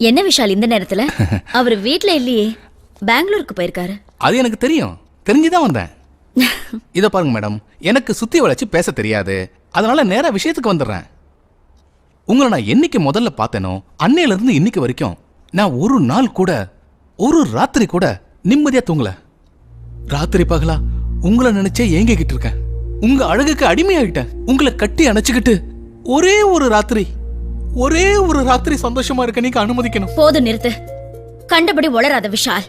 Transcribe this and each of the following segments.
என்ன விஷால் இந்த நேரத்துல? அவர் வீட்ல இல்லையே, பெங்களூருக்கு போயிருக்காரு. அது எனக்கு தெரியும், தெரிஞ்சுதான் வந்தேன். இத பாருங்க மேடம், எனக்கு சுத்தி வளைச்சு பேச தெரியாது, அதனால நேரா விஷயத்துக்கு வந்துடுறேன். உங்களை நான் என்னைக்கு முதல்ல பார்த்தேனோ அன்னையில இருந்து இன்னைக்கு வரைக்கும் நான் ஒரு நாள் கூட, ஒரு ராத்திரி கூட நிம்மதியா தூங்கல. ராத்திரி பகலா உங்களை நினைச்சே ஏங்கிக்கிட்டு இருக்கேன். உங்க அழகுக்கு அடிமையாகிட்டேன். உங்களை கட்டி அணைச்சுக்கிட்டு ஒரே ஒரு ராத்திரி சந்தோஷமா இருக்க நீங்க அனுமதிக்கணும். போதும், நிறுத்து. கண்டபடி உளராத விஷால்.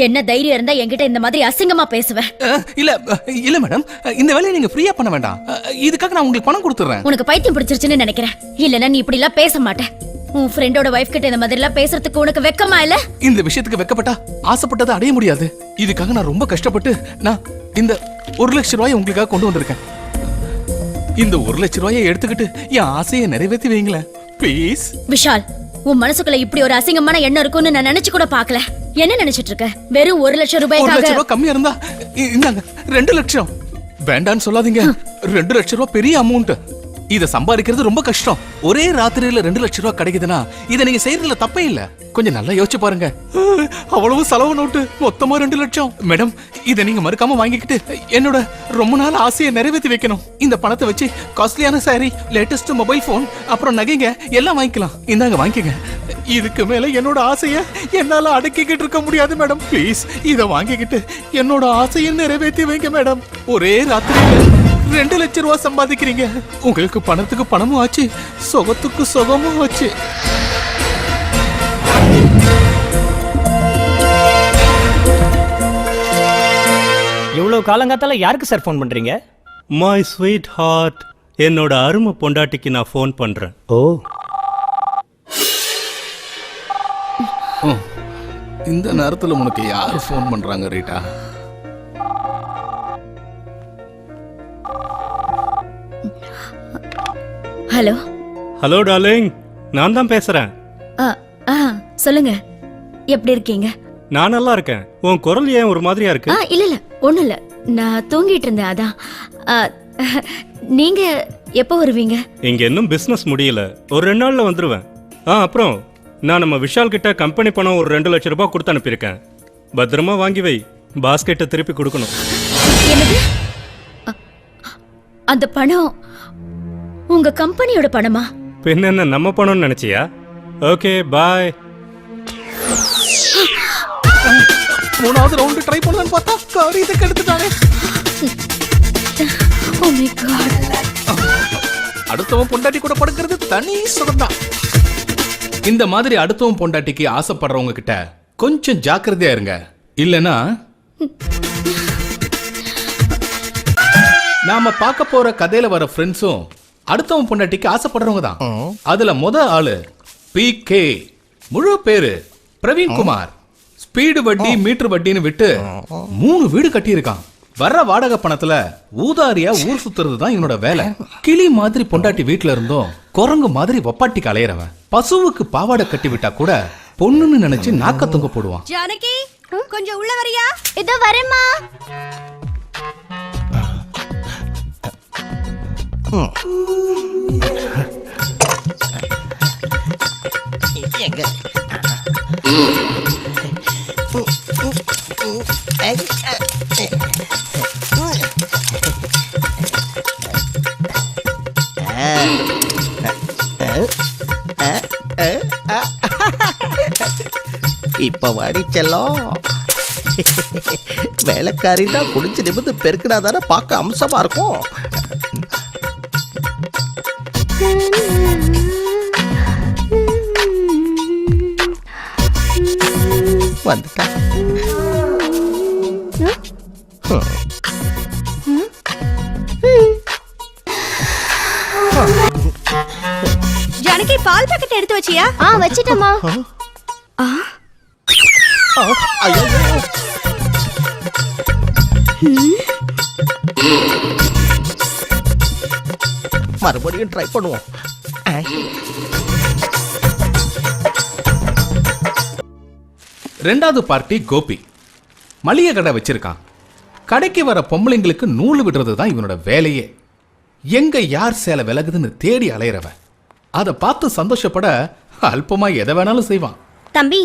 என்ன தைரியம் இருந்தா என்கிட்ட இந்த மாதிரி அசிங்கமா பேசுவேன்? இல்ல மேடம், இந்த வேலையை நீங்க ஃப்ரீயா பண்ண வேண்டாம். இதுக்காக நான் உங்களுக்கு பணம் கொடுத்துறேன். உனக்கு பைத்தியம் பிடிச்சிருச்சுன்னு நினைக்கிறேன். இல்லன்னா நீ இப்படி எல்லாம் பேச மாட்டேன். உன் ஃப்ரெண்டோட வைஃப் கிட்ட இந்த மாதிரி எல்லாம் பேசுறதுக்கு உனக்கு வெக்கமா இல்ல? இந்த விஷயத்துக்கு வெக்கப்பட்டா ஆசைப்பட்டதை அடைய முடியாது. இதுக்காக நான் ரொம்ப கஷ்டப்பட்டு நான் இந்த 1 லட்சம் ரூபாயை உங்களுக்காக கொண்டு வந்திருக்கேன். இந்த 1 லட்சம் ரூபாயை எடுத்துக்கிட்டு என் ஆசையை நிறைவேற்றி வைங்களேன் ப்ளீஸ். விஷால், உன் மனசுக்குள்ள இப்படி ஒரு அசிங்கமான எண்ணம் இருக்கும்னு நான் நினைச்சு கூட பார்க்கல. என்ன நினைச்சிட்டு இருக்க? வெறும் 1 லட்சம் ரூபாய்க்காக? 1 லட்சம் ரூபாய் கம்மியா இருந்தா இந்தாங்க 2 லட்சம். வேண்டான்னு சொல்லாதீங்க. 2 லட்சம் ரூபாய் பெரிய அமௌண்ட். இத சம்பாதிக்கிறது ரொம்ப கஷ்டம். ஒரே ராத்திரியில 2 லட்சம் ரூபாய் கிடைக்குதுன்னா இத நீங்க செய்யறதுல தப்பே இல்ல. கொஞ்சம் நல்லா யோசிச்சு பாருங்க. அவ்வளவு செலவு நோட்டு, மொத்தமா 2 லட்சம். மேடம், இத நீங்க மறுக்காம வாங்கிக்கிட்டு என்னோட ரொம்ப நாள் ஆசையை நிறைவேற்றி வைக்கணும். இந்த பணத்தை வச்சு காஸ்ட்லியான சாரி, லேட்டஸ்ட் மொபைல் போன், அப்புறம் நகைங்க எல்லாம் வாங்கிக்கலாம். இந்தாங்க வாங்கிக்கங்க. இதுக்கு மேல என்னோட ஆசையை என்னால அடக்கிக்கிட்டு இருக்க முடியாது மேடம். ப்ளீஸ் இத வாங்கிக்கிட்டு என்னோட ஆசையை நிறைவேற்றி வைங்க மேடம். ஒரே ராத்திரியில 2 லட்சம் ரூபாய் சம்பாதிக்கிறீங்க. உங்களுக்கு பணத்துக்கு பணமும் ஆச்சு, சுகத்துக்கு சுகமும் ஆச்சு. இவ்வளவு காலங்காத்தால யாருக்கு சார் ஃபோன் பண்றீங்க? மை ஸ்வீட் ஹார்ட், என்னோட அருமை பொண்டாட்டிக்கு நான் ஃபோன் பண்றேன். ஓ, இந்த நேரத்துல உனக்கு யாரு ஃபோன் பண்றாங்க ரீட்டா? ஹலோ. ஹலோ டார்லிங், நான் தான் பேசுறேன். சொல்லுங்க, எப்படி இருக்கீங்க? நான் நல்லா இருக்கேன். உன் குரல் ஏன் ஒரு மாதிரியா இருக்கு? இல்ல ஒண்ணும் இல்ல, நான் தூங்கிட்டு இருந்தேன் அதான். நீங்க எப்போ வருவீங்க? இங்க இன்னும் பிசினஸ் முடியல, ஒரு 2 நாள்ல வந்துருவேன். அப்புறம் நான் நம்ம விஷால் கிட்ட கம்பெனி பணம் ஒரு 2 லட்சம் ரூபாய் கொடுத்து அனுப்பியிருக்கேன். பத்திரமா வாங்கி வை, பாஸ்கெட்டை திருப்பி கொடுக்கணும். என்னது? அந்த பணம் உங்க கம்பெனியோட பணமா? பின்ன என்ன நம்ம பணம்னு நினைச்சியா? Okay bye. 3வது ரவுண்ட் ட்ரை பண்ணலாம்னு பார்த்தா காரியத்தை எடுத்துட்டானே. Oh my God. அடுத்தவன் பொண்டாட்டி கூட படுக்கிறது தனி சுகம்தான். இந்த மாதிரி அடுத்தவன் பொண்டாட்டிக்கு ஆசைப்படுறவங்க கிட்ட கொஞ்சம் ஜாக்கிரதையா இருங்க. இல்லனா நாம பார்க்க போற கதையில வர ஃப்ரெண்ட்ஸும் அடுத்தவன் பொண்டாட்டிக்கு ஆசைப்படுறவங்க தான். அதுல ஆளு PK, முழு பேரு பிரவீன் குமார். ஸ்பீடு வட்டி, மீட்டர் வட்டின்னு விட்டு 3 வீடு கட்டியிருக்கான். வர்ற வாடகை பணத்துல ஊதாரியா ஊர் சுத்துறது தான் இவனோட வேலை. கிளி மாதிரி பொண்டாட்டி வீட்டுல இருந்தோம், குரங்கு மாதிரி வப்பாட்டிக்கு அலையறவன். பசுவுக்கு பாவாடை கட்டி விட்டா கூட பொண்ணுன்னு நினைச்சு நாக்க தொங்க போடுவான். ஜானகி, கொஞ்சம் உள்ள வரியா? இதோ வரேம்மா. இப்ப வாடி செல்லம். வேலைக்காரி தான் குடிச்சு நிமிந்து பெருக்கினாதானே பார்க்க அம்சமா இருக்கும். வந்துட்டா. ஜானகி, பால் பாக்கெட் எடுத்து வச்சியா? வச்சிட்டமா. மறுபடியும் ட்ரை பண்ணுவோம். ரெண்டாவது பார்ட்டி கோபி. மளிகை கடை வச்சிருக்கான். கடைக்கு வர பொம்பளைங்களுக்கு நூல் விடுறது தான் இவனோட வேலையே. எங்க யார் சேலை விலகுதுன்னு தேடி அலையிறவன். அதை பார்த்து சந்தோஷப்பட அல்பமா எதை வேணாலும் செய்வான். தம்பி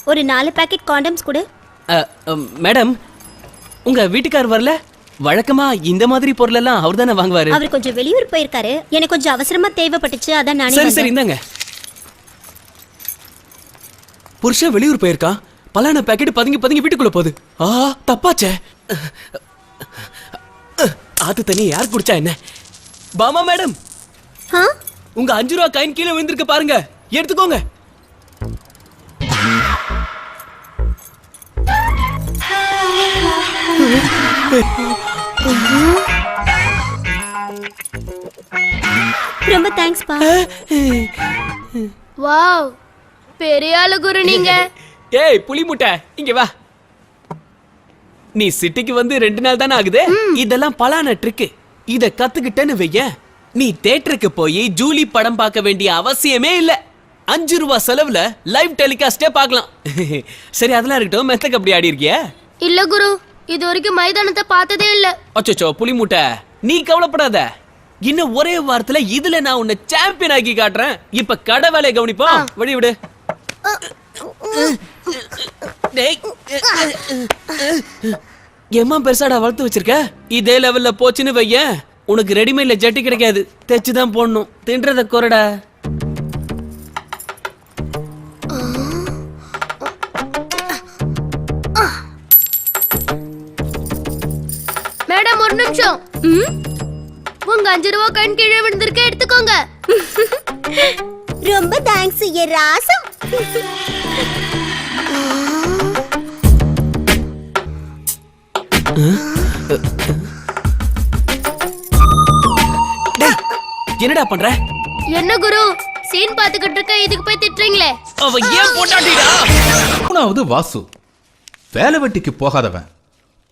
ஒரு 4 பாக்கெட் காண்டம்ஸ் கொடு. மேடம் உங்க வீட்டுக்கார் வரல? வழக்கமா இந்த மாதிரி பொருள் எல்லாம் அவர் தானே வாங்குவாரு. அவர் கொஞ்சம் வெளியூர் போயிருக்காரு. எனக்கு கொஞ்சம் அவசரமா தேவைப்பட்டுச்சு, அதான் நானே சரி வந்தேன். சரி இந்தாங்க. புருஷன் வெளியூர் போயிருக்கான். பலான பாக்கெட் பதுங்கி வீட்டுக்குள்ள போகுது. தப்பாச்சே. ஆத்து தண்ணி யார் குடிச்சா என்ன? பாமா மேடம், ஆ? உங்க 5 ரூபா காயின் கீழே விழுந்திருக்கு பாருங்க, எடுத்துக்கோங்க. ரொம்ப தேங்க்ஸ் பா. வாவ், பெரிய ஆளு குரு நீங்க. ஏய் புலி முட்டை, இங்க வா. நீ சிட்டிக்கு வந்து 2 நாள் தானே ஆகுது. இதெல்லாம் பலான ட்ரிக். இத கத்துக்கிட்டேன்னு வைய, நீ தியேட்டருக்கு போய் ஜூலி படம் பார்க்க வேண்டிய அவசியமே இல்ல. 5 ரூபா செலவுல லைவ் டெலிகாஸ்டே பார்க்கலாம். சரி அதெல்லாம் இருக்கட்டும், மெத்தக் அப்படி ஆடி இருக்கியா? இல்ல குரு, இது வரைக்கும் மைதானத்தை பார்த்ததே இல்ல. அச்சோ புலி முட்டை, நீ கவலைப்படாத. இன்னும் ஒரே வாரத்துல இதுல நான் உன்னை சாம்பியன் ஆக்கி காட்டுறேன். இப்ப கடை வேலையை கவனிப்போம். வழி விடு. எம்மா பெருசாடா வளர்த்து வச்சிருக்க. இதே லெவல்ல போச்சுன்னு வைய, உனக்கு ரெடிமேட்ல ஜட்டி கிடைக்காது, தைச்சுதான் போடணும். தின்றத குறடா. மேடம் ஒரு நிமிஷம். உங்க 5 ரூபா கண் கீழே விழுந்திருக்க, எடுத்துக்கோங்க. ரொம்ப தேங்க்ஸ் ஏ ராசம். என்னடா பண்ற? என்ன குரு, சீன் பாத்துக்கிட்டு இருக்க, இதுக்கு போய் திட்டுறீங்களே. அவ ஏன் பொண்டாட்டிடா? 3வது வாசு, வேலை வெட்டிக்கு போகாதவன்,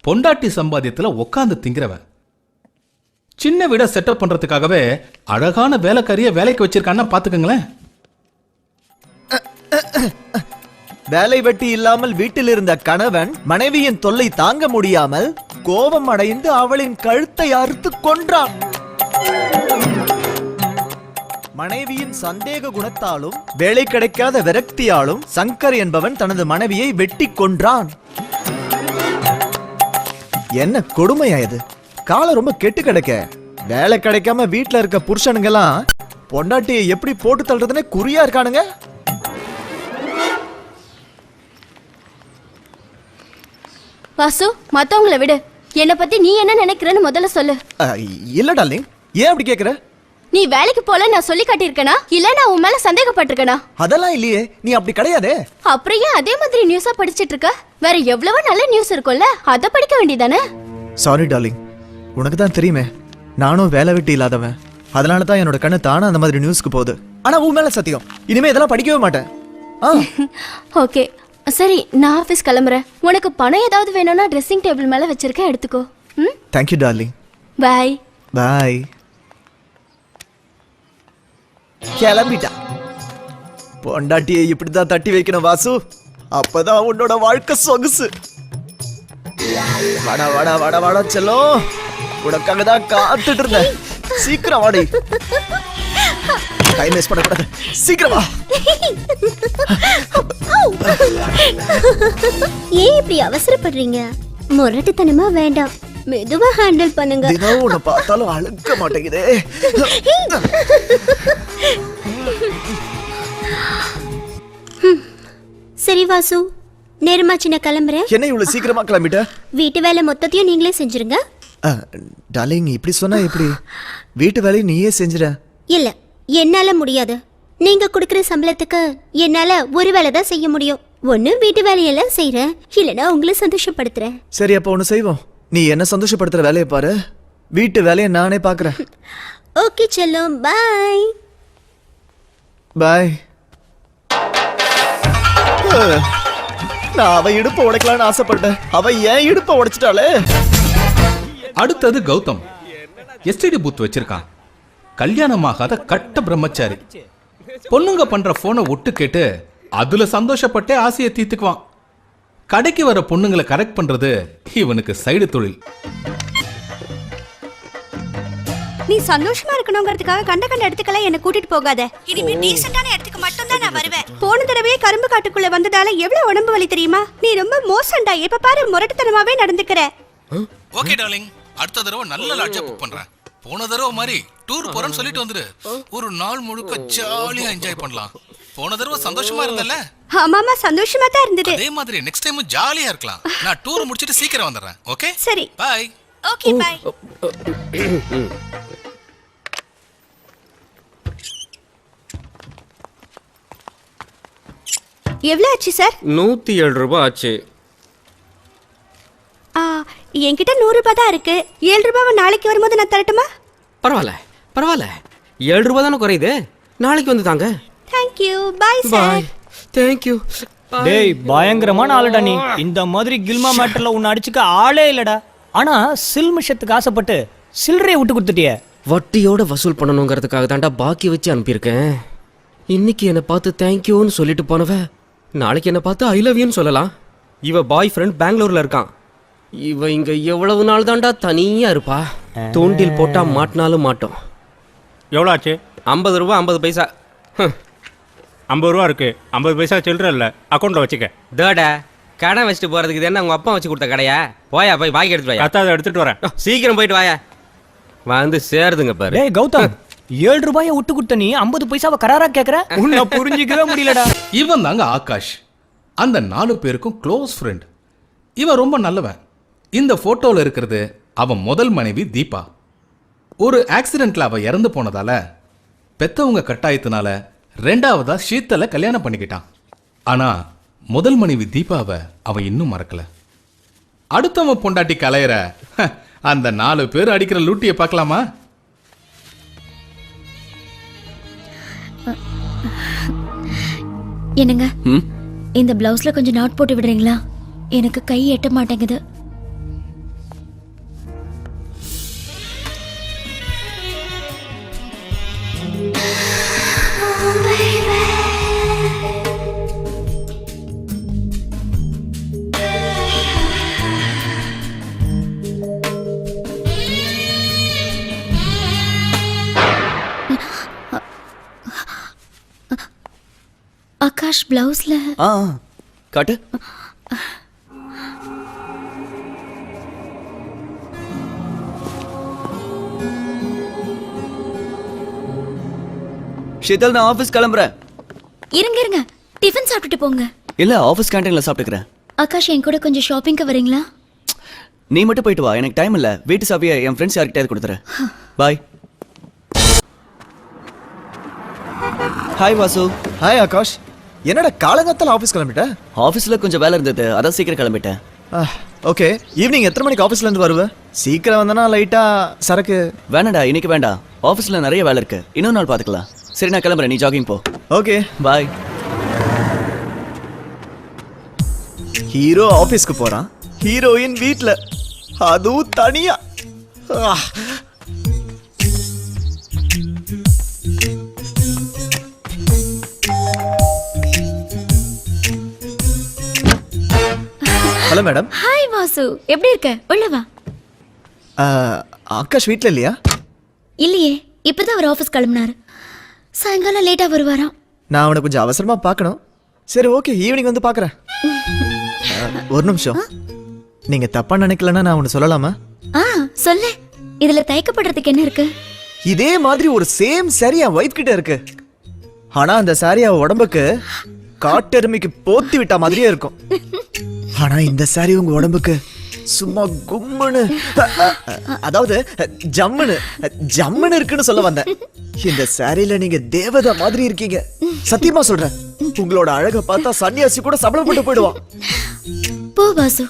பொண்டாட்டி சம்பாத்தியத்துல உட்காந்து திங்கிறவன். சின்ன வீட செட்டப் பண்றதுக்காகவே அழகான வேலைக்காரிய வேலைக்கு வச்சிருக்கான்னா பாத்துக்கங்களேன். வேலை வெட்டி இல்லாமல் வீட்டில் இருந்த கணவன் மனைவியின் தொல்லை தாங்க முடியாமல் கோபம் அடைந்து அவளின் கழுத்தை அறுத்து கொன்றான். மனைவியின் சந்தேக குணத்தாலும் வேலை கிடைக்காத விரக்தியாலும் சங்கர் என்பவன் தனது மனைவியை வெட்டி கொன்றான். என்ன கொடுமையா இது? காலம் ரொம்ப கெட்டு கிடக்க. வேலை கிடைக்காம வீட்டுல இருக்க புருஷனுங்கெல்லாம் பொண்டாட்டியை எப்படி போட்டு தள்ளுறதுன்னே குறியா இருக்கானுங்க. வாசு, மத்தவங்கள விடு, என்ன பத்தி நீ என்ன நினைக்கிறன்னு முதல்ல சொல்லு. இல்ல டார்லிங், ஏன் அப்படி கேக்குற? நீ வேலைக்கு போல நான் சொல்லி காட்டியிருக்கேனா, இல்ல நான் உன் மேல சந்தேகப்பட்டிருக்கேனா? அதெல்லாம் இல்லையே, நீ அப்படி கிடையாதே. அப்புறம் ஏன் அதே மாதிரி நியூஸா படிச்சிட்டு இருக்க? வேற எவ்வளவோ நல்ல நியூஸ் இருக்கும்ல, அத படிக்க வேண்டியதானே? சாரி டார்லிங், உனக்கு தான் தெரியுமே நானும் வேலை வெட்டி இல்லாதவன். அதனால தான் என்னோட கண்ணு தானே அந்த மாதிரி நியூஸ்க்கு போகுது. ஆனா உன் மேல சத்தியம், இனிமே இதெல்லாம் படிக்கவே மாட்டேன். ஓகே சரி, நான் ஆபீஸ் கிளம்புறேன். உனக்கு பணம் ஏதாவது வேணும்னா ட்ரெஸ்ஸிங் டேபிள் மேல வச்சிருக்கேன், எடுத்துக்கோ. Thank you darling. Bye bye. கிளம்பிட்டா. பொண்டாட்டியை இப்படிதான் தட்டி வைக்கணும் வாசு, அப்பதான் உன்னோட வாழ்க்கை சொகுசு. வாடா வாடா வாடா வாடா செல்லம், உனக்காக தான் காத்துட்டு இருந்தேன். சீக்கிரம் வாடி, டைம் வேஸ்ட் பண்ணக்கூடாது. சீக்கிரம் வா. ஏன் இப்படி அவசரப்படுறீங்க? முரட்டுத்தனமா வேண்டாம், மெதுவா ஹேண்டில் பண்ணுங்க. தினம் உன்னை பார்த்தாலும் அழுக்க மாட்டேங்குதே. சரி வாசு, நேரமாச்சு, நான் கிளம்புறேன். என்ன இவ்வளவு சீக்கிரமா கிளம்பிட்ட? வீட்டு வேலை மொத்தத்தையும் நீங்களே செஞ்சிருங்க. டார்லிங் இப்படி சொன்னா எப்படி? வீட்டு வேலையை நீயே செஞ்சிட. இல்ல, என்னால முடியாது. நீங்க கொடுக்கிற சம்பளத்துக்கு என்னால ஒரு வேலை தான் செய்ய முடியும். ஒண்ணு வீட்டு வேலையெல்லாம் செய்யறேன், இல்லனா உங்களை சந்தோஷப்படுத்துறேன். சரி அப்ப ஒண்ணு செய்வோம், நீ என்ன சந்தோஷப்படுத்துற வேலையை பாரு, வீட்டு வேலையை நானே பாக்குறேன். ஓகே செல்லம், பாய் பாய். நான் அவ இடுப்ப உடைக்கலான்னு ஆசைப்பட்டேன், அவ ஏன் இடுப்ப உடைச்சிட்டாளே. அடுத்தது கௌதம், எஸ்டிடி பூத் வச்சிருக்கான். கல்யாணமாகாத கட்ட பிரம்மச்சாரி. பொண்ணுங்க பண்ற போனை ஒட்டு கேட்டு அதுல சந்தோஷப்பட்டே ஆசையை தீர்த்துக்குவான். கடைக்கு வர பொண்ணுங்களை கரெக்ட் பண்றது இவனுக்கு சைடு தொழில். நீ சந்தோஷமா இருக்கணுங்கிறதுக்காக கண்ட இடத்துக்கெல்லாம் என்ன கூட்டிட்டு போகாத. இனிமே டீசென்ட்டான இடத்துக்கு மட்டும் தான் வருவேன். போன தடவையே கரும்பு காட்டுக்குள்ள வந்ததால எவ்வளவு உடம்பு வலி தெரியுமா? நீ ரொம்ப மோசம்டா. எப்ப பாரு முரட்டுத்தனமாவே நடந்துக்கிற. ஓகே டார்லிங், அடுத்த தடவை நல்ல லாட்ஜா புக் பண்றேன். போன தடவை மாதிரி டூர் போறேன்னு சொல்லிட்டு வந்துரு. ஒரு நாள் முழுக்க ஜாலியா என்ஜாய் பண்ணலாம். போன தடவை சந்தோஷமா இருந்தல்ல? ஆமாமா, சந்தோஷமா தான் இருந்தது. அதே மாதிரி நெக்ஸ்ட் டைம் ஜாலியா இருக்கலாம். நான் டூர் முடிச்சிட்டு சீக்கிரம் வந்துடுறேன். ஓகே சரி. பை. Okay bye. எவ்வளவு ஆச்சு சார்? 107 ரூபாய் ஆச்சு. என்கிட்ட 100 ரூபாய் தான் இருக்கு. 7 ரூபாவை நாளைக்கு வரும்போது நான் தரட்டுமா? பரவாயில்ல பரவாயில்ல, 7 ரூபாய் தானே குறையுது. நாளைக்கு வந்து தாங்க. Thank you. Bye bye. Sir. Thank you. டேய் பயங்கரமான ஆளுடா நீ. இந்த மாதிரி கில்மா மேட்டர்ல உன்னை அடிச்சுக்க ஆளே இல்லடா. ஆனா சில்மிஷத்துக்கு ஆசைப்பட்டு சில்லறையை விட்டு கொடுத்துட்டியே. வட்டியோட வசூல் பண்ணணுங்கிறதுக்காக தாண்டா பாக்கி வச்சு அனுப்பியிருக்கேன். இன்னைக்கு என்னை பார்த்து தேங்க்யூன்னு சொல்லிட்டு போனவ நாளைக்கு என்னை பார்த்து ஐ லவ் யூன்னு சொல்லலாம். இவ பாய் ஃப்ரெண்ட் பெங்களூர்ல இருக்கான். இவ இங்க எவ்வளவு நாள் தாண்டா தனியா இருப்பா. தூண்டில் போட்டா மாட்டினாலும் மாட்டோம். எவ்வளோ ஆச்சு? 50 ரூபா 50 பைசா. 50 ரூபா இருக்கு. 50 பைசா சில்லற இல்லை, அக்கௌண்ட்ல வச்சுக்க. தேடா கடை வச்சுட்டு போறதுக்கு இது என்ன உங்க அப்பா வச்சு கொடுத்த கடையா? போயா போய் பாக்கி எடுத்துட்டு வாயா. அத்தை அதை எடுத்துட்டு வரேன். சீக்கிரம் போயிட்டு வாயா. வந்து சேருதுங்க பாரு. டேய் கௌதம், 7 ரூபாயை விட்டு கொடுத்த நீ 50 பைசாவை கராரா கேக்குற? உன்னை புரிஞ்சிக்கவே முடியலடா. இவன் தாங்க ஆகாஷ். அந்த 4 பேருக்கும் க்ளோஸ் ஃப்ரெண்ட். இவன் ரொம்ப நல்லவன். இந்த போட்டோல இருக்கிறது அவன் முதல் மனைவி தீபா. ஒரு ஆக்சிடென்ட்ல அவ இறந்து போனதால பெத்தவங்க கட்டாயத்தினால 2வதா ஷீத்தலை கல்யாணம் பண்ணிக்கிட்டான். ஆனா முதல் மனைவி தீபாவை அவன் இன்னும் மறக்கல. அடுத்தவன் பொண்டாட்டி கலையற அந்த 4 பேர் அடிக்கிற லூட்டியை பார்க்கலாமா? என்னங்க, இந்த பிளவுஸ்ல கொஞ்சம் நாட் போட்டு விடுறீங்களா? எனக்கு கை எட்ட மாட்டேங்குது. ஆகாஷ் பிளவுஸ்ல காட்டு. ஷீதல், நான் ஆபீஸ் கிளம்புறேன். இருங்க இருங்க, டிஃபன் சாப்பிட்டுட்டு போங்க. இல்ல, ஆபீஸ் கேண்டீன்ல சாப்பிட்டுக்கிறேன். ஆகாஷ், என் கூட கொஞ்சம் ஷாப்பிங்க்கு வரீங்களா? நீ மட்டும் போயிட்டு வா, எனக்கு டைம் இல்ல. வீட்டு சாவியை என் ஃப்ரெண்ட்ஸ் யார்கிட்டயாவது கொடுத்துறேன். பாய். ஹாய் வாசு. ஹாய் ஆகாஷ். என்னடா காலங்காத்தால ஆஃபீஸ் கிளம்பிட்ட? ஆஃபீஸ்ல கொஞ்சம் வேலை இருந்தது, அதான் சீக்கிரம் கிளம்பிட்டேன். ஓகே, ஈவினிங் எத்தனை மணிக்கு ஆஃபீஸ்ல இருந்து வருவ? சீக்கிரம் வந்தனா லைட்டா சரக்கு. வேணாடா, இன்னைக்கு வேண்டாம். ஆஃபீஸ்ல நிறைய வேலை இருக்கு, இன்னொரு நாள் பாத்துக்கலாம். சரி, நான் கிளம்புறேன், நீ ஜாகிங் போ. Okay bye. ஹீரோ ஆஃபீஸ்க்கு போறான், ஹீரோயின் வீட்ல, அதுவும் தனியா. Hello madam. ஹாய் வாசு, எப்படி இருக்க? உள்ள வா. ஆகாஷ் வீட்ல இல்லையா? இல்லையே, இப்பதான் அவர் ஆபீஸ் கிளம்பினாரு. சாயங்காலம் லேட்டா வருவாராம். நான் அவனை கொஞ்சம் அவசரமா பார்க்கணும். சரி ஓகே, ஈவினிங் வந்து பார்க்கறேன். ஒரு நிமிஷம், நீங்க தப்பா நினைக்கலன்னா நான் ஒன்னு சொல்லலாமா? சொல்லு. இதுல தயக்கப்படுறதுக்கு என்ன இருக்கு? இதே மாதிரி ஒரு சேம் சாரி என் வைஃப் கிட்ட இருக்கு. ஆனா அந்த சாரி அவ உடம்புக்கு காட்டெருமைக்கு போத்தி விட்ட மாதிரியே இருக்கும். ஆனா இந்த சாரி உங்க உடம்புக்கு சும்மா கும்முன்னு, அதாவது ஜம்முன்னு ஜம்முன்னு இருக்குன்னு சொல்ல வந்தேன். இந்த சாரியில நீங்க தேவதை மாதிரி இருக்கீங்க. சத்தியமா சொல்றேன், உங்களோட அழக பார்த்தா சன்னியாசி கூட சபலப்பட்டு போயிடுவான். போ வாசு,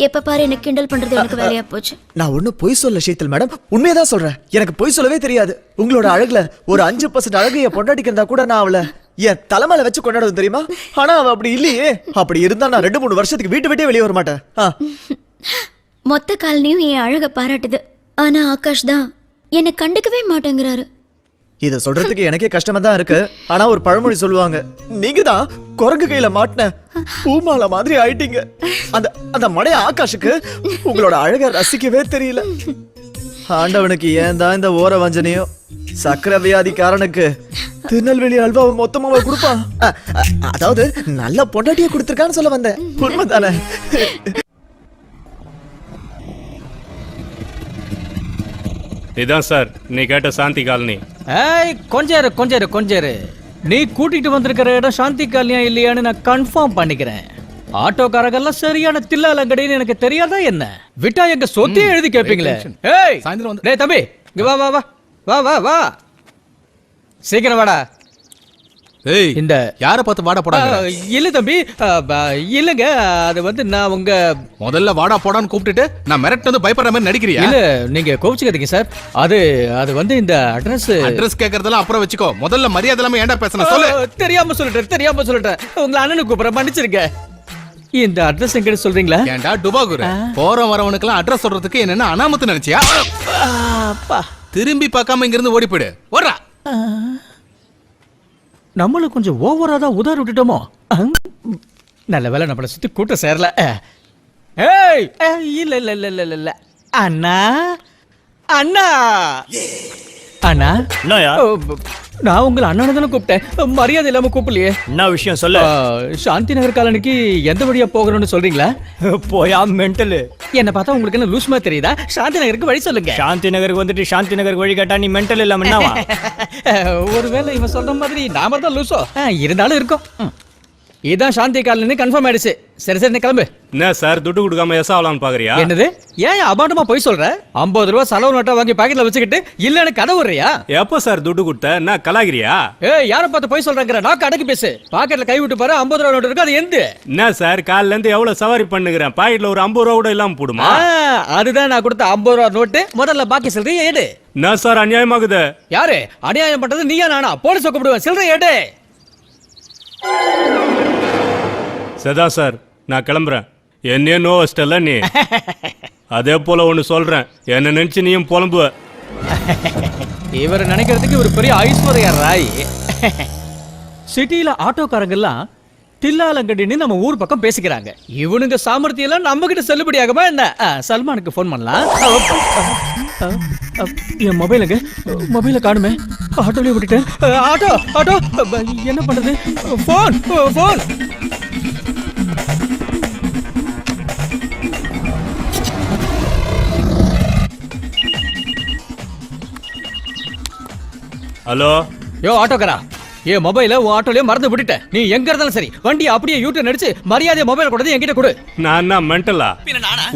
எப்ப பாரு எனக்கு கிண்டல் பண்றது எனக்கு வேலையா போச்சு. நான் ஒன்னும் பொய் சொல்ல ஷீதல் மேடம், உண்மையதான் சொல்றேன். எனக்கு பொய் சொல்லவே தெரியாது. உங்களோட அழகுல ஒரு 5% அழகு என் பொண்டாட்டிக்கு இருந்தா கூட நான் அவளை என் தலைமையில வச்சு கொண்டாடுவது தெரியுமா? ஆனா அவ அப்படி இல்லையே. அப்படி இருந்தா நான் 2-3 வருஷத்துக்கு வீட்டு விட்டே வெளியே வர மாட்டேன். மொத்த காலனியும் என் அழக பாராட்டுது. ஆனா ஆகாஷ் தான் என்னை கண்டுக்கவே மாட்டேங்கிறாரு. இத சொல்றதுக்கு எனக்கே கஷ்டமா தான் இருக்கு. ஆனா ஒரு பழமொழி சொல்லுவாங்க, நீங்க தான் குரங்கு கையில மாட்டின பூமாலை மாதிரி ஆயிட்டீங்க. அந்த அந்த மடைய ஆகாஷுக்கு உங்களோட அழக ரசிக்கவே தெரியல. ஆண்டவனுக்கு ஏன் தான் இந்த ஓர வஞ்சனையோ. சக்கரை வியாதிக்காரனுக்கு திருநெல்வேலி அல்வாவை மொத்தமாவா கொடுப்பான்? அதாவது நல்ல பொண்டாட்டியை கொடுத்துருக்கான்னு சொல்ல வந்தேன். உண்மைதானே? இதான் சார் நீ கேட்ட சாந்தி காலனி. ஏய் கொஞ்சம் இரு. நீ கூட்டிட்டு வந்திருக்கிற இடம் சாந்தி காலனியா இல்லையான்னு நான் கன்ஃபார்ம் பண்ணிக்கிறேன். ஆட்டோக்காரங்கெல்லாம் சரியான தில்லாலங்கடின்னு எனக்கு தெரியாதா என்ன? விட்டா எங்க சொத்தையே எழுதி கேட்பீங்களே. ஏய் சாயந்தரம் வந்து டேய் தம்பி இங்க வா வா வா வா வா வா சீக்கிரம் வாடா. ஏய் இந்த யாரை பார்த்து வாடா போடாங்க? இல்ல தம்பி இல்லங்க அது வந்து நான் உங்க முதல்ல வாடா போடான்னு கூப்பிட்டுட்டு நான் மிரட்டு வந்து பயப்படுற மாதிரி நடிக்கிறியா? இல்ல நீங்க கோவிச்சுக்காதீங்க சார். அது வந்து இந்த அட்ரஸ் கேக்குறதெல்லாம் அப்புறம் வச்சுக்கோ. முதல்ல மரியாதை இல்லாம ஏன்டா பேசணும் சொல்லு. தெரியாம சொல்லிட்டேன். உங்களை அண்ணனுக்கு கூப்பிடுற மன்னிச்சிருங்க. இந்த அட்ரஸ் எங்க சொல்றீங்களா? ஏன்டா டுபாகுரு போற வரவனுக்குலாம் அட்ரஸ் சொல்றதுக்கு என்னன்னா அனாமத்து நினைச்சியா? திரும்பி பார்க்காம இங்க இருந்து ஓடி போயிடு. ஓடுறா. நம்மளும் கொஞ்சம் ஓவரா தான் உதார விட்டுட்டோமோ. நல்ல வேலை நம்மளை சுத்தி கூட்டம் சேரல. ஏய் இல்ல அண்ணா நான் உங்களை அண்ணனை தானே கூப்பிட்டேன். மரியாதை இல்லாம கூப்பிடலையே. என்ன விஷயம் சொல்ல? சாந்தி நகர் காலனிக்கு எந்த வழியா போகணும்னு சொல்றீங்களா? போயா மென்டல். என்ன பார்த்தா உங்களுக்கு என்ன லூஸ்மா தெரியுதா? சாந்தி நகருக்கு வழி சொல்லுங்க. சாந்தி நகருக்கு வந்துட்டு சாந்தி நகருக்கு வழி கேட்டா நீ மென்டல் இல்லாம ஒருவேளை இவன் சொல்ற மாதிரி நாம தான் லூசோ இருந்தாலும் இருக்கும். இதான் சாந்தி காலனி கன்ஃபார்ம் ஆயிடுச்சு. சரி நீ கிளம்பு. என்ன சார் துட்டு கொடுக்காம எஸ் ஆகலாம்னு பாக்குறியா? என்னது ஏன் அபாண்டமா போய் சொல்ற? 50 ரூபா செலவு நோட்டா வாங்கி பாக்கெட்ல வச்சுக்கிட்டு இல்லன்னு கதை விடுறியா? எப்ப சார் துட்டு கொடுத்த? என்ன கலாகிரியா? ஏய் யார பார்த்து போய் சொல்றங்கற? நான் அடக்கி பேசு. பாக்கெட்ல கை விட்டு பாரு 50 ரூபா நோட்டு இருக்கு. அது எந்த? என்ன சார் காலைல இருந்து எவ்வளவு சவாரி பண்ணுகிறேன். பாக்கெட்ல ஒரு 50 ரூபா கூட இல்லாம போடுமா? அதுதான் நான் கொடுத்த 50 ரூபா நோட்டு. முதல்ல பாக்கி சில்லறை ஏடு. என்ன சார் அநியாயமாகுது? யாரு அநியாயம் பண்றது? நீயா நானா? போலீஸ் கூப்பிடுவேன். சில்லறை ஏடு. சதா சார் நான் கிளம்புறேன். என்னையே நோ வச்சிட்டல நீ. அதே போல ஒன்னு சொல்றேன். என்ன நினைச்சு நீயும் புலம்புவ. இவர் நினைக்கிறதுக்கு ஒரு பெரிய ஐஸ்வர்யா ராய். சிட்டியில ஆட்டோக்காரங்கெல்லாம் தில்லாலங்கடின்னு நம்ம ஊர் பக்கம் பேசிக்கிறாங்க. இவனுங்க சாமர்த்தியம் எல்லாம் நம்ம கிட்ட செல்லுபடி ஆகுமா என்ன? சல்மானுக்கு போன் பண்ணலாம். என் மொபைல காணுமே. ஆட்டோலயே விட்டுட்டேன். ஆட்டோ என்ன பண்றது? போன் ஹலோ யோ ஆட்டோக்காரா, என் மொபைல உன் ஆட்டோலயே மறந்து விட்டுட்டேன். நீ எங்க இருந்தாலும் சரி வண்டி அப்படியே யூட்டர்ன் அடிச்சு மரியாதை மொபைல் கொடுத்து என்கிட்ட கொடு. நான் என்ன மென்டலா?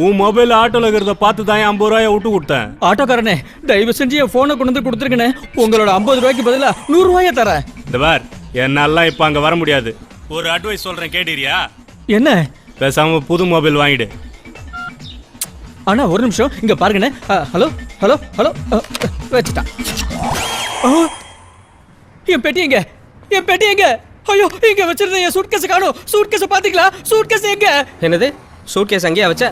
உன் மொபைல் ஆட்டோல இருக்கிறத பார்த்து தான் 50 ரூபாயை விட்டு கொடுத்தேன். ஆட்டோக்காரனே தயவு செஞ்சு என் போனை கொண்டு வந்து கொடுத்துருக்கனே. உங்களோட 50 ரூபாய்க்கு பதிலா 100 ரூபாயை தரேன். இந்த பார் என்னால இப்ப அங்க வர முடியாது. ஒரு அட்வைஸ் சொல்றேன் கேட்டீரியா? என்ன? பேசாம புது மொபைல் வாங்கிடு. ஆனா ஒரு நிமிஷம் இங்க பாருங்கண்ணே. ஹலோ வச்சுட்டான். என் பெட்டி எங்க? ஐயோ இங்க வச்சிருந்த என் சூட்கேஸ் காணோம். சூட்கேஸ் பாத்தீங்களா? சூட்கேஸ் எங்க? என்னது சூட்கேஸ் அங்கேயா வச்ச?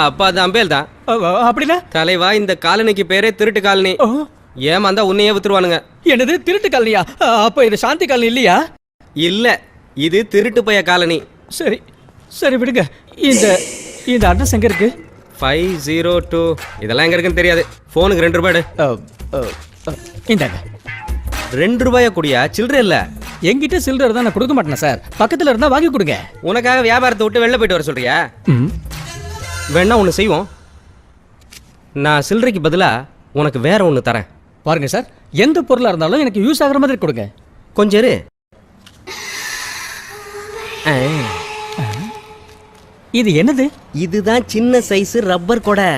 அப்பா அது அம்பேல் தான். அப்படின்னா தலைவா இந்த காலனிக்கு பேரே திருட்டு காலனி. ஏமாந்தா உன்னையே வித்துருவானுங்க. என்னது திருட்டு காலனியா? அப்ப இது சாந்தி காலனி இல்லையா? இல்ல இது திருட்டு பைய காலனி. சரி விடுங்க. இந்த அட்ரஸ் எங்க இருக்கு? 502 இதெல்லாம் எங்க இருக்குன்னு தெரியாது. போனுக்கு 2 ரூபாய். இந்தாங்க. 2 ரூபாயா குடியா? சில்லறை இல்ல என்கிட்ட. சில்லறை தான் நான் கொடுக்க மாட்டேன் சார். பக்கத்துல இருந்தா வாங்கி கொடுங்க. உனக்காக வியாபாரத்தை விட்டு வெளில போயிட்டு வர சொல்றியா? வேணா ஒன்று செய்வோம். நான் சில்லறைக்கு பதிலா உனக்கு வேற ஒன்று தரேன். பாருங்க சார், எந்த பொருளா இருந்தாலும் எனக்கு யூஸ் ஆகுற மாதிரி கொடுங்க. கொஞ்சம் இரு. இது என்னது? இதுதான் சின்ன சைஸ் ரப்பர் கொடை.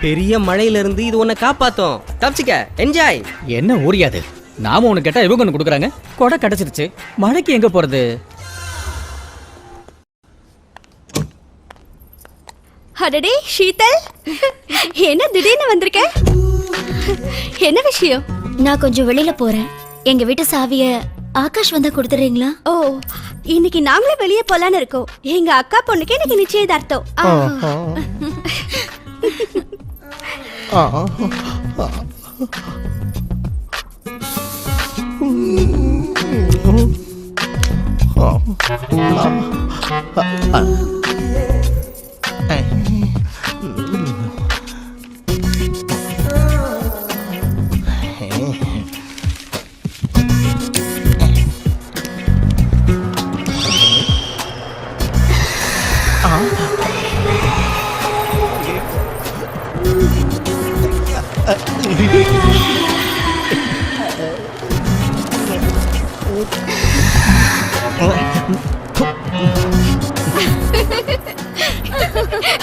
பெரிய மழையில இருந்து இது உன்னை காப்பாத்தும். தப்பிச்சுக்க. என்ஜாய். என்ன ஊரியாது? நாம ஒண்ணு கேட்டா இவங்க ஒண்ணு கொடுக்குறாங்க. கொடை கிடைச்சிருச்சு. மழைக்கு எங்க போறது? அடடே ஷீதல், என்ன திடீர்னு வந்திருக்க? என்ன விஷயம்? நான் கொஞ்சம் வெளியில போறேன். எங்க வீட்டு சாவிய ஆகாஷ் வந்தா கொடுத்துறீங்களா? ஓ, இன்னைக்கு நாங்களே வெளியே போலான்னு இருக்கோம். எங்க அக்கா பொண்ணுக்கு இன்னைக்கு நிச்சயதார்த்தம்.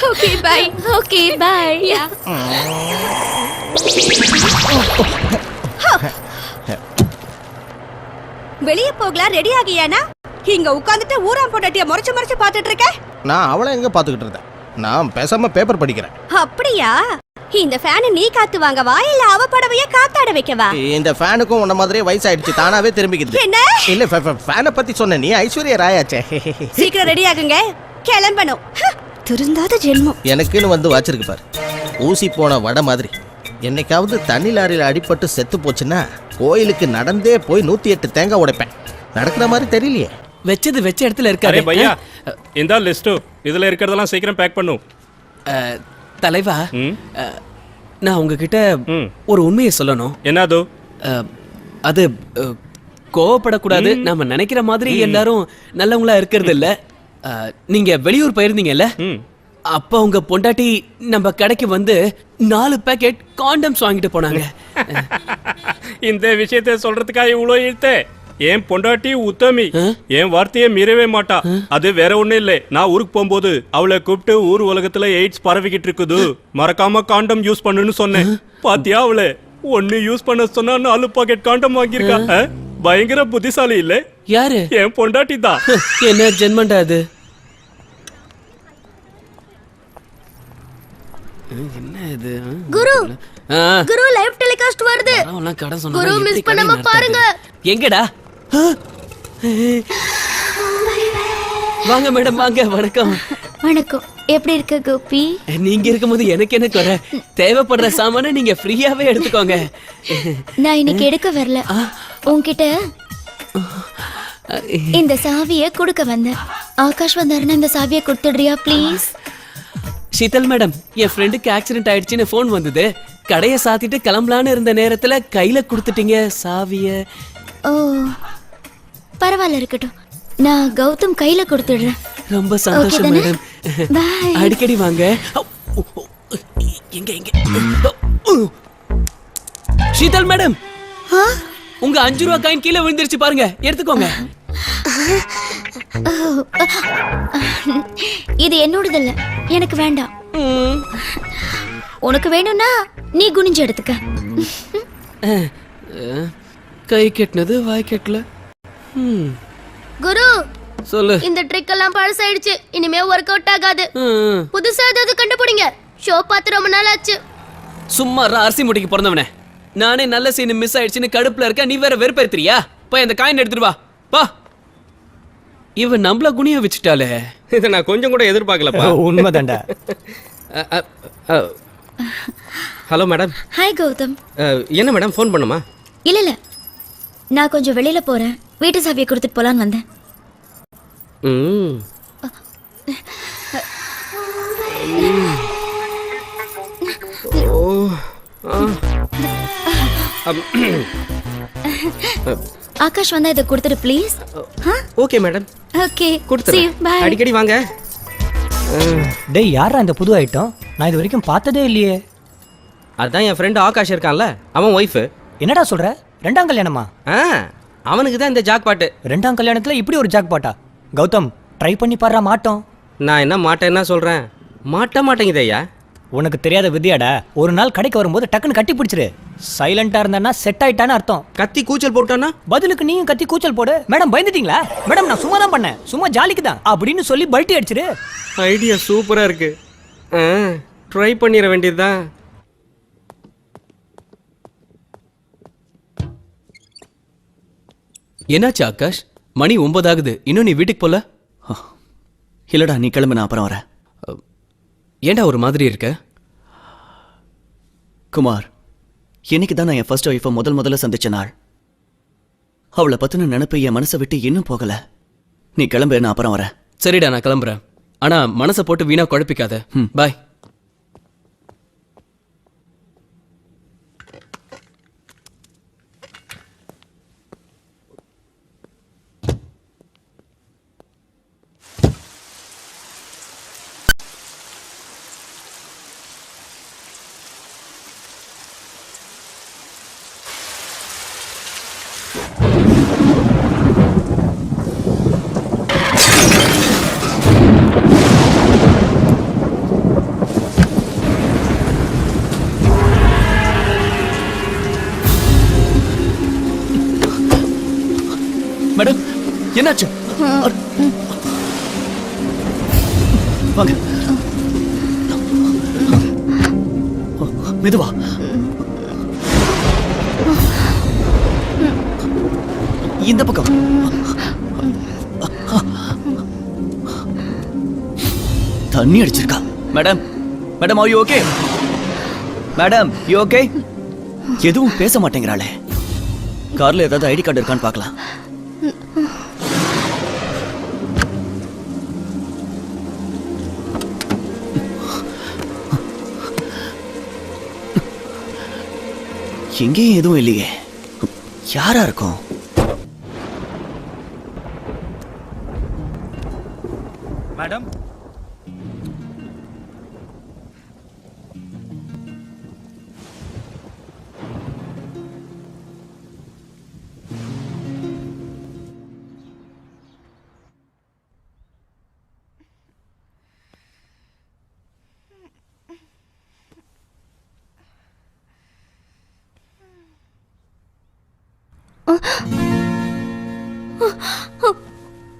Okay bye. Okay bye. வெளிய போகலாம், ரெடி ஆகியானா? இங்க உட்கார்ந்துட்டு ஊராம் பொண்டாட்டிய முறைச்சு முறைச்சு பாத்துட்டு இருக்க. நான் அவளை எங்க பாத்துக்கிட்டு இருந்தேன், நான் பேசாம பேப்பர் படிக்கிறேன். அப்படியா? இந்த ஃபேன் நீ காத்து வாங்கவா இல்ல அவ படவைய காத்தாட வைக்கவா? இந்த ஃபேனுக்கும் உன்ன மாதிரியே வயசாயிடுச்சு, தானாவே திரும்பிக்குது. என்ன? இல்ல ஃபேனை பத்தி சொன்ன நீ ஐஸ்வர்யா ராயாச்சே. சீக்கிரம் ரெடி ஆகுங்க, கிளம்பணும். திருந்தாத ஜென்மம். எனக்குன்னு வந்து வச்சிருக்கு பாரு, ஊசி போன வடை மாதிரி. என்னைக்காவது தண்ணி லாரியில் அடிபட்டு செத்து போச்சுன்னா கோயிலுக்கு நடந்தே போய் 108 தேங்காய் உடைப்பேன். நடக்கிற மாதிரி தெரியலையே. வச்சது வச்ச இடத்துல அரே இருக்காரு. பையா இந்த லிஸ்ட் இதுல இருக்கிறதெல்லாம் சீக்கிரம் பேக் பண்ணும். தலைவா, ம். நான் உங்ககிட்ட ம். ஒரு உண்மையை சொல்லணும். என்னது? அது கோவப்படக்கூடாது. நாம நினைக்கிற மாதிரி எல்லாரும் நல்லவங்களா இருக்கிறது இல்ல. நீங்க வெளியூர் போயிருந்தீங்கல்ல, ம். அப்ப உங்க பொண்டாட்டி நம்ம கடைக்கு வந்து 4 பேக்கெட் காண்டம்ஸ் வாங்கிட்டு போனாங்க. இந்த விஷயத்தை சொல்றதுக்காக இவ்வளோ இழுத்தே. என் பொண்டாட்டி உத்தமி, என் வார்த்தையை மீறவே மாட்டா. அது வேற ஒண்ணும் இல்லை. நான் ஊருக்கு போகும்போது அவளை கூப்பிட்டு ஊர் உலகத்துல எய்ட்ஸ் பரவிக்கிட்டு இருக்குது, மறக்காம காண்டம் யூஸ் பண்ணுன்னு சொன்னேன். பாத்தியா, அவளை ஒன்னு யூஸ் பண்ண சொன்னா 4 பாக்கெட் காண்டம் வாங்கியிருக்கா. பயங்கர புத்திசாலி இல்ல? யாரு? என் பொண்டாட்டி தான். என்ன ஜென்மண்டா அது? என்ன இது? குரு, ஆ, குரு லைவ் டெலிகாஸ்ட் வருது. வரவன்லாம் கடன் சொன்னா குரு, எப்படி மிஸ் கடை பண்ணாம நடத்துறது? பாருங்க. எங்கடா? வாங்க மேடம், வாங்க. வணக்கம். வணக்கம். எப்படி இருக்க கோபி? நீங்க இருக்கும்போது எனக்கு என்ன குறை? தேவைப்படுற சாமான நீங்க ஃப்ரீயாவே எடுத்துக்கோங்க. நான் இன்னைக்கு எடுக்க வரல. உன்கிட்ட இந்த சாவியை கொடுக்க வந்தேன். ஆகாஷ் வந்தாருன்னா இந்த சாவியை கொடுத்துடுறியா ப்ளீஸ்? ஷீதல் மேடம், என் ஃப்ரெண்டுக்கு ஆக்சிடென்ட் ஆயிடுச்சுன்னு ஃபோன் வந்தது. கடையை சாத்திட்டு கிளம்பலான்னு இருந்த நேரத்துல கையில கொடுத்துட்டீங்க சாவிய. ஓ, பரவாயில்ல, இருக்கட்டும். நான் கௌதம் கையில கொடுத்துடுறேன். ரொம்ப சந்தோஷம் Okay தானே? மேடம். Bye. அடிக்கடி வாங்க. எங்க எங்க? ஷீதல் மேடம், உங்க 5 ரூபா காயின் கீழே விழுந்துருச்சு பாருங்க, எடுத்துக்கோங்க. இது என்னோடது இல்ல, எனக்கு வேண்டாம். உனக்கு வேணும்னா நீ குனிஞ்சு எடுத்துக்க. கை கெட்டினது வாய் கெட்டல. குரு, சொல்லு. இந்த ட்ரிக் எல்லாம் பழசாயிடுச்சு, இனிமே ஒர்க் அவுட் ஆகாது. புதுசா ஏதாவது கண்டுபிடிங்க. ஷோ பார்த்து ரொம்ப நாள் ஆச்சு. சும்மா அரிசி முட்டைக்கு பிறந்தவனே. நானே நல்ல சீன் மிஸ் ஆயிடுச்சுன்னு கடுப்புல இருக்க, நீ வேற வெறுப்பேத்துறியா? போய் அந்த காயின் எடுத்துட்டு வா. பா. இவன் நம்மள குனிய வச்சுட்டாலே. இதை நான் கொஞ்சம் கூட எதிர்பார்க்கலப்பா. உண்மைதான்டா. Hello madam. ஹாய் கௌதம். என்ன மேடம் ஃபோன் பண்ணுமா? இல்ல இல்ல, நான் கொஞ்சம் வெளியில போறேன். வீட்டு சாவியை கொடுத்துட்டு போலான்னு வந்தேன். ம். ஆகாஷ் வந்தா இதை கொடுத்துட்டு ப்ளீஸ். ஓகே மேடம், ஓகே, கொடுத்துறேன். பை. அடிக்கடி வாங்க. டேய், யாரா இந்த புது ஐட்டம்? நான் இது வரைக்கும் பார்த்ததே இல்லையே. அதான் என் ஃப்ரெண்டு ஆகாஷ் இருக்கான்ல, அவன் ஒய்ஃபு. என்னடா சொல்ற? 2ஆம் கல்யாணமா? அவனுக்கு தான் இந்த ஜாக் பாட்டு. 2ஆம் கல்யாணத்துல இப்படி ஒரு ஜாக் பாட்டா? கௌதம், ட்ரை பண்ணி பாடுறா. மாட்டோம். நான் என்ன மாட்டேன்னா சொல்கிறேன், மாட்ட மாட்டேங்குது ஐயா. உனக்கு தெரியாத வித்தியாடா. ஒரு நாள் கடைக்கு வரும்போது டக்குன்னு கட்டி பிடிச்சிரு. சைலண்டா இருந்தானா செட் ஆயிட்டான்னு அர்த்தம். கத்தி கூச்சல் போட்டானா பதிலுக்கு நீயும் கத்தி கூச்சல் போடு. மேடம் பயந்துட்டீங்களா? மேடம் நான் சும்மா தான் பண்ணேன், சும்மா ஜாலிக்கு தான் அப்படின்னு சொல்லி பல்ட்டி அடிச்சிரு. ஐடியா சூப்பராக இருக்கு. ட்ரை பண்ணிட வேண்டியதுதான். என்னாச்சு ஆகாஷ்? மணி 9 ஆகுது, இன்னும் நீ வீட்டுக்கு போல? இல்லடா, நீ கிளம்பு, நான் அப்புறம் வரேன். ஏன்டா ஒரு மாதிரி இருக்க? குமார், இன்னைக்கு தான் நான் என் ஃபர்ஸ்ட் ஒய்ஃபை முதல்ல சந்திச்ச நாள். அவளை பத்தின நினைப்பு என் மனசை விட்டு இன்னும் போகல. நீ கிளம்பு, நான் அப்புறம் வரேன். சரிடா, நான் கிளம்புறேன். ஆனா மனசை போட்டு வீணா குழப்பிக்காத. பாய். மேடம் என்னாச்சு வாங்க மெதுவா இந்த பக்கம் தண்ணி அடிச்சிருக்கா madam madam are you okay madam you okay எதுவும் பேச மாட்டேங்கிறாளே கார்ல ஏதாவது ஐடி கார்டு இருக்கான்னு பார்க்கலாம் எங்கேயும் எதுவும் இல்லையே யாரா இருக்கும் மேடம்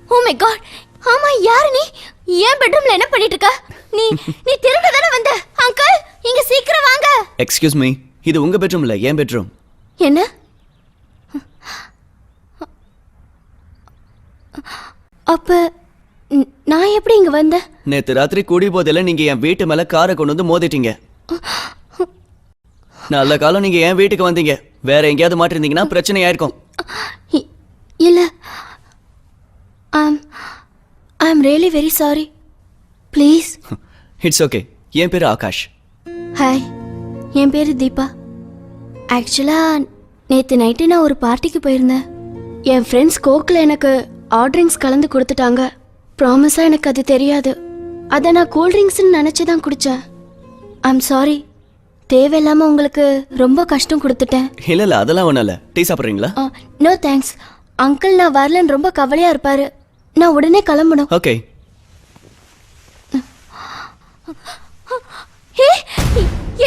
ஓ மை காட் ஆமா யாரு நீ ஏன் பெட்ரூம்ல என்ன பண்ணிட்டு இருக்க நீ நீ திரும்ப தானே வந்த அங்கிள் இங்க சீக்கிரம் வாங்க எக்ஸ்கியூஸ் மீ இது உங்க பெட்ரூம் இல்ல என் பெட்ரூம் என்ன அப்ப நான் எப்படி இங்க வந்தேன் நேத்து ராத்திரி கூடி போதில நீங்க என் வீட்டு மேல காரை கொண்டு வந்து மோதிட்டீங்க நல்ல காலம் நீங்க என் வீட்டுக்கு வந்தீங்க வேற எங்கேயாவது மாட்டிருந்தீங்கன்னா பிரச்சனை ஆயிருக்கும் இல்ல I am really very sorry please it's okay என் பேரு ஆகாஷ் ஹாய் என் பேரு தீபா ஆக்சுவலா நேற்று நைட்டு நான் ஒரு பார்ட்டிக்கு போயிருந்தேன் என் ஃப்ரெண்ட்ஸ் கோக்கில் எனக்கு ஆர்ட்ரிங்க்ஸ் கலந்து கொடுத்துட்டாங்க ப்ராமிஸாக எனக்கு அது தெரியாது அதை நான் கூல்ட்ரிங்க்ஸ்ன்னு நினச்சி தான் குடித்தேன் ஐம் சாரி தேவையில்லாமல் உங்களுக்கு ரொம்ப கஷ்டம் கொடுத்துட்டேன் இல்ல இல்ல அதெல்லாம் ஒண்ணும் இல்ல டீ சாப்பிட்றீங்களா நோ தேங்க்ஸ் அங்கிள் நான் வரலன்னு ரொம்ப கவலையாக இருப்பார் நான் உடனே கிளம்பணும் ஓகே ஹே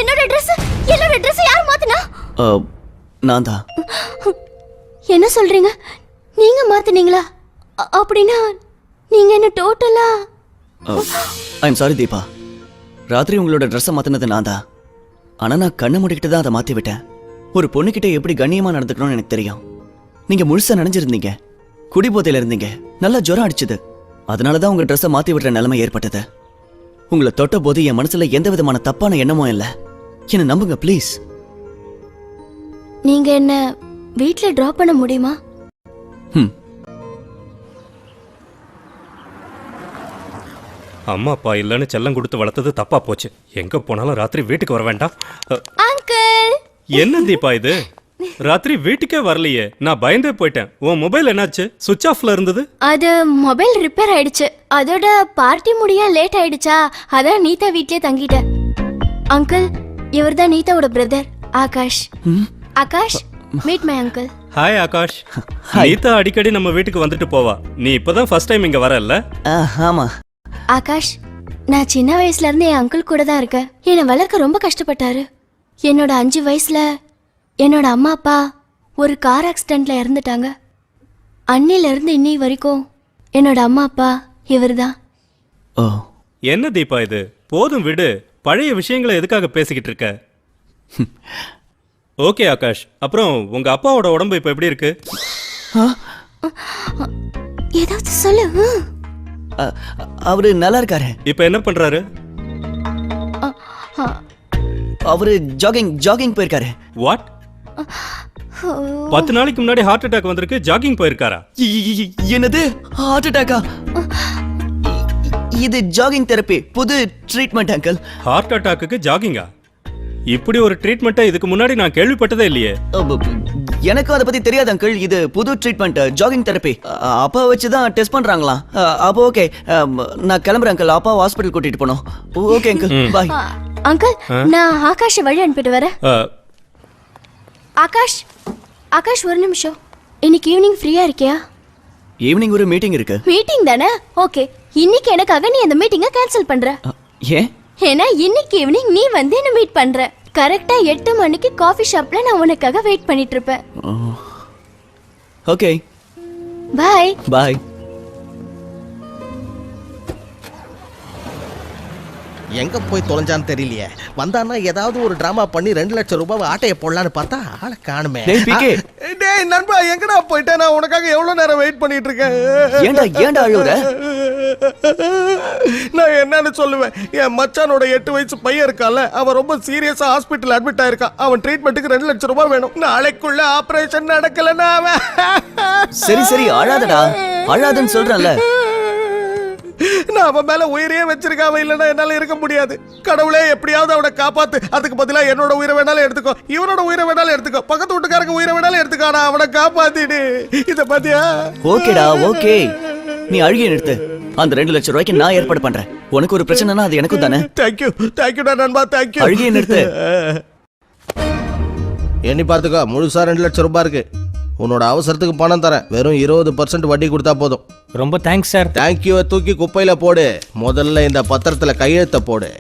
என்னோட ட்ரெஸ் யார் மாத்தினா நான் தான் என்ன சொல்றீங்க நீங்க மாத்தினீங்களா அப்படின்னா நீங்க என்ன டோட்டலா ஐ எம் சாரி தீபா ராத்திரி உங்களோட ட்ரெஸ்ஸை மாத்தினது நான் தான் ஆனா நான் கண்ணை மூடிக்கிட்டு தான் அதை மாத்தி விட்டேன் ஒரு பொண்ணுகிட்ட எப்படி கண்ணியமா நடந்துக்கணும்னு எனக்கு தெரியும் நீங்க முழுசா நினைஞ்சிருந்தீங்க குடிபோதையில இருந்தீங்க நல்லா ஜுரம் அடிச்சுது அதனாலதான் உங்க ட்ரெஸ்ஸை மாத்தி விடுற நிலைமை ஏற்பட்டது உங்களை தொட்ட போது என் மனசுல எந்த விதமான தப்பான எண்ணமும் இல்ல என்ன நம்புங்க ப்ளீஸ் நீங்க என்ன வீட்ல டிராப் பண்ண முடியுமா அம்மா அப்பா இல்லைன்னு செல்லம் கொடுத்து வளர்த்தது தப்பா போச்சு எங்க போனாலும் ராத்திரி வீட்டுக்கு வர வேண்டாம் அங்கிள் என்ன தீபா இது ராத்திரி வீட்டுக்கே வரலையே நான் பயந்தே போயிட்டேன் உன் மொபைல் என்னாச்சு சுவிட்ச் ஆஃப்ல இருந்தது அது மொபைல் ரிப்பேர் ஆயிடுச்சு அதோட பார்ட்டி முடிய லேட் ஆயிடுச்சா அதான் நீதா வீட்லயே தங்கிட்டேன் அங்கிள் இவர்தான் நீதாவோட brother Aakash Aakash meet my uncle hi Aakash Neeta அடிக்கடி நம்ம வீட்டுக்கு வந்துட்டு போவா நீ இப்பதான் ஃபர்ஸ்ட் டைம் இங்க வரல ஆமா ஆகாஷ் நான் சின்ன வயசுல இருந்து என் அங்கிள் கூட தான் இருக்கேன் என்னை வளர்க்க ரொம்ப கஷ்டப்பட்டாரு என்னோட 5 வயசுல என்னோட அம்மா அப்பா ஒரு கார் ஆக்சிடென்ட்ல இறந்துட்டாங்க அன்னில இருந்து இன்னி வரைக்கும் என்னோட அம்மா அப்பா இவர்தான் ஓ என்ன தீபா இது போதும் விடு பழைய விஷயங்களை எதுக்காக பேசிக்கிட்டு இருக்க ஓகே ஆகாஷ் அப்புறம் உங்க அப்பாவோட உடம்பு இப்ப எப்படி இருக்கு ஏதாவது சொல்லு அவரு நல்லா இருக்காரு இப்ப என்ன பண்றாரு அவரு ஜாகிங் போயிருக்காரு வாட் 10 நாளைக்கு முன்னாடி ஹார்ட் அட்டாக் வந்திருக்கு ஜாகிங் போயிருக்காரா என்னது ஹார்ட் அட்டாக்கா இது ஜாகிங் தெரப்பி புது ட்ரீட்மெண்ட் அங்கிள் ஹார்ட் அட்டாக்குக்கு ஜாகிங்கா இப்படி ஒரு ட்ரீட்மெண்ட்டை இதுக்கு முன்னாடி நான் கேள்விப்பட்டதே இல்லையே எனக்கு அதை பத்தி தெரியாது அங்கிள் இது புது ட்ரீட்மெண்ட் ஜாகிங் தெரப்பி அப்பா வச்சு தான் டெஸ்ட் பண்றாங்களாம் அப்போ ஓகே நான் கிளம்புறேன் அங்கிள் அப்பா ஹாஸ்பிட்டல் கூட்டிட்டு போனோம் ஓகே அங்கிள் பாய் அங்கிள் நான் ஆகாஷ் வழி அனுப்பிட்டு வரேன் ஆகாஷ் ஒரு நிமிஷம் இன்னைக்கு ஈவினிங் ஃப்ரீயா இருக்கியா ஈவினிங் ஒரு மீட்டிங் இருக்கு மீட்டிங் தானே ஓகே இன்னைக்கு எனக்காக நீ அந்த மீட்டிங்கை கேன்சல் பண்ற ஏன் ஏன்னா இன்னைக்கு ஈவினிங் நீ வந்து என்ன மீட் பண்ற கரெக்டா 8 மணிக்கு காஃபி ஷாப்ல நான் உனக்காக வெயிட் பண்ணிட்டு இருப்பேன் ஓகே பாய். பாய். எங்க போய் தொலைஞ்சான்னு தெரியலையே. வந்தான்னா ஏதாவது ஒரு டிராமா பண்ணி 2 லட்சம் ரூபாய் ஆட்டைய போடலான்னு பார்த்தா ஆளை காணுமே. டேய் பிகே, டேய் நண்பா, எங்கடா போயிட்டே? நான் உனக்காக எவ்வளவு நேரம் வெயிட் பண்ணிட்டு இருக்கேன். ஏன்டா அழுவுற? நான் என்னன்னு சொல்லுவேன்? என் மச்சானோட 8 வயசு பையன் இருக்கான்ல, அவன் ரொம்ப சீரியஸா ஹாஸ்பிட்டல் அட்மிட் ஆயிருக்கான். அவன் ட்ரீட்மெண்ட்டுக்கு 2 லட்சம் ரூபாய் வேணும். நாளைக்குள்ள ஆபரேஷன் நடக்கலன்னா அவன். சரி அழாதடா, அழாதன்னு சொல்றேன்ல. நான் அவன் மேல உயிரையே வச்சிருக்காம, இல்லைன்னா என்னால இருக்க முடியாது. கடவுளே எப்படியாவது அவனை காப்பாத்து. அதுக்கு பதிலா என்னோட உயிரை வேணாலும் எடுத்துக்கோ, இவனோட உயிரை வேணாலும் எடுத்துக்கோ, பக்கத்து வீட்டுக்காரங்க உயிரை வேணாலும் எடுத்துக்கோ. நான் அவனை காப்பாத்திடு. இத பாத்தியா? ஓகேடா, ஓகே. நீ அழுகிய நிறுத்து. அந்த 2 லட்சம் ரூபாய்க்கு நான் ஏற்பாடு பண்றேன். உனக்கு ஒரு பிரச்சனைனா அது எனக்கும் தானே. தேங்க்யூடா நண்பா, தேங்க்யூ. அழுகிய நிறுத்து. எண்ணி பார்த்துக்கோ, முழுசா 2 லட்சம் ரூபாய் இருக்கு. உன்னோட அவசரத்துக்கு பணம் தரேன். வெறும் 20% வட்டி கொடுத்தா போதும். ரொம்ப தேங்க்ஸ் சார். தேங்க்யூவை தூக்கி குப்பையில போடு. முதல்ல இந்த பத்திரத்துல கையெழுத்த போடு.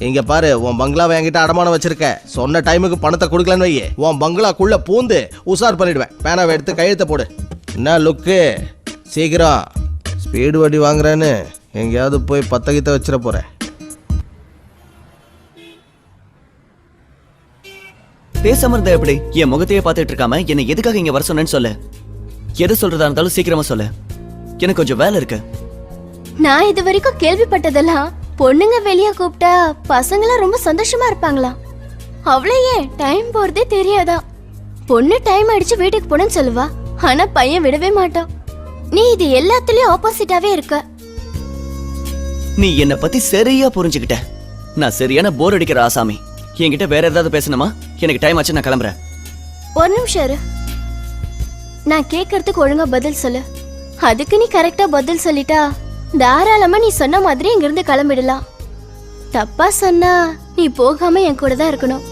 இங்க பாரு, உன் பங்களாவை என்கிட்ட அடமானம் வச்சிருக்க. சொன்ன டைமுக்கு பணத்தை கொடுக்கலன்னு வையே, உன் பங்களாக்குள்ள பூந்து உசார் பண்ணிடுவேன். பேனாவை எடுத்து கையெழுத்த போடு. என்ன லுக்கு? சீக்கிரம். ஸ்பீடு வட்டி வாங்குறேன்னு எங்கேயாவது போய் பத்தகித்த வச்சிட போறேன். பேசாம இருந்தா எப்படி? என் முகத்தையே பார்த்துட்டு இருக்காம என்னை எதுக்காக இங்க வர சொன்னேன்னு சொல்லு. எது சொல்றதா இருந்தாலும் சீக்கிரமா சொல்லு. எனக்கு கொஞ்சம் வேலை இருக்கு. நான் இது வரைக்கும் கேள்விப்பட்டதெல்லாம் பொண்ணுங்க வெளியே கூப்பிட்டா பசங்களாம் ரொம்ப சந்தோஷமா இருப்பாங்களா. அவ்வளையே டைம் போறதே தெரியாதா. பொண்ணு டைம் அடிச்சு வீட்டுக்கு போனேன்னு சொல்லுவா, ஆனா பையன் விடவே மாட்டான். நீ இது எல்லாத்துலயும் ஆப்போசிட்டாவே இருக்க. நீ என்னை பத்தி சரியா புரிஞ்சுக்கிட்ட. நான் சரியான போர் அடிக்கிற ஆசாமி. என்கிட்ட வேற ஏதாவது பேசணுமா? எனக்கு டைம் ஆச்சு, நான் கிளம்புறேன். ஒரு நிமிஷம் இரு. நான் கேட்கறதுக்கு ஒழுங்கா பதில் சொல்லு. அதுக்கு நீ கரெக்டா பதில் சொல்லிட்டா தாராளமா நீ சொன்ன மாதிரி இங்கிருந்து கிளம்பிடலாம். தப்பா சொன்னா நீ போகாம என் கூட தான் இருக்கணும்.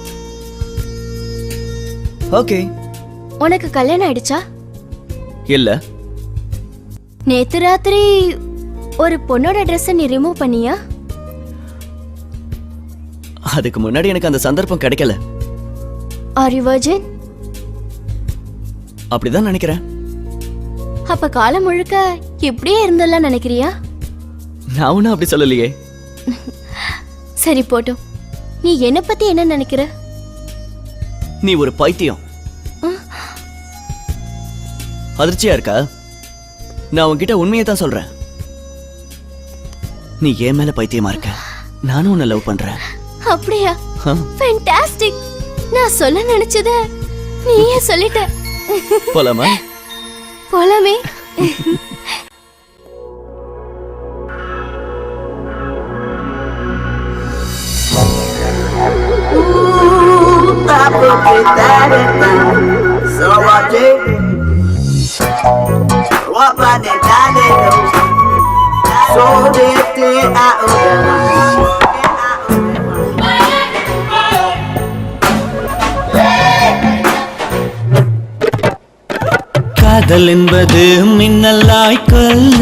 ஓகே. உனக்கு கல்யாணம் ஆயிடுச்சா? இல்ல. நேத்து ராத்திரி ஒரு பொண்ணோட ட்ரெஸ் நீ ரிமூவ் பண்ணியா? அதுக்கு முன்னாடி எனக்கு அந்த சந்தர்ப்பம் கிடைக்கல. Are you virgin? அப்படிதான் நினைக்கிறேன். அப்ப காலம் முழுக்க இப்படியே இருந்தெல்லாம் நினைக்கிறியா? நான் ஒன்னும் அப்படி சொல்லலையே. சரி போட்டும். நீ என்ன பத்தி என்ன நினைக்கிற? நீ ஒரு பைத்தியம். அதிர்ச்சியா இருக்கா? நான் உன்கிட்ட உண்மையை தான் சொல்றேன். நீ ஏன் மேல பைத்தியமா இருக்க. நானும் உன்னை லவ் பண்றேன். அப்படியா? ஃபேண்டாஸ்டிக். நான் சொல்ல நினைச்சத நீயே சொல்லிட்ட. போலாமா? போலாமே. காதல் என்பது மின்னலாய் கொல்ல,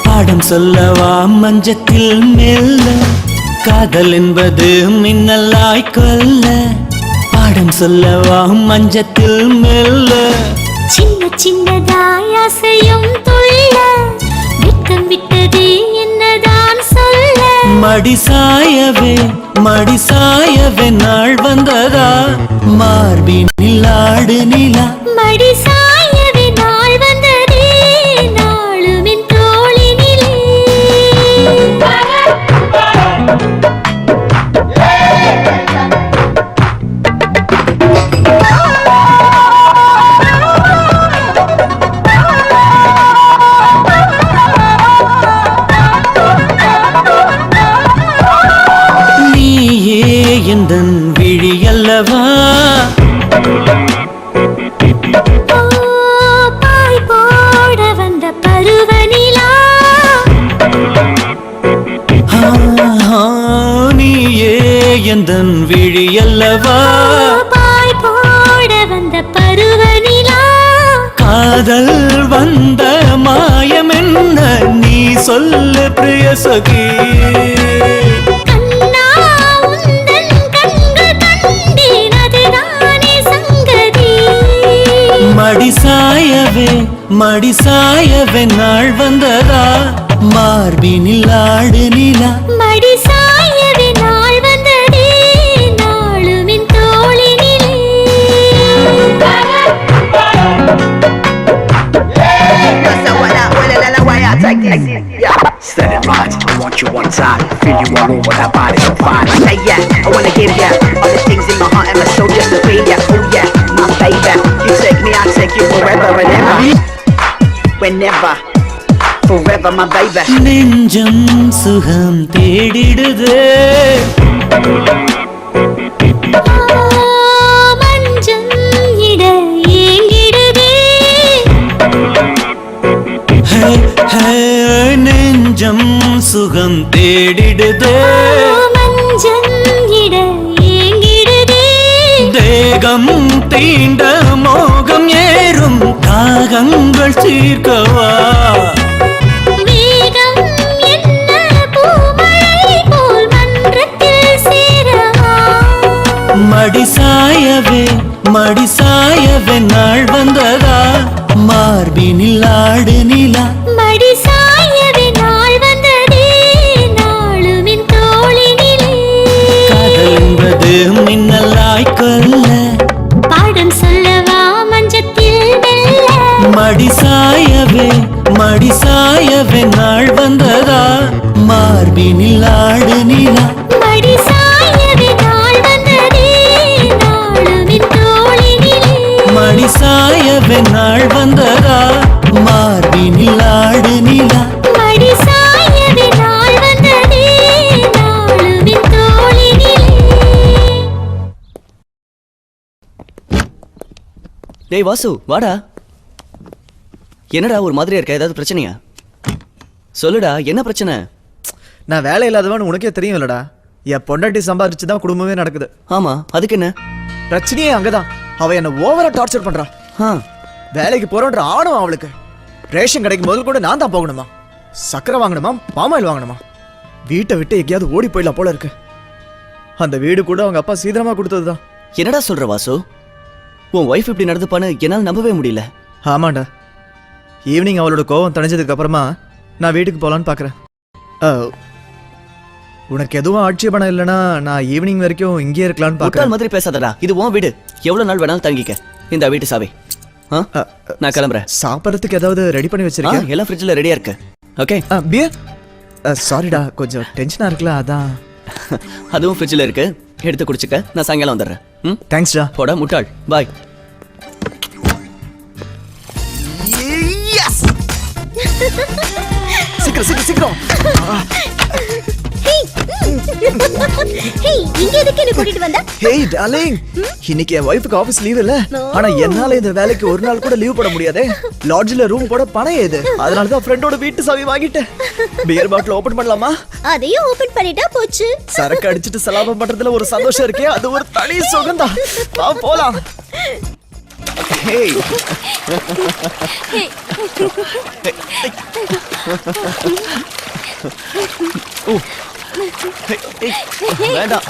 பாடம் சொல்லவா மஞ்சத்தில் மெல்ல. காதல் என்பது மின்னலாய் கொல்ல, பாடம் சொல்லவா மஞ்சத்தில் மெல்ல. சின்ன சின்னதாய் ஆசையும் துள்ள, வெட்கம் விட்டது என்னதான் சொல்ல. மடி சாயவே நாள் வந்ததா, மார்பினில் ஆடு நிலா. மடி சாயவே நாள் வந்ததே, நாளும் என் தோளினிலே. எந்தன் விழி அல்லவா, பாய் போட வந்த பருவநிலா. நீயே எந்தன் விழி அல்லவா, பாய் போட வந்த பருவநிலா. காதல் வந்த மாயம் என்ன நீ சொல்லு பிரிய சகி. மடி சாயவே நாள் வந்ததா மார்பினில் ஆடு நிலா மடி சாயவே நாள் வந்ததே நாளுமின் தோளினிலே Set it right, I want you one time. Feel you all over that body so fine. Say yeah, I wanna give ya all the things in my heart and my soul just to be ya. Oh yeah, my baby. You take me, I take you forever and ever. Whenever, forever my baby. நெஞ்சம் சுகம் தேடிடுதே மஞ்சம் இட ஏங்கிடுதே நெஞ்சம் சுகம் தேடிடுதே மஞ்சம் இட ஏங்கிடுதே தேகம் தீண்ட மோகம் ஏறும் தாகங்கள் தீர்க்கவா வேகம் என்ன பூமழை போல் மன்றத்தில் சேரவா மடி சாயவே நாள் வந்ததா மார்பினில் ஆடு நிலா மடி சாயவே நாள் வந்ததே நாளுமின் தோளினிலே காதல் என்பது மின்னலாய் கொல்ல பாடம் சொல்லவா மஞ்சத்தில் மெல்ல மடி சாயவே நாள் வந்ததா மார்பினில் ஆடு நிலா மடி சாயவே நாள் வந்ததே நாளுமின் தோளினிலே மடி சாயவே நாள் வந்ததா மார்பினில் ஆடு நிலா மடி சாயவே நாள் வந்ததே நாளுமின் தோளினிலே டேய் வாசு வாடா என்னடா ஒரு மாதிரியா இருக்க ஏதாவது பிரச்சனையா சொல்லுடா என்ன பிரச்சனை நான் வேலை இல்லாதவன் உனக்கே தெரியும் இல்லடா என் பொண்டாட்டி சம்பாதிச்சு தான் குடும்பமே நடக்குது ஆமா அதுக்கு என்ன பிரச்சனையே அங்கதான் அவ என்ன ஓவரா டார்ச்சர் பண்றா வேலைக்கு போறோன்ற ஆணும் அவளுக்கு ரேஷன் கடைக்கு முதல் கூட நான் தான் போகணுமா சக்கரை வாங்கணுமா பாமாயில் வாங்கணுமா வீட்டை விட்டு எங்கேயாவது ஓடி போயிடலாம் போல இருக்கு அந்த வீடு கூட அவங்க அப்பா சீக்கிரமா கொடுத்ததுதான் என்னடா சொல்ற வாசு உன் ஒய்ஃப் இப்படி நடந்துப்பான்னு என்னால் நம்பவே முடியல ஆமாண்டா ஈவினிங் அவளோட கோவம் தணிஞ்சதுக்கு அப்புறமா நான் வீட்டுக்கு போகலான்னு பார்க்குறேன் உனக்கு எதுவும் ஆட்சேபணம் இல்லைன்னா நான் ஈவினிங் வரைக்கும் இங்கேயே இருக்கலாம்னு முட்டாள் பார்க்குறேன் மாதிரி பேசாதடா இது உன் வீடு எவ்வளவு நாள் வேணாலும் தங்கிக்க இந்த வீட்டு சாவி நான் கிளம்புறேன் சாப்பிட்றதுக்கு ஏதாவது ரெடி பண்ணி வச்சிருக்கேன் எல்லாம் ஃப்ரிட்ஜில் ரெடியா இருக்கு ஓகே பியர் சாரிடா கொஞ்சம் டென்ஷனாக இருக்குல்ல அதான் அதுவும் ஃப்ரிட்ஜில் இருக்கு எடுத்து குடிச்சுக்க நான் சாயங்காலம் வந்துடுறேன் தேங்க்ஸ்டா போடா முட்டாள் பாய் சீக்கிரம் சீக்கிரம் ஹேய் இங்க எதுக்கு என்ன கூட்டிட்டு வந்த ஹேய் டார்லிங் இன்னைக்கு என் வைஃப்க்கு ஆபீஸ் லீவ் இல்ல ஆனா என்னால இந்த வேலைக்கு ஒரு நாள் கூட லீவ் போட முடியாதே லாட்ஜ்ல ரூம் போட பணம் ஏது அதனால தான் ஃப்ரெண்டோட வீட்டு சாவி வாங்கிட்டேன் பியர் பாட்டில் ஓபன் பண்ணலாமா அதையும் ஓபன் பண்ணிட்டா போச்சு சரக்கு அடிச்சிட்டு சலாபம் பண்றதுல ஒரு சந்தோஷம் இருக்கே அது ஒரு தனி சுகந்தா வா போலாம் ஹேய் வேண்டாம்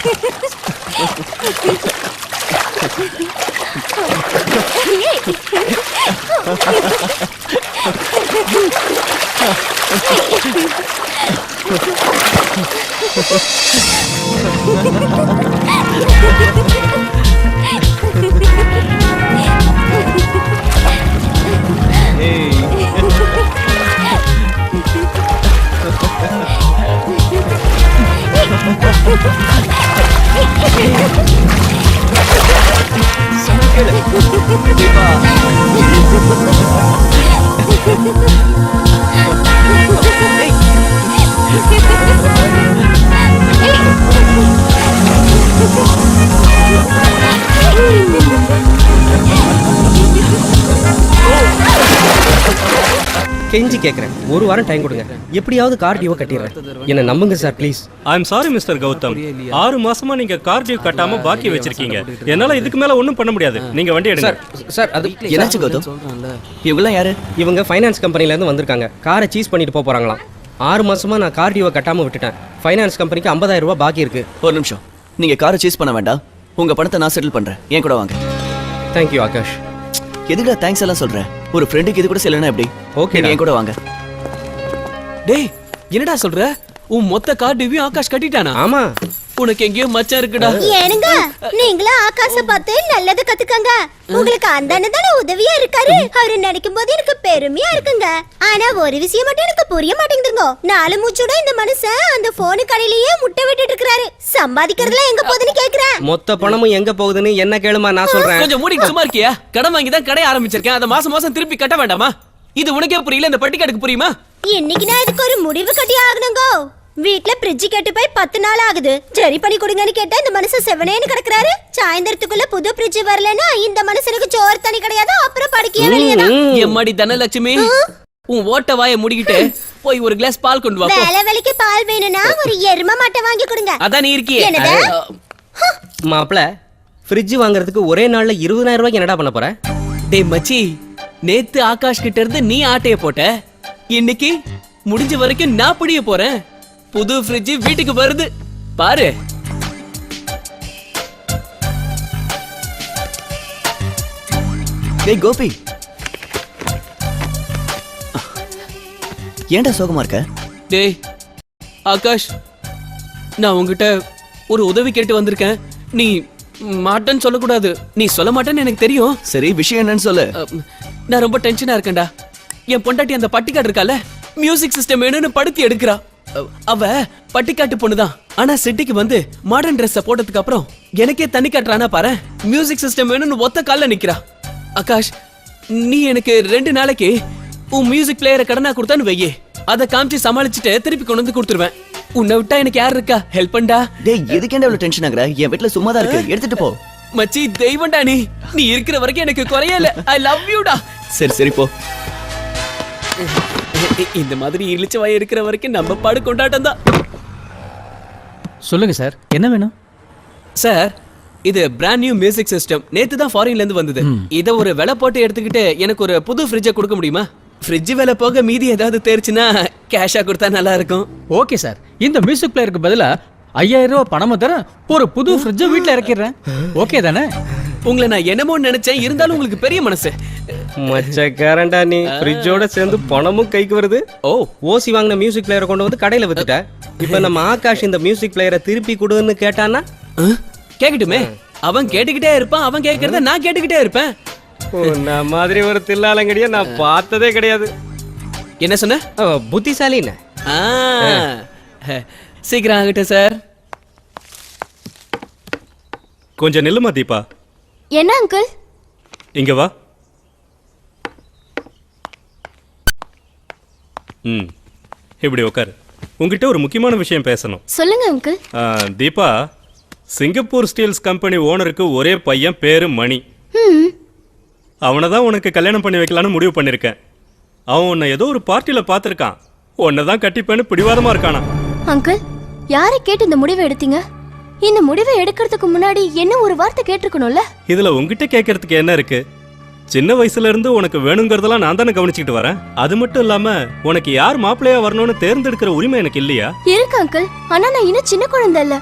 கெஞ்சி கேட்குறேன் ஒரு வாரம் டைம் கொடுங்க எப்படியாவது கார் டியூவை கட்டிடுறேன் என்ன நம்புங்க sir please. I am sorry mister Gautham 6 மாசமா நீங்க கார் டியூ கட்டாம பாக்கி வச்சிருக்கீங்க என்னால இதுக்கு மேல ஒண்ணும் பண்ண முடியாது நீங்க வண்டி எடுங்க சார் அது என்னாச்சு கௌதம் இவங்களாம் யாரு இவங்க ஃபைனான்ஸ் கம்பெனிலேருந்து வந்திருக்காங்க காரை சீஸ் பண்ணிட்டு போகிறாங்களாம் 6 மாசமா நான் கார் டியூவை கட்டாமல் விட்டுட்டேன் ஃபைனான்ஸ் கம்பெனிக்கு 50,000 ரூபாய் பாக்கி இருக்கு. ஒரு நிமிஷம் நீங்க காரை சீஸ் பண்ண வேண்டாம் உங்க பணத்தை நான் செட்டில் பண்றேன் என் கூட வாங்க. தேங்க்யூ ஆகாஷ். எதுக்குடா தேங்க்ஸ் எல்லாம் சொல்ற? ஒரு ஃப்ரெண்டுக்கு இது கூட சொல்லணும் எப்படி? Okay நீங்க என் கூட வாங்க. டேய் என்னடா சொல்ற? உன் மொத்த கார் டிவியும் ஆகாஷ் கட்டிட்டானா? ஆமா. உனக்கு எங்கேயோ மச்சான் இருக்குடா. ஏனுங்க நீங்களும் ஆகாச பார்த்து நல்லது கத்துக்கங்க. உங்களுக்கு அந்த அண்ணன் தானே உதவியா இருக்காரு. அவரு நினைக்கும் போது எனக்கு பெருமையா இருக்குங்க. ஆனா ஒரு விஷயம் மட்டும் எனக்கு புரிய மாட்டேங்குதுங்க. 4 மூச்சோட இந்த மனுஷன் அந்த போனு கடையிலேயே முட்டை விட்டுட்டு இருக்காரு. சம்பாதிக்கிறதுலாம் எங்க போகுதுன்னு கேக்குறேன். மொத்த பணமும் எங்க போகுதுன்னு என்ன கேளுமா, நான் சொல்றேன். கொஞ்சம் மூடிட்டு சும்மா இருக்கியா? கடன் வாங்கி தான் கடை ஆரம்பிச்சிருக்கேன். அதை மாசம் மாசம் திருப்பி கட்ட வேண்டாமா? இது உனக்கே புரியல, இந்த பட்டிக்காட்டுக்கு புரியுமா? இன்னைக்கு நான் இதுக்கு ஒரு முடிவு கட்டி ஆகணுங்க. வீட்ல ஃப்ரிட்ஜ் கேட்டு போய் 10 நாள் ஆகுது. சரி பண்ணி கொடுங்கன்னு கேட்டா இந்த மனுஷன் செவனேன்னு கிடக்குறாரு. சாயந்தரத்துக்குள்ள புது ஃப்ரிட்ஜ் வரலன்னா இந்த மனுஷனுக்கு சோறு தண்ணி கிடையாது. அப்புறம் படுக்கையே வெளியதான். எம்மாடி தனலட்சுமி, உன் ஓட்ட வாயை முடிக்கிட்டு போய் ஒரு கிளாஸ் பால் கொண்டு வா. வேலை வேலைக்கு பால் வேணும்னா ஒரு எரும மாட்டை வாங்கி கொடுங்க. அதான் நீ இருக்கியே. என்னது? மாப்பிள, ஃப்ரிட்ஜ் வாங்குறதுக்கு ஒரே நாள்ல 20,000 ரூபாய்க்கு என்னடா பண்ண போற? டேய் மச்சி, நேத்து ஆகாஷ் கிட்ட இருந்து நீ ஆட்டைய போட்ட. இன்னைக்கு முடிஞ்ச வரைக்கும் நான் பிடிய போறேன். புது ஃப்ரிட்ஜ் வீட்டுக்கு வருது பாரு. டேய் கோபி, ஏன்டா சோகமா இருக்க? டேய் ஆகாஷ், நான் உன்கிட்ட ஒரு உதவி கேட்டு வந்திருக்கேன். நீ மாட்டேன்னு சொல்லக்கூடாது. நீ சொல்ல மாட்டேன்னு எனக்கு தெரியும். சரி, விஷயம் என்னன்னு சொல்லு. நான் ரொம்ப டென்ஷனா இருக்கேன்டா. என் பொண்டாட்டி அந்த பட்டிக்காடு இருக்கால, மியூசிக் சிஸ்டம் வேணும்னு படுத்தி எடுக்கிறா. அவ பட்டிக்காட்டு பொண்ணுதான். ஆனா சிட்டிக்கு வந்து மாடர்ன் ட்ரெஸ் போட்டதுக்கு அப்புறம் எனக்கே தண்ணி காட்டுறானா பாரு. மியூசிக் சிஸ்டம் வேணும்னு ஒத்த கால்ல நிக்கிறா. ஆகாஷ், நீ எனக்கு 2 நாளைக்கு உன் மியூசிக் பிளேயரை கடனா கொடுத்தான்னு வையே. அதை காமிச்சு சமாளிச்சுட்டு திருப்பி கொண்டு வந்து கொடுத்துருவேன். உன்னை விட்டா எனக்கு யார் இருக்கா? ஹெல்ப் பண்ணா. டேய் எதுக்கேண்டா இவ்வளவு டென்ஷன் ஆகுற? என் வீட்ல சும்மா தான் இருக்கு, எடுத்துட்டு போ. மச்சி தெய்வம்டா நீ. நீ இருக்கிற வரைக்கும் எனக்கு குறையல. ஐ லவ் யூடா. சரி சரி போ. இந்த மாதிரி இழிச்ச வாய் இருக்கிற வரைக்கும் நம்ம பாடு கொண்டாட்டம் தான். சொல்லுங்க சார், என்ன வேணும்? சார், இது பிராண்ட் நியூ மியூசிக் சிஸ்டம். நேத்து தான் ஃபாரின்ல இருந்து வந்தது. இத ஒரு விலை போட்டு எடுத்துக்கிட்டு எனக்கு ஒரு புது ஃப்ரிட்ஜை கொடுக்க முடியுமா? ஃப்ரிட்ஜ் விலை போக மீதி ஏதாவது தேர்ச்சுன்னா கேஷா கொடுத்தா நல்லா இருக்கும். ஓகே சார், இந்த மியூசிக் பிளேயருக்கு பதிலா 5000 ரூபாய் பணமும் தரேன், ஒரு புது ஃப்ரிட்ஜை வீட்ல இறக்கிடுறேன். ஓகே தானே? உங்களை நான் என்னமோ நினைச்சேன், இருந்தாலும் உங்களுக்கு பெரிய மனசு. மச்சக்காரன்டா நீ. ஃப்ரிட்ஜோட சேர்ந்து பணமும் கைக்கு வருது. ஓ, ஓசி வாங்கின மியூசிக் பிளேயரை கொண்டு வந்து கடையில வித்துட்ட. இப்ப நம்ம ஆகாஷ் இந்த மியூசிக் பிளேயரை திருப்பி கொடுன்னு கேட்டானா? கேக்கட்டுமே. அவன் கேட்டுக்கிட்டே இருப்பான், அவன் கேட்கறத நான் கேட்டுக்கிட்டே இருப்பேன். உன்ன மாதிரி ஒரு தில்லாலங்கடிய நான் பார்த்ததே கிடையாது. என்ன சொன்ன? புத்திசாலின்னு. சீக்கிரம் ஆகட்டும் சார். கொஞ்சம் நில்லுமா தீபா. என்ன அங்கிள்? இங்க வா. இப்படி உட்காரு. உங்ககிட்ட ஒரு முக்கியமான விஷயம் பேசணும். சொல்லுங்க uncle. Deepa, Singapore Steeles company ஓனருக்கு ஒரே பையன், பேரு மணி. அவனை தான் உனக்கு கல்யாணம் பண்ணி வைக்கலான்னு முடிவு பண்ணிருக்கேன். அவன் உன்னை ஏதோ ஒரு பார்ட்டியில பார்த்துருக்கான். உன்னை தான் கட்டிப்பேன்னு பிடிவாதமா இருக்கானா. அங்கிள், யாரை கேட்டு இந்த முடிவை எடுத்தீங்க? இந்த முடிவை எடுக்கிறதுக்கு முன்னாடி என்ன ஒரு வார்த்தை கேட்டிருக்கணும்ல? இதுல உங்ககிட்ட கேட்கறதுக்கு என்ன இருக்கு? சின்ன வயசுல இருந்து உனக்கு வேணுங்கிறதெல்லாம் நான் தானே கவனிச்சுக்கிட்டு வரேன். அது மட்டும் இல்லாம உனக்கு யார் மாப்பிள்ளையா வரணும்னு தேர்ந்தெடுக்கிற உரிமை எனக்கு இல்லையா? இருக்கு அங்கிள், ஆனா நான் இன்னும் சின்ன குழந்தை இல்ல.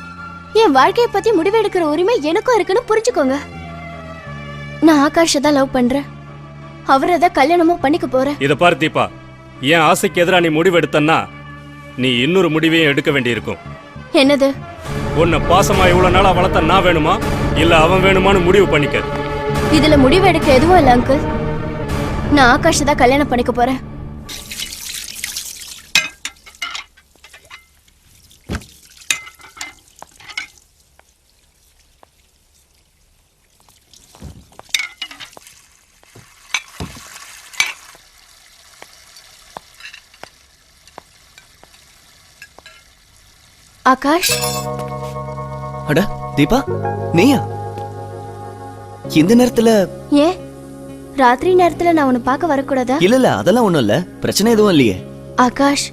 என் வாழ்க்கைய பத்தி முடிவு எடுக்கிற உரிமை எனக்கும் இருக்குன்னு புரிஞ்சுக்கோங்க. நான் ஆகாஷை தான் லவ் பண்றேன். அவரை தான் கல்யாணமும் பண்ணிக்க போறேன். இத பாரு தீபா, என் ஆசைக்கு எதிரா நீ முடிவு எடுத்தன்னா நீ இன்னொரு முடிவையும் எடுக்க வேண்டியிருக்கும். என்னது? உன்னை பாசமா இவ்வளவு நாளா வளர்த்த நான் வேணுமா இல்ல அவன் வேணுமான்னு முடிவு பண்ணிக்க. இதுல முடிவு எடுக்க எதுவும் இல்ல அங்கிள். நான் ஆகாஷை தான் கல்யாணம் பண்ணிக்க போறேன். ஆகாஷ். அட தீபா, நீயா இந்த நேரத்துல? ஏன் ராத்திரி நேரத்துல நான் உன்னை பார்க்க வரக்கூடாதா? இல்ல அதெல்லாம் ஒண்ணும் இல்ல, பிரச்சனை எதுவும் இல்லையே. ஆகாஷ்,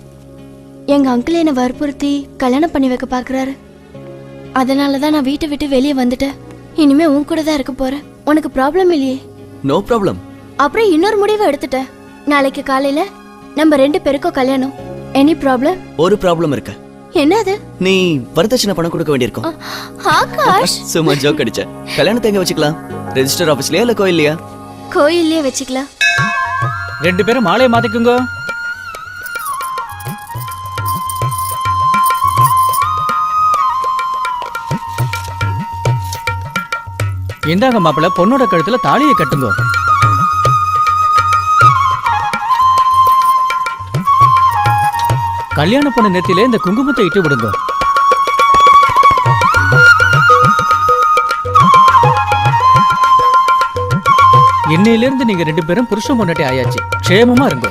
எங்க அங்கிள் என்ன வற்புறுத்தி கல்யாணம் பண்ணி வைக்க பாக்குறாரு. அதனாலதான் நான் வீட்டை விட்டு வெளியே வந்துட்டேன். இனிமே உன் கூட தான் இருக்க போறேன். உனக்கு ப்ராப்ளம் இல்லையே? No problem. அப்புறம் இன்னொரு முடிவை எடுத்துட்டேன். நாளைக்கு காலையில நம்ம 2 பேருக்கும் கல்யாணம். Any problem? ஒரு ப்ராப்ளம் இருக்கு. என்னது? நீ வரதட்சணை பணம் கொடுக்க வேண்டியிருக்கும். ஆகாஷ், சும்மா ஜோக் அடிச்ச. கல்யாணத்தை எங்க வச்சுக்கலாம்? ரெஜிஸ்டர் ஆபீஸ்லயா இல்ல கோயில்லையா? கோயிலே வச்சுக்கலாம். 2 பேரும் மாலையை மாத்திக்குங்க. இந்தாங்க மாப்பிள்ள, பொண்ணோட கழுத்துல தாலியை கட்டுங்க. கல்யாண பொண்ணு நெத்தியில இந்த குங்குமத்தை இட்டு விடுங்க. இன்னையிலிருந்து நீங்க 2 பேரும் புருஷன் பொண்டாட்டி ஆயாச்சு. க்ஷேமமா இருங்க.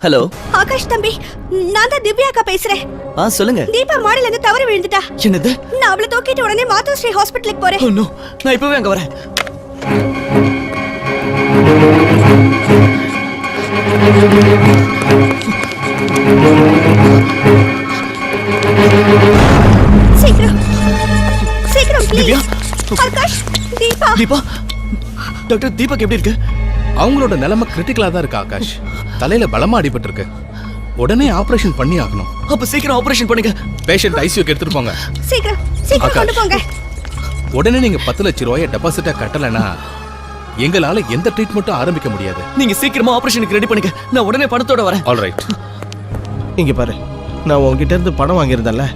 ஹலோ ஆகாஷ் தம்பி, நான் தான் திவ்யா அக்கா பேசுறேன். சொல்லுங்க. தீபா மாடில இருந்து தவறி விழுந்துட்டா. என்னது? நான் அவளை தூக்கிட்டு உடனே மாதவஸ்ரீ ஹாஸ்பிட்டலுக்கு போறேன். நோ, நான் இப்பவே அங்க வரேன். சீக்கிரம் சீக்கிரம் ப்ளீஸ். ஆகாஷ், தீபா. தீபா, டாக்டர் தீபாக்கு எப்படி இருக்கு? அவங்களோட நிலைமை கிரிட்டிக்கலா தான் இருக்கு ஆகாஷ். தலையில பலமா அடிபட்டு இருக்கு. உடனே ஆபரேஷன் பண்ணி ஆகணும். அப்ப சீக்கிரம் ஆபரேஷன் பண்ணுங்க. பேஷண்ட் ஐசியூக்கு எடுத்துட்டு போங்க. சீக்கிரம் சீக்கிரம் கொண்டு போங்க. உடனே நீங்க 10 லட்சம் ரூபாயை டெபாசிட்டா கட்டலனா எங்களால எந்த ட்ரீட்மெண்ட்டும் ஆரம்பிக்க முடியாது. நீங்க சீக்கிரமா ஆபரேஷனுக்கு ரெடி பண்ணுங்க. நான் உடனே பணத்தோட வரேன். All right. இங்க பாரு, நான் உங்ககிட்ட இருந்து பணம் வாங்கியிருந்தேன்ல,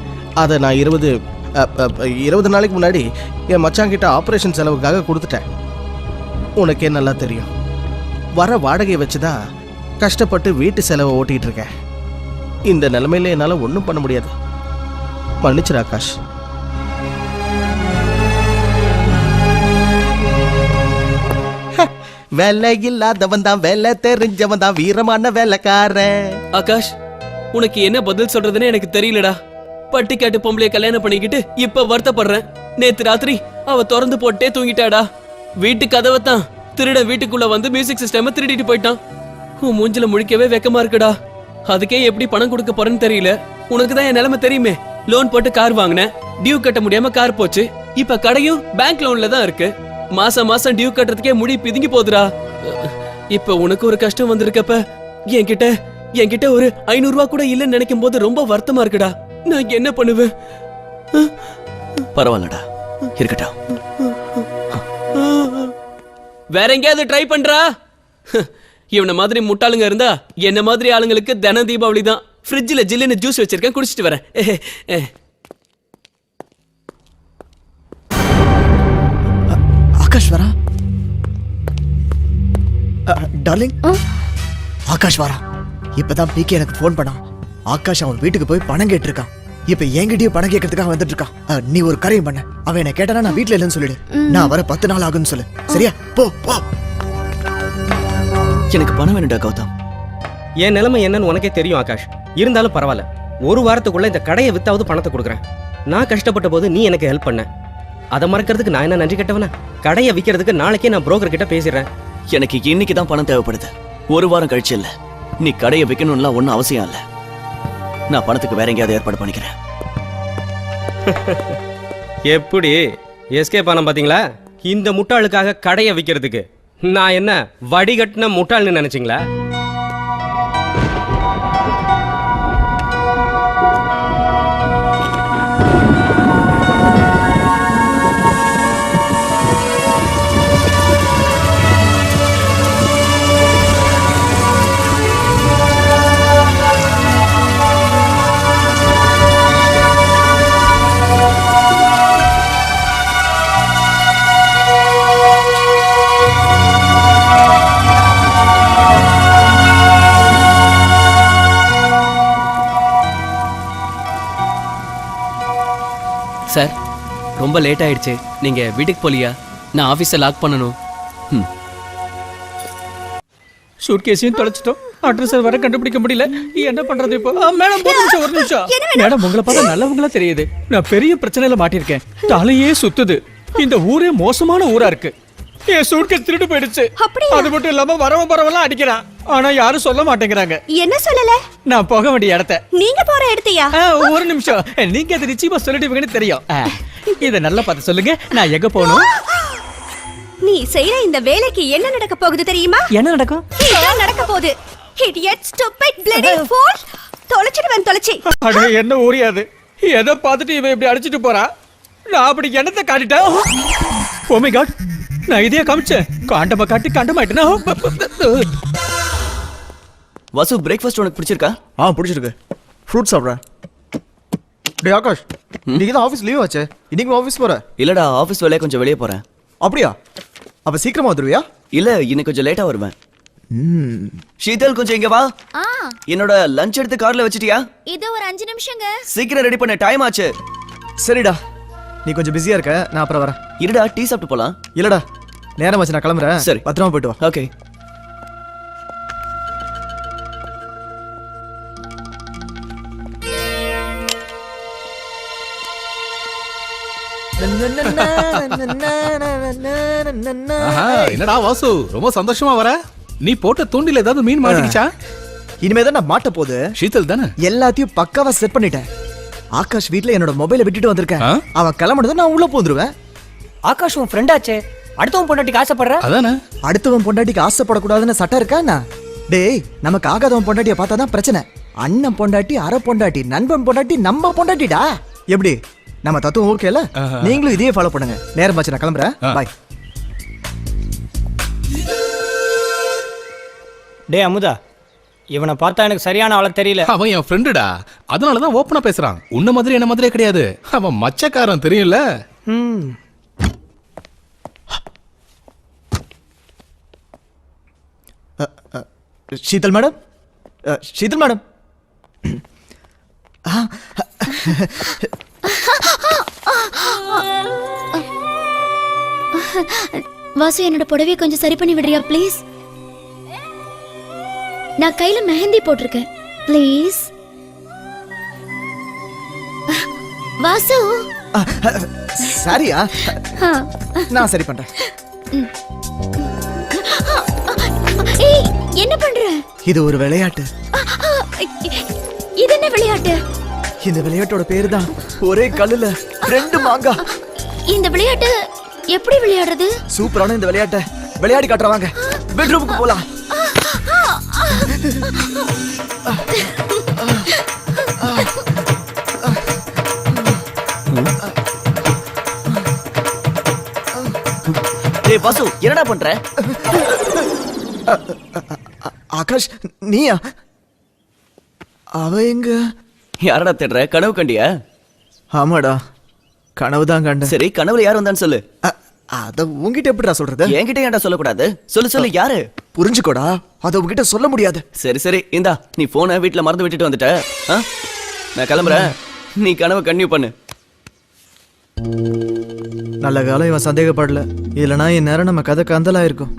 அதை நான் 20 நாளைக்கு முன்னாடி என் மச்சாங்கிட்ட ஆபரேஷன் செலவுக்காக கொடுத்துட்டேன். உனக்கே நல்லா தெரியும், வர வாடகையை வச்சுதான் கஷ்டப்பட்டு வீட்டு செலவை ஓட்டிட்டு இருக்கேன். இந்த நிலைமையில என்னால ஒன்றும் பண்ண முடியாது. மன்னிச்சிரு ஆகாஷ். வேலை இல்லாதவன் தான் வேலை தெரிஞ்சவன் தான் வீரமான வேலைக்காரன். ஆகாஷ், உனக்கு என்ன பதில் சொல்றதுன்னு எனக்கு தெரியலடா. பட்டிக்காட்டு பொம்பளைய கல்யாணம் பண்ணிக்கிட்டு இப்ப வருத்தப்படுறேன். நேத்து ராத்திரி அவ திறந்து போட்டே தூங்கிட்டாடா. வீட்டு கதவை தான் திருட வீட்டுக்குள்ள வந்து மியூசிக் சிஸ்டம திருடிட்டு போயிட்டான். உன் மூஞ்சில முழிக்கவே வெக்கமா இருக்குடா. அதுக்கே எப்படி பணம் கொடுக்க போறேன்னு தெரியல. உனக்கு தான் என் நிலைமை தெரியுமே. லோன் போட்டு கார் வாங்கினேன், டியூ கட்ட முடியாம கார் போச்சு. இப்ப கடையும் பேங்க் லோன்ல தான் இருக்கு. மாசம் மாசம் டியூ கட்டுறதுக்கே முடி பிதுங்கி போகுதுடா. இப்ப உனக்கு ஒரு கஷ்டம் வந்திருக்கப்ப என்கிட்ட ஒரு 500 ரூபா கூட இல்லைன்னு நினைக்கும் போது ரொம்ப வருத்தமா இருக்குடா. நான் என்ன பண்ணுவேன்? பரவாயில்லடா, இருக்கட்டும். வேற எங்கேயாவது ட்ரை பண்றா? இவன மாதிரி முட்டாளுங்க இருந்தா என்ன மாதிரி ஆளுங்களுக்கு தின தீபாவளி தான். ஃப்ரிட்ஜில் ஜில்லுன்னு ஜூஸ் வச்சிருக்கேன், குடிச்சிட்டு வரேன். ஆகாஷ் வரா. டார்லிங், ஆகாஷ் வரா. இப்பதான் பிகே எனக்கு ஃபோன் பண்ணான். ஆகாஷ் அவன் வீட்டுக்கு போய் பணம் கேட்டிருக்கான். இப்ப என்கிட்டயும் பணம் கேட்கறதுக்காக வந்துட்டு இருக்கான். நீ ஒரு காரியம் பண்ண, அவன் என்ன கேட்டானா நான் வீட்டுல இல்லைன்னு சொல்லிடு. நான் வர 10 நாள் ஆகுன்னு சொல்லு. சரியா? போ போ. எனக்கு பணம் வேணும்டா கௌதம். என் நிலைமை என்னன்னு உனக்கே தெரியும் ஆகாஷ். இருந்தாலும் பரவாயில்ல, 1 வாரத்துக்குள்ள இந்த கடையை வித்தாவது பணத்தை கொடுக்குறேன். நான் கஷ்டப்பட்ட போது நீ எனக்கு ஹெல்ப் பண்ண. அதை மறக்கிறதுக்கு நான் என்ன நன்றி கட்டவனா? கடையை விற்கிறதுக்கு நாளைக்கே நான் புரோக்கர் கிட்ட பேசிடுறேன். எனக்கு இன்னைக்கு தான் பணம் தேவைப்படுது, 1 வாரம் கழிச்சு இல்ல. நீ கடையை விற்கணும்லாம் ஒன்றும் அவசியம் இல்லை. நான் பணத்துக்கு வேற எங்கேயாவது ஏற்பாடு பண்ணிக்கிறேன். எப்படி எஸ்கேப் ஆன பாத்தீங்களா? இந்த முட்டாளுக்காக கடையை விற்கிறதுக்கு நான் என்ன வடிகட்டின முட்டாள்னு நினைச்சீங்களா? சார், ரொம்ப லேட் ஆயிடுச்சு. நீங்க வீட்டுக்கு போலியா? நான் ஆபீஸை லாக் பண்ணணும். சூட்கேஸையும் தொலைச்சிட்டோம். அட்ரஸ் வர கண்டுபிடிக்க முடியல. என்ன பண்றது இப்போ? மேடம், ஒரு நிமிஷம். மேடம், உங்களை பார்த்தா நல்லவங்களா தெரியுது. நான் பெரிய பிரச்சனையில மாட்டிருக்கேன். தலையே சுத்துது. இந்த ஊரே மோசமான ஊரா இருக்கு. என் சூட்கேஸ் திருட்டு போயிடுச்சு. அப்படியா? அது மட்டும் இல்லாம வரவெல்லாம் அடிக்கிறான். ஆனா யாரும் சொல்ல மாட்டேங்கிறாங்க. என்ன சொல்லல? நான் போக வேண்டிய இடத்த. நீங்க போற இடத்தையா? ஒரு நிமிஷம், நீங்க அது நிச்சயமா சொல்லிடுவீங்கன்னு தெரியும். இத நல்லா பார்த்து சொல்லுங்க, நான் எங்க போகணும்? நீ செய்யற இந்த வேலைக்கு என்ன நடக்க போகுது தெரியுமா? என்ன நடக்கும்? இதான் நடக்க போகுது. Idiot, stupid, bloody fool. தொலைச்சி. அட என்ன ஊரியாது. எதை பார்த்துட்டு இவன் இப்படி அடிச்சிட்டு போறா? நான் அப்படி என்னத்தை காட்டிட்டேன்? ஓ மை காட், நான் இதையே காமிச்சேன். காண்டமா காட்டி காண்டமாயிட்டேனா? வாசு, பிரேக்ஃபாஸ்ட் உனக்கு பிடிச்சிருக்கா? பிடிச்சிருக்கு. ஃப்ரூட் சாப்பிட்றேன். டேய் ஆகாஷ், இன்னைக்கு தான் ஆஃபீஸ் லீவ் ஆச்சு. இன்னைக்கு ஆஃபீஸ் போற? இல்லடா, ஆஃபீஸ் வேலையை கொஞ்சம் வெளியே போறேன். அப்படியா? அப்ப சீக்கிரமா வந்துருவியா? இல்ல, இன்னைக்கு கொஞ்சம் லேட்டா வருவேன். ஷீதல், கொஞ்சம் இங்க வா. என்னோட லஞ்ச் எடுத்து கார்ல வச்சிட்டியா? இது ஒரு 5 நிமிஷங்க. சீக்கிரம் ரெடி பண்ண, டைம் ஆச்சு. சரிடா, நீ கொஞ்சம் பிஸியா இருக்க, நான் அப்புறம் வரேன். இருடா, டீ சாப்பிட்டு போலாம். இல்லடா, நேரம் ஆச்சு, நான் கிளம்புறேன். சரி, பத்திரமா போயிட்டு வா. ஓகே. என்னடா வாசு, ரொம்ப சந்தோஷமா வர? நீ போட்ட தூண்டில ஏதாவது மீன் மாட்டிக்கிச்சா? இனிமே தான் நான் மாட்ட போகுது. ஷீதல் தானே? எல்லாத்தையும் பக்காவா செட் பண்ணிட்டேன். ஆகாஷ் வீட்ல என்னோட மொபைலை விட்டுட்டு வந்திருக்கேன். அவன் கிளம்புனதும் நான் உள்ள போந்துருவேன். ஆகாஷ் உன் ஃப்ரெண்ட் ஆச்சே, அடுத்தவன் பொண்டாட்டிக்கு ஆசைப்படுற? அதானே. அடுத்தவன் பொண்டாட்டிக்கு ஆசைப்படக்கூடாதுன்னு சட்டம் இருக்கா என்ன? டேய், நமக்கு ஆகாதவன் பொண்டாட்டியை பார்த்தா தான் பிரச்சனை. அண்ணன் பொண்டாட்டி, அரை பொண்டாட்டி, நண்பன் பொண்டாட்டி, நம்ம பொண்டாட்டிடா. எப்படி நம்ம தத்துவம் ஓகேல? நீங்களும் இதையே ஃபாலோ பண்ணுங்க. நேரம் ஆச்சு, நான் கிளம்புறேன். பாய். டேய் அமுதா, இவனை பார்த்தா எனக்கு சரியான ஆள தெரியல. அவன் என் ஃப்ரெண்டுடா, அதனாலதான் ஓப்பனா பேசுறான். உன்ன மாதிரி என்ன மாதிரியே கிடையாது. அவன் மச்சக்காரன், தெரியும்ல? Sheetal madam, Sheetal madam. வாசு, என்னோட புடவையை கொஞ்சம் சரி பண்ணி விடுறியா ப்ளீஸ்? நான் கையில மெஹந்தி போட்டிருக்கேன், ப்ளீஸ். வாசு. சரியா? நான் சரி பண்றேன். ஏய், என்ன பண்ற? இது ஒரு விளையாட்டு. இது என்ன விளையாட்டு? இந்த விளையாட்டோட பேரு தான் ஒரே கல்லுல 2 மாங்கா. இந்த விளையாட்டு எப்படி விளையாடுறது? சூப்பரான இந்த விளையாட்டை விளையாடி காட்டுறவாங்க. பெட்ரூமுக்கு போலாம். டேய் வாசு, என்னடா பண்ற? ஆகாஷ், நீயா? அவ எங்க? யாரடா தேடுற? கனவு கண்டியா? ஆமாடா, கனவு தான் கண்டேன். சரி, கனவுல யார் வந்தான்னு சொல்லு. அத உன்கிட்ட எப்படிடா சொல்றது? என்கிட்ட ஏன்டா சொல்லக்கூடாது? சொல்லு, யாரு? புரிஞ்சுக்கோடா, அத உன்கிட்ட சொல்ல முடியாது. சரி, இந்தா, நீ போனை வீட்டுல மறந்து விட்டுட்டு வந்துட்ட. நான் கிளம்புறேன், நீ கனவு கன்டினியூ பண்ணு. நல்ல காலம் இவன் சந்தேகப்படல, இல்லனா இந்நேரம் நம்ம கதை கந்தலா இருக்கும்.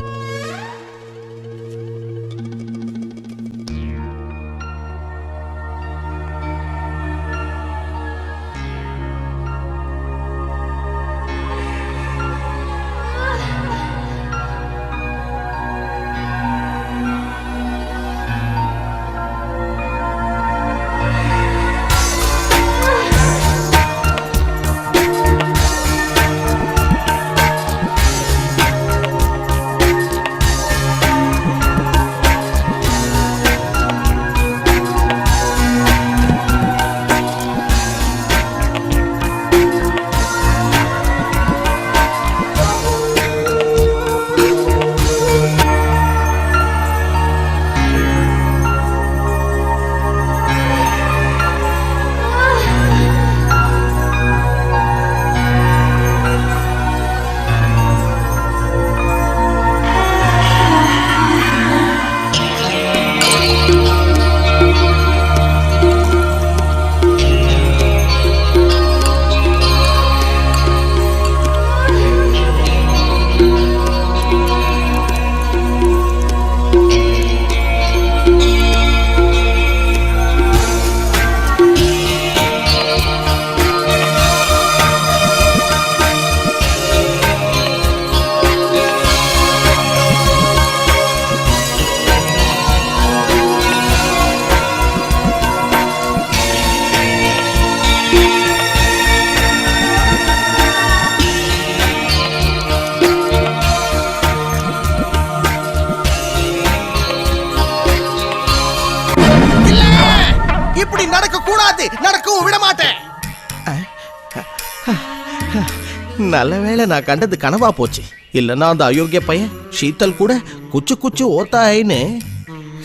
நல்ல வேளை நான் கண்டது கனவா போச்சு. இல்லைன்னா அந்த அயோக்கிய பையன் ஷீத்தல் கூட குச்சு குச்சு ஓத்தாயின்னு.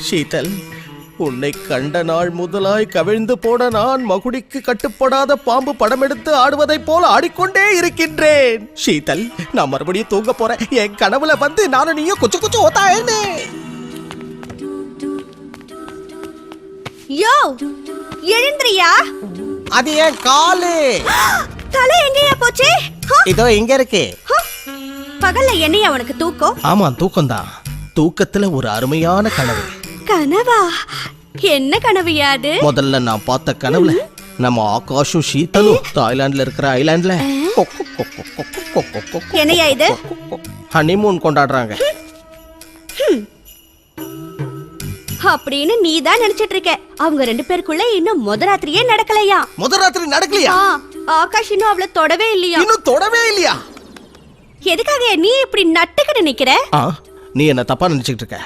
ஷீத்தல், உன்னை கண்ட நாள் முதலாய் கவிழ்ந்து போன நான் மகுடிக்கு கட்டுப்படாத பாம்பு படம் எடுத்து ஆடுவதைப் போல ஆடிக்கொண்டே இருக்கின்றேன். ஷீதல், நான் மறுபடியும் தூங்க போறேன். என் கனவுல வந்து நானும் நீயும் குச்சு குச்சு ஓத்தாயேன்னு. யோ, எழுந்திரியா? அது என் காலு. தலை எங்கயா போச்சு? இதோ இங்க இருக்கு. பகல்ல என்னையா உனக்கு தூக்கம்? ஆமா, தூக்கம்தான். தூக்கத்துல ஒரு அருமையான கனவு. கனவா? என்ன கனவுயா அது? முதல்ல நான் பார்த்த கனவுல நம்ம ஆகாஷும் ஷீத்தலும் தாய்லாந்துல இருக்கிற ஐலாண்ட்ல என்னையா இது? ஹனிமூன் கொண்டாடுறாங்க. அப்படின்னு நீ தான் நினைச்சிட்டு இருக்க. அவங்க 2 பேருக்குள்ள இன்னும் முதராத்திரியே நடக்கலையா? முதராத்திரி நடக்கலையா? ஆகாஷ் இன்னும் அவளை தொடவே இல்லையா? இன்னும் தொடவே இல்லையா? எதுக்காக நீ இப்படி நட்டுக்கிட்டு நிக்கிற? நீ என்ன தப்பா நினைச்சிட்டு இருக்க.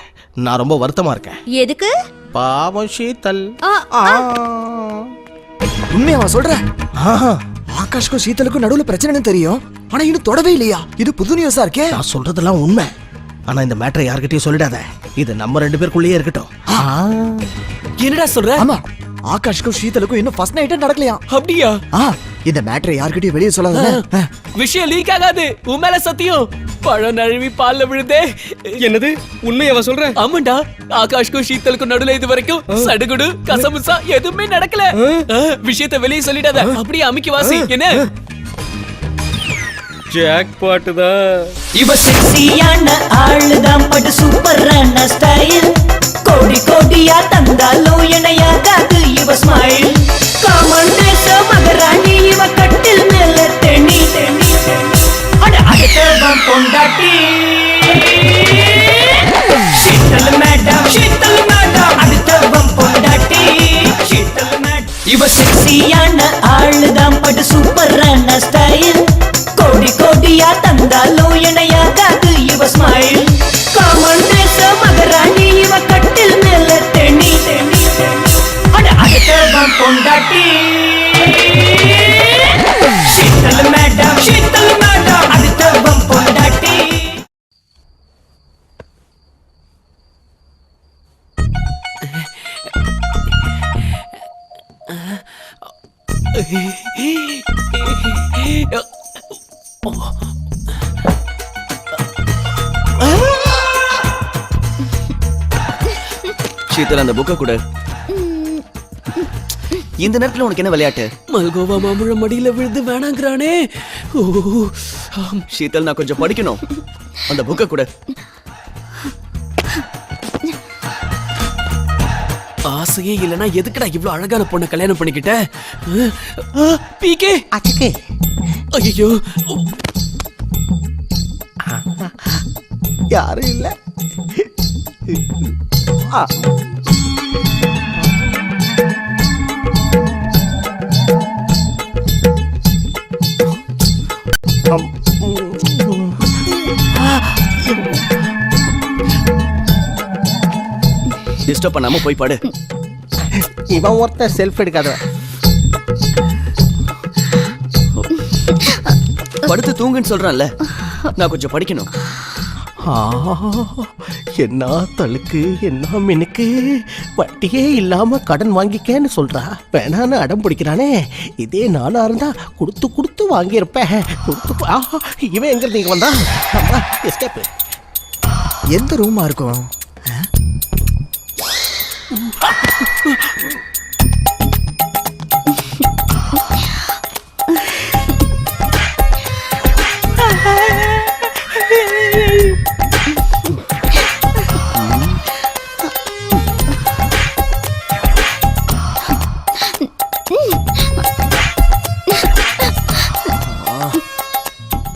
நான் ரொம்ப வருத்தமா இருக்கேன். எதுக்கு? பாவம் ஷீதல். உண்மையாவா சொல்ற? ஆகாஷ்க்கும் சீத்தலுக்கும் நடுவுல பிரச்சனைன்னு தெரியும், ஆனா இன்னும் தொடவே இல்லையா? இது புது நியூஸா இருக்கே. நான் சொல்றதெல்லாம் உண்மை. ஆனா இந்த மேட்டரை யார்கிட்டயும் சொல்லிடாத. இது நம்ம 2 பேருக்குள்ளேயே இருக்கட்டும். என்னடா சொல்ற? ஆமா, ஆகாஷ்க்கும் சீத்தலுக்கும் இன்னும் ஃபர்ஸ்ட் நைட்டே நடக்கலையா? அப்படியா? இந்த மேட்டரை யார்கிட்டயும் வெளியே சொல்லாத. விஷயம் லீக் ஆகாது. உன் மேல சத்தியம். பழம் நழுவி பால்ல விழுதே. என்னது? உண்மையாவா சொல்ற? ஆமாண்டா, ஆகாஷ்க்கும் சீத்தலுக்கும் நடுவுல இது வரைக்கும் சடுகுடு கசமுசா எதுவுமே நடக்கல. விஷயத்தை வெளியே சொல்லிடாத. அப்படியே அமுக்கி வாசி. என்ன? ஜாக் பாட்டு தான். இவ செக்ஸியான ஆளுதான், பட் சூப்பரான ஸ்டைல். கோடி கோடியா தந்தாலும் இணையாகாது இவ ஸ்மைல். காமன் தேச மகராணி இவ கட்டில் மேல தெண்ணி தெண்ணி தெண்ணி. அட அடுத்தவன் பொண்டாட்டி ஷீத்தல் மேடம், ஷீத்தல் மேடம், அடுத்தவன் பொண்டாட்டி ஷீத்தல் மேடம். இவ செக்ஸியான ஆளுதான், பட் சூப்பரான ஸ்டைல். கோடி கோடியா தந்தாலும் இணையாகாது இவ ஸ்மைல். காமன் தேச மகராணி இவ கட்டில் மேல தெண்ணி தெண்ணி தெண்ணி. அட அடுத்தவன் பொண்டாட்டி ஷீத்தல் மேடம், ஷீத்தல் மேடம், அடுத்தவன் பொண்டாட்டி. ஷீதல், அந்த புக்க கூட. இந்த நேரத்துல உனக்கு என்ன விளையாட்டு? மல்கோவா மாம்பழம் மடியில விழுந்து வேணாங்கிறானே. ஷீதல், நான் கொஞ்சம் படிக்கணும். அந்த புக்க கூட. ஆசையே இல்லனா எதுக்குடா இவ்ளோ அழகான பொண்ணை கல்யாணம் பண்ணிக்கிட்ட? பிகே அச்சக்கே. ஐயோ, யாரும் இல்ல. டிஸ்டர்ப் பண்ணாம போய் படு. இவன் ஒருத்த செல்ஃப் எடுக்காத. படுத்து தூங்குன்னு சொல்றான்ல, நான் கொஞ்சம் படிக்கணும். என்ன தழுக்கு, என்ன மினுக்கு. வட்டியே இல்லாம கடன் வாங்கிக்கேன்னு சொல்றா. வேணான்னு அடம் பிடிக்கிறானே. இதே நானா இருந்தா கொடுத்து கொடுத்து வாங்கியிருப்பேன். இவன் எங்க இருந்து வந்தா? எஸ்கேப். எந்த ரூமா இருக்கும்?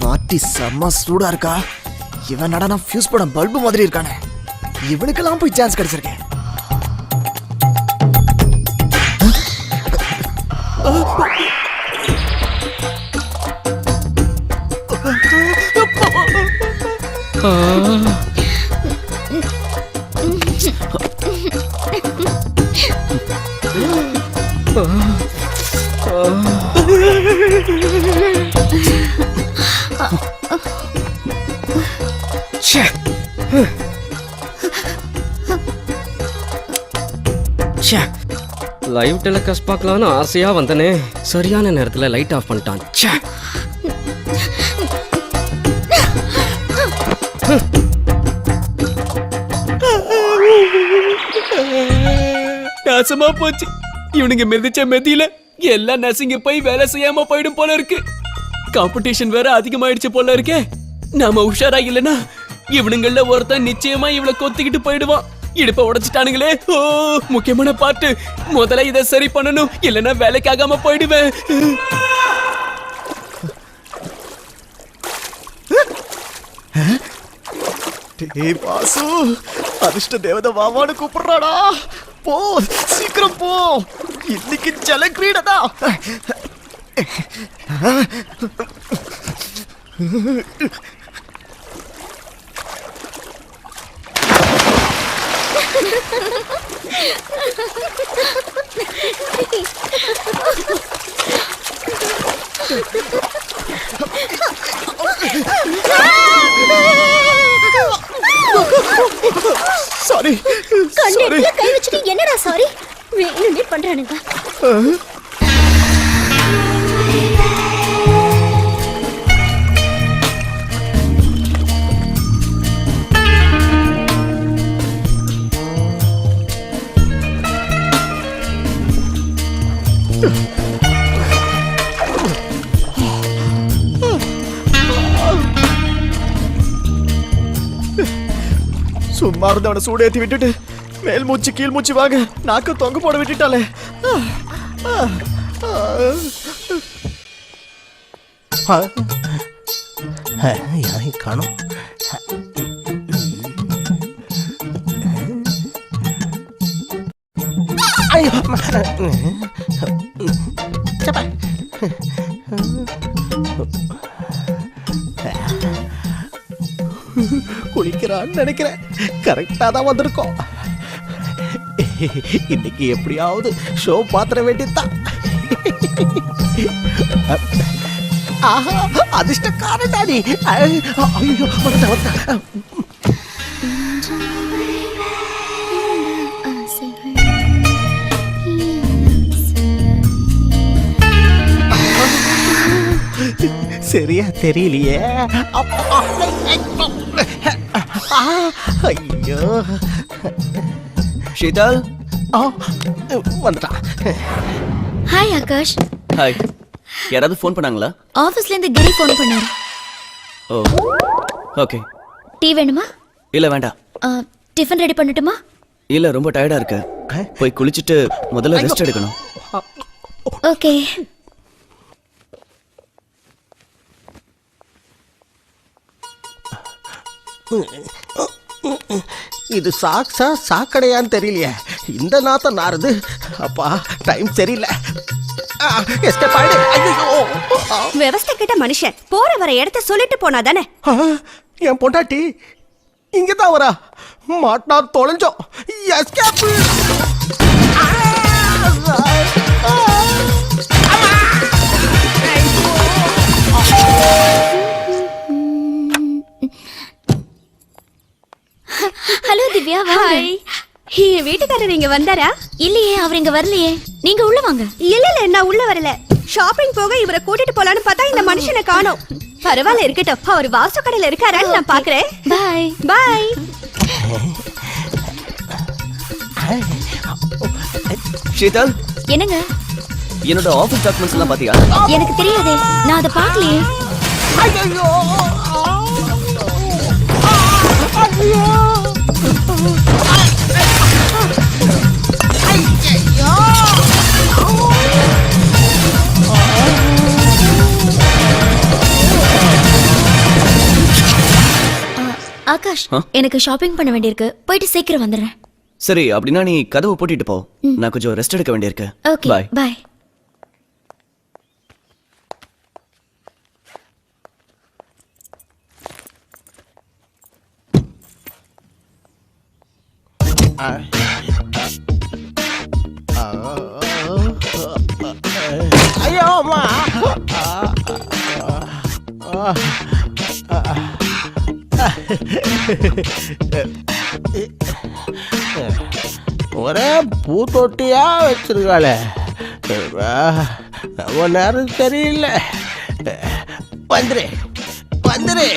பார்ட்டி செம்ம சூடா இருக்கா. இவன் நடனா ஃபியூஸ் படம் பல்பு மாதிரி இருக்கானே. இவனுக்கெல்லாம் போய் சான்ஸ் கிடைச்சிருக்கேன். லைவ் டெலிகாஸ்ட் பார்க்கலான்னு ஆசையா வந்தனே, சரியான நேரத்துல லைட் ஆஃப் பண்ணிட்டான். ச்சே. நாசமா போச்சு. இவனுங்க மிதிச்ச மெதியில எல்லாம் நசுங்கி போய் வேலை செய்யாம போயிடும் போல இருக்கு. காம்படிஷன் வேற அதிகமாயிடுச்சு போல இருக்கே. நாம உஷாரா இல்லனா இவனுங்கள ஒருத்தன் நிச்சயமா இவள கொத்திக்கிட்டு போயிடுவான். இடுப்ப உடைச்சிட்டானுங்களே. ஓ, முக்கியமான பாட்டு. முதல்ல இதை சரி பண்ணணும், இல்லைன்னா வேலைக்காகாம போயிடுவேன். டேய் வாசு, அதிர்ஷ்ட தேவதை வாவான்னு கூப்பிடுறாடா. போ, சீக்கிரம் போ. இன்னைக்கு ஜல கிரீடதா. சாரி. கண்ணெடுத்துல கை வச்சுட்டு என்னடா சாரி? வேணும்னே பண்றானுங்க. சும்மா இருந்தவனை சூடேத்தி விட்டுட்டு மேல் மூச்சு கீழ் மூச்சு வாங்க நாக்கு தொங்க போட விட்டுட்டாலே. யாரையும் காணோம். குளிக்கிறான்னு நினைக்கிறேன். கரெக்டா தான் வந்திருக்கோம். இன்னைக்கு எப்படியாவது ஷோ பாத்திர வேண்டியதுதான். ஆஹா, அதிர்ஷ்டக்காரடா நீ. ஐயோ, வந்தா வந்தா. சரியா தெரியலையே. ஐயோ, ஷீதல். வந்துட்டா. ஹாய் ஆகாஷ். ஹாய். யாராவது ஃபோன் பண்ணாங்களா? ஆபீஸ்ல இருந்து கிரி ஃபோன் பண்ணாரு. ஓ, ஓகே. டீ வேணுமா? இல்ல வேண்டாம். டிஃபன் ரெடி பண்ணட்டுமா? இல்ல, ரொம்ப டயர்டா இருக்கு. போய் குளிச்சிட்டு முதல்ல ரெஸ்ட் எடுக்கணும். ஓகே. இது சாக்ஸா சாக்கடையான்னு தெரியலையே. இந்த நாத்தம் நாறுது. அப்பா, டைம் சரியில்லை. எஸ்கேப் ஆயிடு. ஐயோ, விவசாய கிட்ட மனுஷன் போற வர இடத்த சொல்லிட்டு போனா தானே. என் பொண்டாட்டி இங்கதான் வரா. மாட்டினா தொலைஞ்சோம். எஸ்கேப். ஹலோ திவ்யா, வாங்க. என் வீட்டுக்காரர் இங்க வந்தாரா? இல்லையே, அவர் இங்க வரலையே. நீங்க உள்ள வாங்க. இல்ல இல்ல, நான் உள்ள வரல. ஷாப்பிங் போக இவரை கூட்டிட்டு போலான்னு பார்த்தா இந்த மனுஷனை காணோம். பரவாயில்ல, இருக்கட்டும். அவர் வாசு கடையில இருக்காரான்னு நான் பாக்குறேன். By by. ஷீதல், என்னங்க? என்னோட ஆபீஸ் டாக்குமெண்ட்ஸ் எல்லாம் பாத்தியா? எனக்கு தெரியாதே, நான் அதை பார்க்கலையே. ஐயோ, ஆகாஷ், எனக்கு ஷாப்பிங் பண்ண வேண்டியிருக்கு. போயிட்டு சீக்கிரம் வந்துடுறேன். சரி, அப்படின்னா நீ கதவை பூட்டிட்டு போ. நான் கொஞ்சம் ரெஸ்ட் எடுக்க வேண்டியிருக்கு. Okay, bye. பை. ஐயோ, அம்மா. ஒரே பூத்தொட்டியா வச்சிருக்காளே ஒரு நேரம் சரியில்லை. வந்துரு வந்துரு.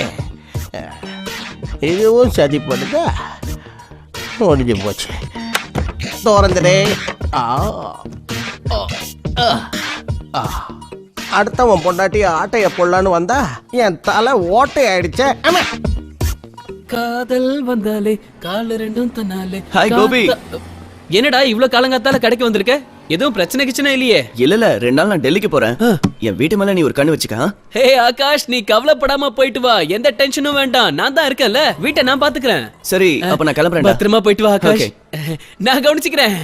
இதுவும் சதி பண்ணுதா? முடிஞ்சு போச்சு. தோறந்துடே. அடுத்தவன் பொண்டாட்டி ஆட்டைய போடலான்னு வந்தா என் தலை ஓட்டை ஆயிடுச்சே. காதல் வந்தாலே கால ரெண்டும் தன்னாலே. ஹாய் கோபி. என்னடா இவ்வளவு காலங்காத்தால கடைக்கு வந்திருக்க? எதுவும் பிரச்சனை கிச்சனை இல்லையே? இல்ல 2 நாள் நான் டெல்லிக்கு போறேன். என் வீட்டு மேல நீ ஒரு கண்ணு வச்சுக்க. ஹே ஆகாஷ், நீ கவலைப்படாம போயிட்டு வா. எந்த டென்ஷனும் வேண்டாம். நான் தான் இருக்கேன்ல, வீட்டை நான் பாத்துக்கிறேன். சரி, அப்ப நான் கிளம்புறேன். பத்திரமா போயிட்டு வா ஆகாஷ். நான் கவனிச்சுக்கிறேன்.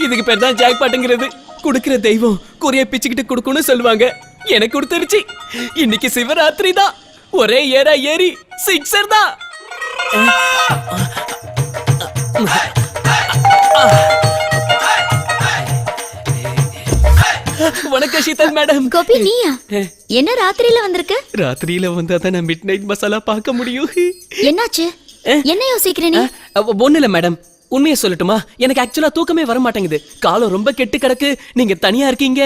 இதுக்கு பேர் தான் ஜாக் பாட்டுங்கிறது. குடுக்கிற தெய்வம் குறிய பிச்சுக்கிட்டு கொடுக்கணும்னு சொல்லுவாங்க. எனக்கு கொடுத்துருச்சு. இன்னைக்கு சிவராத்திரி தான். ஒரே ஏறா ஏறி சிக்ஸர் தான். வணக்கம் சீதல் மேடம். கோபி நீயா? என்ன ராத்திரியில வந்திருக்க? ராத்திரியில வந்தா தான் நான் மிட் நைட் மசாலா பார்க்க முடியும். என்னாச்சு? என்ன யோசிக்கிற நீ? ஒண்ணு இல்ல மேடம், உண்மையை சொல்லட்டுமா? எனக்கு ஆக்சுவலா தூக்கமே வர மாட்டேங்குது. காலம் ரொம்ப கெட்டு கிடக்கு. நீங்க தனியா இருக்கீங்க.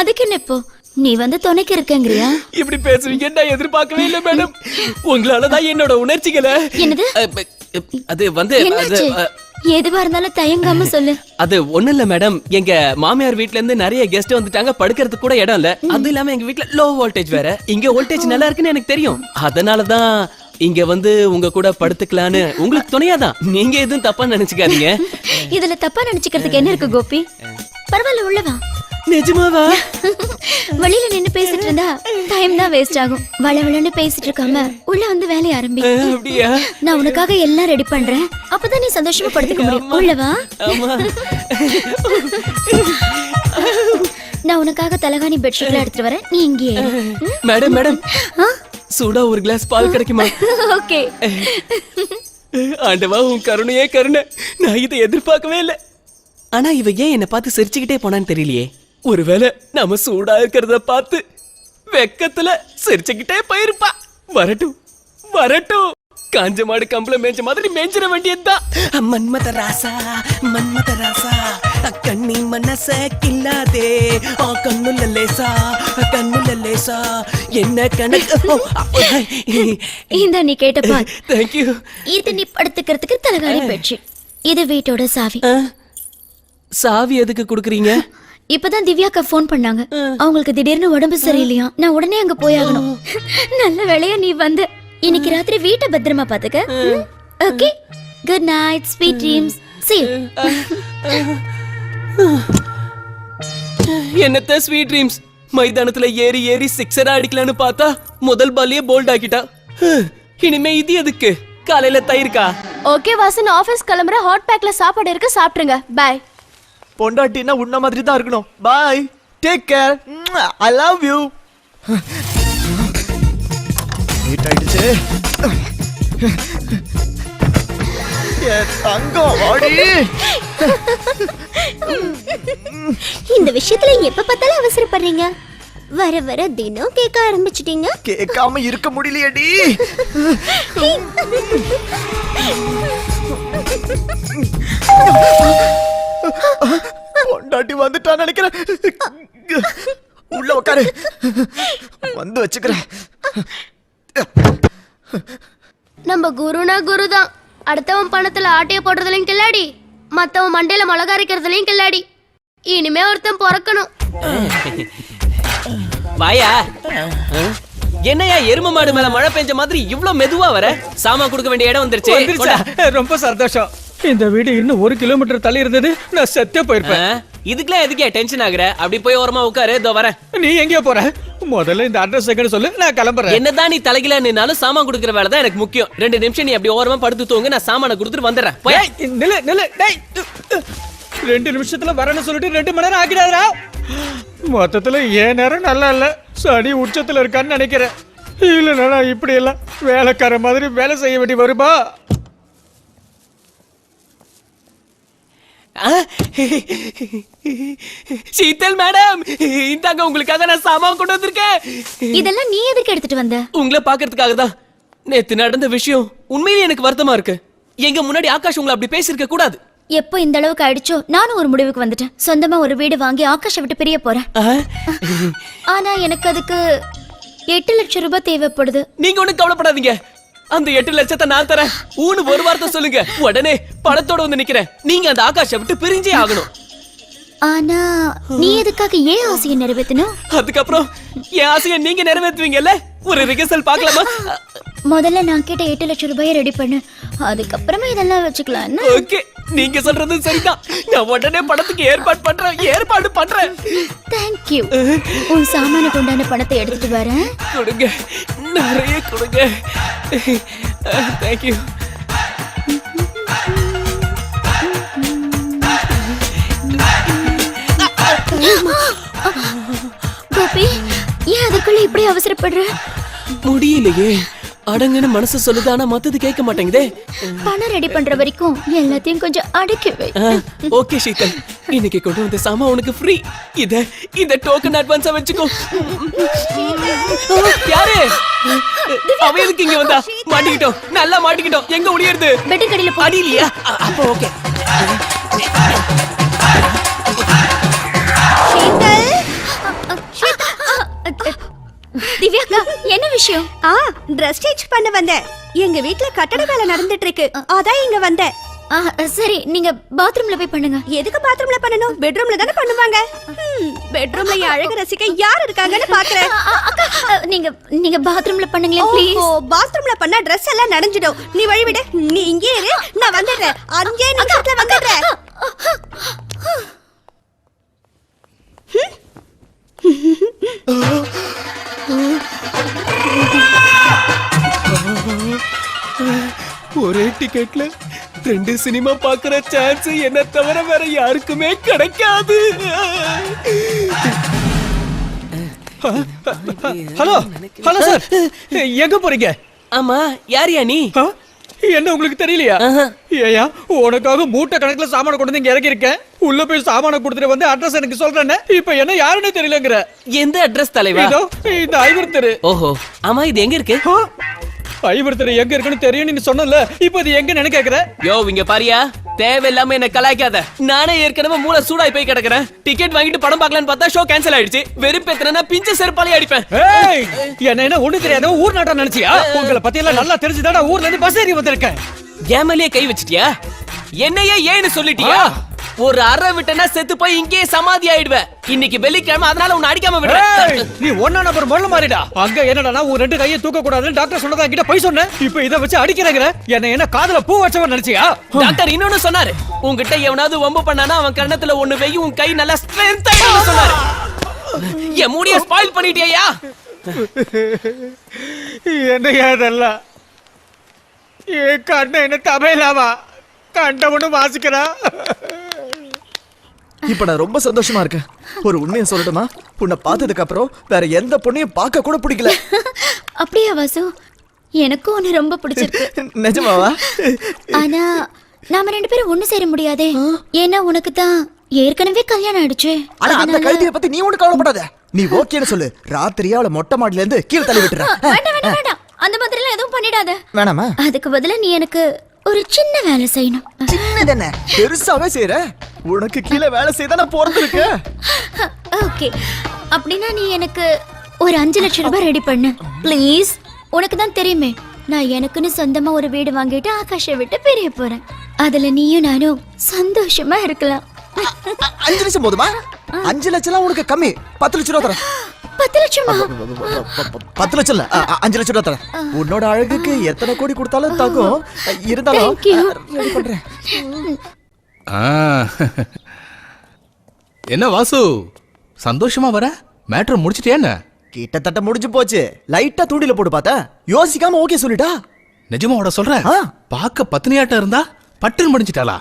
அதுக்கு என்ன இப்போ? நீ வந்து துணைக்கு இருக்கங்கறியா? இப்படி பேசுவீங்க நான் எதிர்பார்க்கவே இல்ல மேடம். உங்களாலதான் என்னோட உணர்ச்சிகளை. என்னது? அது வந்து எதுவா இருந்தாலும் தயங்காம சொல்லு. அது ஒண்ணு இல்ல மேடம், எங்க மாமியார் வீட்ல இருந்து நிறைய கெஸ்ட் வந்துட்டாங்க. படுக்கிறதுக்கு கூட இடம் இல்ல. அது இல்லாம எங்க வீட்ல லோ வோல்டேஜ் வேற. இங்க வோல்டேஜ் நல்லா இருக்குன்னு எனக்கு தெரியும். அதனாலதான் இங்க வந்து உங்க கூட படுத்துக்கலான்னு. உங்களுக்கு துணையாதான். நீங்க எதுவும் தப்பா நினைச்சுக்காதீங்க. இதுல தப்பா நினைச்சுக்கிறதுக்கு என்ன இருக்கு கோபி? பரவாயில்ல, உள்ளவா. நிஜமாவா? வெளியில நின்னு பேசிட்டு இருந்தா டைம் தான் வேஸ்ட் ஆகும். வளவளன்னு பேசிட்டு இருக்காம உள்ள வந்து வேலைய ஆரம்பி. அப்படியா? நான் உனக்காக எல்லாம் ரெடி பண்றேன். அப்பதான் நீ சந்தோஷமா படுத்துக்க முடியும். உள்ளவா. நான் உனக்காக தலகாணி பெட்ஷீட்ல எடுத்துட்டு வரேன். நீ இங்கே மேடம் மேடம், சூடா ஒரு கிளாஸ் பால் கிடைக்குமா? ஓகே. ஆண்டவா, உன் கருணையே கருணை. நான் இதை எதிர்பார்க்கவே இல்லை. ஆனா இவ ஏன் என்ன பார்த்து சிரிச்சுக்கிட்டே போனான்னு தெரியலையே. ஒருவேளை நாம சூடா இருக்கிறத பார்த்து வெக்கத்துல சிரிச்சுக்கிட்டே போயிருப்பா. வரட்டும் வரட்டும். காஞ்ச மாடு கம்பள மேஞ்ச மாதிரி மேஞ்சிட வேண்டியதுதான். மன்மத ராசா மன்மத ராசா, கண்ணி மனச கில்லாதே. கண்ணுல லேசா கண்ணுல லேசா என்ன கணக்கு. இந்த நீ கேட்டப்பா. தேங்க்யூ. இது நீ படுத்துக்கிறதுக்கு தலகாணி பெட்ஷீட். இது வீட்டோட சாவி. சாவி எதுக்கு குடுக்குறீங்க? இப்பதான் திவ்யாக்கா போன் பண்ணாங்க. அவங்களுக்கு திடீர்னு உடம்பு சரியில்லையா. நான் உடனே அங்க போயாகணும். நல்ல வேளையா நீ வந்த. இன்னைக்கு ராத்திரி வீட்டை பத்திரமா பாத்துக்க. Okay, good night, sweet dreams. See you. என்னத்த ஸ்வீட் ட்ரீம்ஸ்? மைதானத்துல ஏறி ஏறி சிக்ஸரா அடிக்கலான்னு பார்த்தா முதல் பாலியே போல்ட் ஆக்கிட்டா. இனிமே இது எதுக்கு? காலையில தயிருக்கா? ஓகே வாசன், ஆபீஸ் கிளம்புற. ஹாட் பேக்ல சாப்பாடு இருக்கு, சாப்பிடுங்க. பை. பொண்டாட்டினா உன்ன மாதிரி தான் இருக்கணும். Bye, take care, I love you. Late ஆயிடுச்சு. தங்கம் வாடி. இந்த விஷயத்துல எப்ப பார்த்தாலும் அவசரப்படுறீங்க. வர வர தினம் கேட்க ஆரம்பிச்சிட்டீங்க. கேட்காம இருக்க முடியலையேடி. பொண்டாட்டி வந்துட்டா நினைக்கிறேன். உள்ள உட்காரு, வந்து வச்சுக்கிறேன். நம்ம குருனா குருதான். அடுத்தவன் பணத்துல ஆட்டைய போடுறதுலயும் கில்லாடி, மத்தவன் மண்டையில மிளகா அரைக்கிறதுலயும் கில்லாடி. இனிமே ஒருத்தன் பிறக்கணும். வாயா. என்னையா எரும மாடு மேல மழை பெஞ்ச மாதிரி இவ்ளோ மெதுவா வர? சாமா கொடுக்க வேண்டிய இடம் வந்துருச்சு. ரொம்ப சந்தோஷம். இந்த வீடு இன்னும் 1 கிலோமீட்டர் தள்ளி இருந்தது, நான் செத்தே போயிருப்பேன். இதுக்கெல்லாம் எதுக்கே டென்ஷன் ஆகுற? அப்படி போய் ஓரமா உட்காரு, இதோ வரேன். நீ எங்கேயோ போற? முதல்ல இந்த அட்ரஸ் செகண்ட் சொல்லு, நான் கிளம்புறேன். என்னதான் நீ தலைகில நின்னாலும் சாமான் கொடுக்குற வேலை தான் எனக்கு முக்கியம். 2 நிமிஷம் நீ அப்படி ஓரமா படுத்து தூங்க, நான் சாமான கொடுத்துட்டு வந்துடுறேன். நில்லு நில்லு. டேய், 2 நிமிஷத்துல வரேன்னு சொல்லிட்டு 2 மணி நேரம் ஆகிடாதா? மொத்தத்துல ஏன் நேரம் நல்லா இல்ல, சனி உச்சத்துல இருக்கான்னு நினைக்கிறேன். இல்லைன்னா இப்படி எல்லாம் வேலைக்கார மாதிரி வேலை செய்ய வேண்டி வருமா? சீதல் மேடம், இந்தாங்க உங்களுக்காக நான் சாமான் கொண்டு வந்திருக்கேன். இதெல்லாம் நீ எதுக்கு எடுத்துட்டு வந்த? உங்களை பாக்குறதுக்காக தான். நேத்து நடந்த விஷயம் உண்மையிலேயே எனக்கு வருத்தமா இருக்கு. எங்க முன்னாடி ஆகாஷ் உங்களை அப்படி பேசியிருக்க கூடாது. எப்போ இந்த அளவுக்கு ஆயிடுச்சோ நானும் ஒரு முடிவுக்கு வந்துட்டேன். சொந்தமா ஒரு வீடு வாங்கி ஆகாஷை விட்டு பிரிய போறேன். ஆனா எனக்கு அதுக்கு 8 லட்சம் ரூபாய் தேவைப்படுது. நீங்க ஒண்ணும் கவலைப்படாதீங்க. அந்த 8 லட்சத்தை நான் தரேன். ஊனு ஒரு வார்த்தை சொல்லுங்க, உடனே பணத்தோட வந்து நிக்கிறேன். நீங்க அந்த ஆகாஷை விட்டு பிரிஞ்சே ஆகணும். ஆனா நீ எதுக்காக ஏன் ஆசையை நிறைவேற்றணும்? அதுக்கப்புறம் என் ஆசையை நீங்க நிறைவேற்றுவீங்கல்ல? ஒரு ரிகர்சல் பார்க்கலாமா? முதல்ல நான் கேட்ட 8 லட்சம் ரூபாயை ரெடி பண்ணு, அதுக்கப்புறமா இதெல்லாம் வச்சுக்கலாம். ஓகே, நீங்க சொல்றது சரிதான். நான் உடனே பணத்துக்கு ஏற்பாடு பண்றேன். தேங்க்யூ. உன் சாமானுக்கு உண்டான பணத்தை எடுத்துட்டு வரேன். கொடுங்க, நிறைய கொடுங்க. தேங்க்யூ. கோபி, ஏன் அதுக்குள்ள இப்படி அவசரப்படுற? முடியலையே, அடங்குன்னு மனசு சொல்லுது, ஆனா மத்தது கேட்க மாட்டேங்குதே. பணம் ரெடி பண்ற வரைக்கும் எல்லாத்தையும் கொஞ்சம் அடக்கி வை. ஓகே சீதல், இன்னைக்கு கொண்டு வந்த சாமான் உனக்கு ஃப்ரீ. இத டோக்கன் அட்வான்ஸா வச்சுக்கோ. யாரு அவ எதுக்கு இங்க வந்தா? மாட்டிக்கிட்டோம், நல்லா மாட்டிக்கிட்டோம். எங்க ஒடியறது? பெட்டு கடையில அடியிலையா? அப்போ ஓகே. திவ்யாக்கா, என்ன விஷயம்? ட்ரெஸ் சேஞ்ச் பண்ண வந்தேன். எங்க வீட்ல கட்டட வேலை நடந்துட்டு இருக்கு, அதான் இங்க வந்தேன். சரி, நீங்க பாத்ரூம்ல போய் பண்ணுங்க. எதுக்கு பாத்ரூம்ல பண்ணணும்? பெட்ரூம்ல தானே பண்ணுவாங்க. பெட்ரூம்ல என் அழகு ரசிக்க யார் இருக்காங்கன்னு பாக்குறேன். நீங்க பாத்ரூம்ல பண்ணுங்களேன் ப்ளீஸ். பாத்ரூம்ல பண்ணா ட்ரெஸ் எல்லாம் நனைஞ்சிடும். நீ வழி விடு, நீ இங்கே இரு, நான் வந்துடுறேன். 5 நிமிஷத்துல வந்துடுறேன். ஒரே டிக்கெட்ல 2 சினிமா பாக்குற சான்ஸ் என்ன தவிர வேற யாருக்குமே கிடைக்காது. ஹலோ ஹலோ சார், எங்க போறீங்க? ஆமா, யாரியா நீ? என்ன உங்களுக்கு தெரியலையா? ஏயா, உனக்காக மூட்டை கணக்குல சாமான கொண்டு வந்து இங்க இறக்கி இருக்கேன். உள்ள போய் சாமான கொடுத்துட்டு வந்து அட்ரஸ் எனக்கு சொல்றேன்னு இப்ப என்ன யாருன்னு தெரியலங்கற. எந்த அட்ரஸ் தலைவா? இதோ இந்த ஐவர் தெரு. ஓஹோ, ஆமா, இது எங்க இருக்கு? ஐவர் தெரு எங்க இருக்குன்னு தெரியும் நீ சொன்னல, இப்போ இது எங்கன்னு எனக்கு கேக்குற? யோ, இங்க பாரியா, தேவையில்லாம என்ன கலாய்க்காத. நானே ஏற்கனவே மூளை சூடாய் போய் கிடக்குறேன். டிக்கெட் வாங்கிட்டு படம் பார்க்கலான்னு பார்த்தா ஷோ கேன்சல் ஆயிடுச்சு. வெறுப்பேத்துறேன்னா பிஞ்ச செருப்பாலே அடிப்பேன். ஏய், என்ன ஒண்ணு தெரியாத ஊர் நாட்டம் நினைச்சியா? உங்களை பத்தி எல்லாம் நல்லா தெரிஞ்சுதாடா ஊர்ல இருந்து பஸ் ஏறி வந்திருக்கேன். ஏமலியே கை வச்சிட்டியா? என்னையே ஏன்னு சொல்லிட்டியா? ஒரு அரை விட்டனா செத்து போய் இங்கே சமாதி ஆயிடுவேன். இன்னைக்கு வெள்ளிக்கிழமை, அதனால உன்னை அடிக்காம விடுறேன். நீ ஒண்ணா நம்பர் முதல்ல மாறிடா. அங்க என்னடா ஒரு 2 கையை தூக்க கூடாதுன்னு டாக்டர் சொன்னதா கிட்ட போய் சொன்னேன். இப்போ இத வச்சு அடிக்கிறேங்கற. என்ன காதுல பூ வச்சவன் நினைச்சியா? டாக்டர் இன்னொன்னு சொன்னாரு. உன்கிட்ட எவனாவது வம்பு பண்ணானா அவன் கண்ணத்துல ஒண்ணு வெயி, உன் கை நல்லா ஸ்ட்ரென்த் ஆயிடும்னு சொன்னாரு. என் முடிய ஸ்பாயில் பண்ணிட்டியா? என்னையா இதெல்லாம்? ஏ கண்ண என்ன தமையிலாமா கண்டவனு வாசிக்கிறா? இப்ப நான் ரொம்ப சந்தோஷமா இருக்கேன். ஒரு உண்மையை சொல்லட்டுமா? உன்னை பார்த்ததுக்கு அப்புறம் வேற எந்த பொண்ணையும் பார்க்க கூட பிடிக்கல. அப்படியே வாசு, எனக்கும் உன்னை ரொம்ப பிடிச்சிருக்கு. நிஜமாவா? ஆனா நாம 2 பேரும் ஒண்ணு சேர முடியாதே. ஏன்னா உனக்கு தான் ஏற்கனவே கல்யாணம் ஆயிடுச்சு. ஆனா அந்த கழுதியை பத்தி நீ ஒண்ணு கவலைப்படாத. நீ ஓகேன்னு சொல்லு, ராத்திரியா அவளை மொட்டை மாடில இருந்து கீழே தள்ளி விட்டுறேன். வேண்டாம், அந்த மாதிரி எல்லாம் எதுவும் பண்ணிடாத. வேணாமா? அதுக்கு பதிலா நீ எனக்கு ஒரு சின்ன வேலை செய்யணும். சின்னதென்ன, பெருசாவே செய்யற. உனக்கு கீழே வேலை செய்ய நான் போறதுக்கு. ஓகே, அப்படின்னா நீ எனக்கு ஒரு 5 லட்சம் ரூபாய் ரெடி பண்ணு ப்ளீஸ். உனக்கு தான் தெரியுமே, நான் எனக்குன்னு சொந்தமா ஒரு வீடு வாங்கிட்டு ஆகாஷை விட்டு பிரிய போறேன். அதுல நீயும் நானும் சந்தோஷமா இருக்கலாம். 5 லட்சம் போதுமா? 5 லட்சம் உனக்கு கம்மி. 10 லட்சம் ரூபா தரேன். 10 லட்சமா? 10 லட்சம் இல்ல, 5 லட்சம் ரூபா தரேன். உன்னோட அழகுக்கு எத்தனை கோடி கொடுத்தாலும் தகும். இருந்தாலும் ரெடி பண்றேன். என்ன வாசு, சந்தோஷமா வர? மேட்டர் முடிச்சிட்டியா என்ன? கிட்டத்தட்ட முடிஞ்சு போச்சு. லைட்டா தூண்டில போட்டு பார்த்தா யோசிக்காம ஓகே சொல்லிட்டா. நிஜமாவோட சொல்ற? பாக்க பத்தினியாட்ட இருந்தா பட்டுன்னு முடிஞ்சிட்டாளா?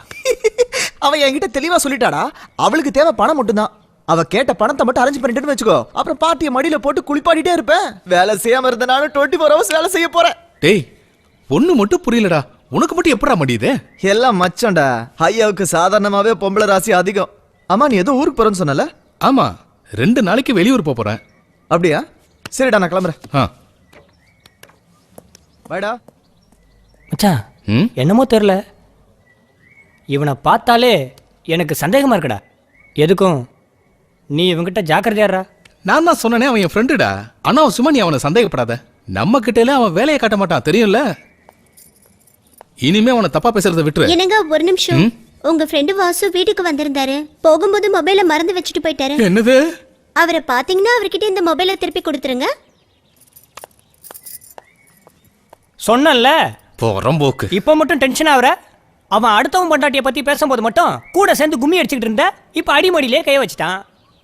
அவ என்கிட்ட தெளிவா சொல்லிட்டாடா. அவளுக்கு தேவை பணம் மட்டும்தான். அவ கேட்ட பணத்தை மட்டும் அரேஞ்ச் பண்ணிட்டு வச்சுக்கோ. அப்புறம் பார்ட்டியை மடியில போட்டு குளிப்பாடிட்டே இருப்பேன். வேலை செய்யாம இருந்த நானும் 24 hours வேலை செய்ய போறேன். டேய், பொண்ணு மட்டும் புரியலடா. உனக்கு மட்டும் எப்படா முடியுது? எல்லாம் மச்சம்டா. ஐயாவுக்கு சாதாரணமாவே பொம்பளை ராசி அதிகம். ஆமா, நீ ஏதோ ஊருக்கு போறேன்னு சொன்னல? ஆமா, 2 நாளைக்கு வெளியூர் போறேன். அப்படியா? சரிடா, நான் கிளம்புறேன். பாய்டா. மச்சான், என்னமோ தெரியல, இவனை பார்த்தாலே எனக்கு சந்தேகமா இருக்குடா. எதுக்கும் நீ இவங்கிட்ட ஜாக்கிரதையாடுறா. நான் தான் சொன்னனே, அவன் என் ஃப்ரெண்டுடா. அனாவசியமா நீ அவனை சந்தேகப்படாத. நம்ம கிட்டே அவன் வேலையை காட்ட மாட்டான், தெரியும்ல. இனிமே அவனை தப்பா பேசுறதை விட்டுரு. என்னங்க, ஒரு நிமிஷம். உங்க ஃப்ரெண்டு வாசு வீட்டுக்கு வந்திருந்தாரு. போகும்போது மொபைலை மறந்து வச்சுட்டு போயிட்டாரு. என்னது? அவரை பாத்தீங்கன்னா அவர்கிட்ட இந்த மொபைலை திருப்பி கொடுத்துருங்க. சொன்னல போக்கு. இப்போ மட்டும் டென்ஷன் ஆகுற. அவன் அடுத்தவன் பொண்டாட்டியை பத்தி பேசும்போது மட்டும் கூட சேர்ந்து கும்மி அடிச்சுக்கிட்டு இருந்த. இப்போ அடிமடியிலே கைய வச்சுட்டான்.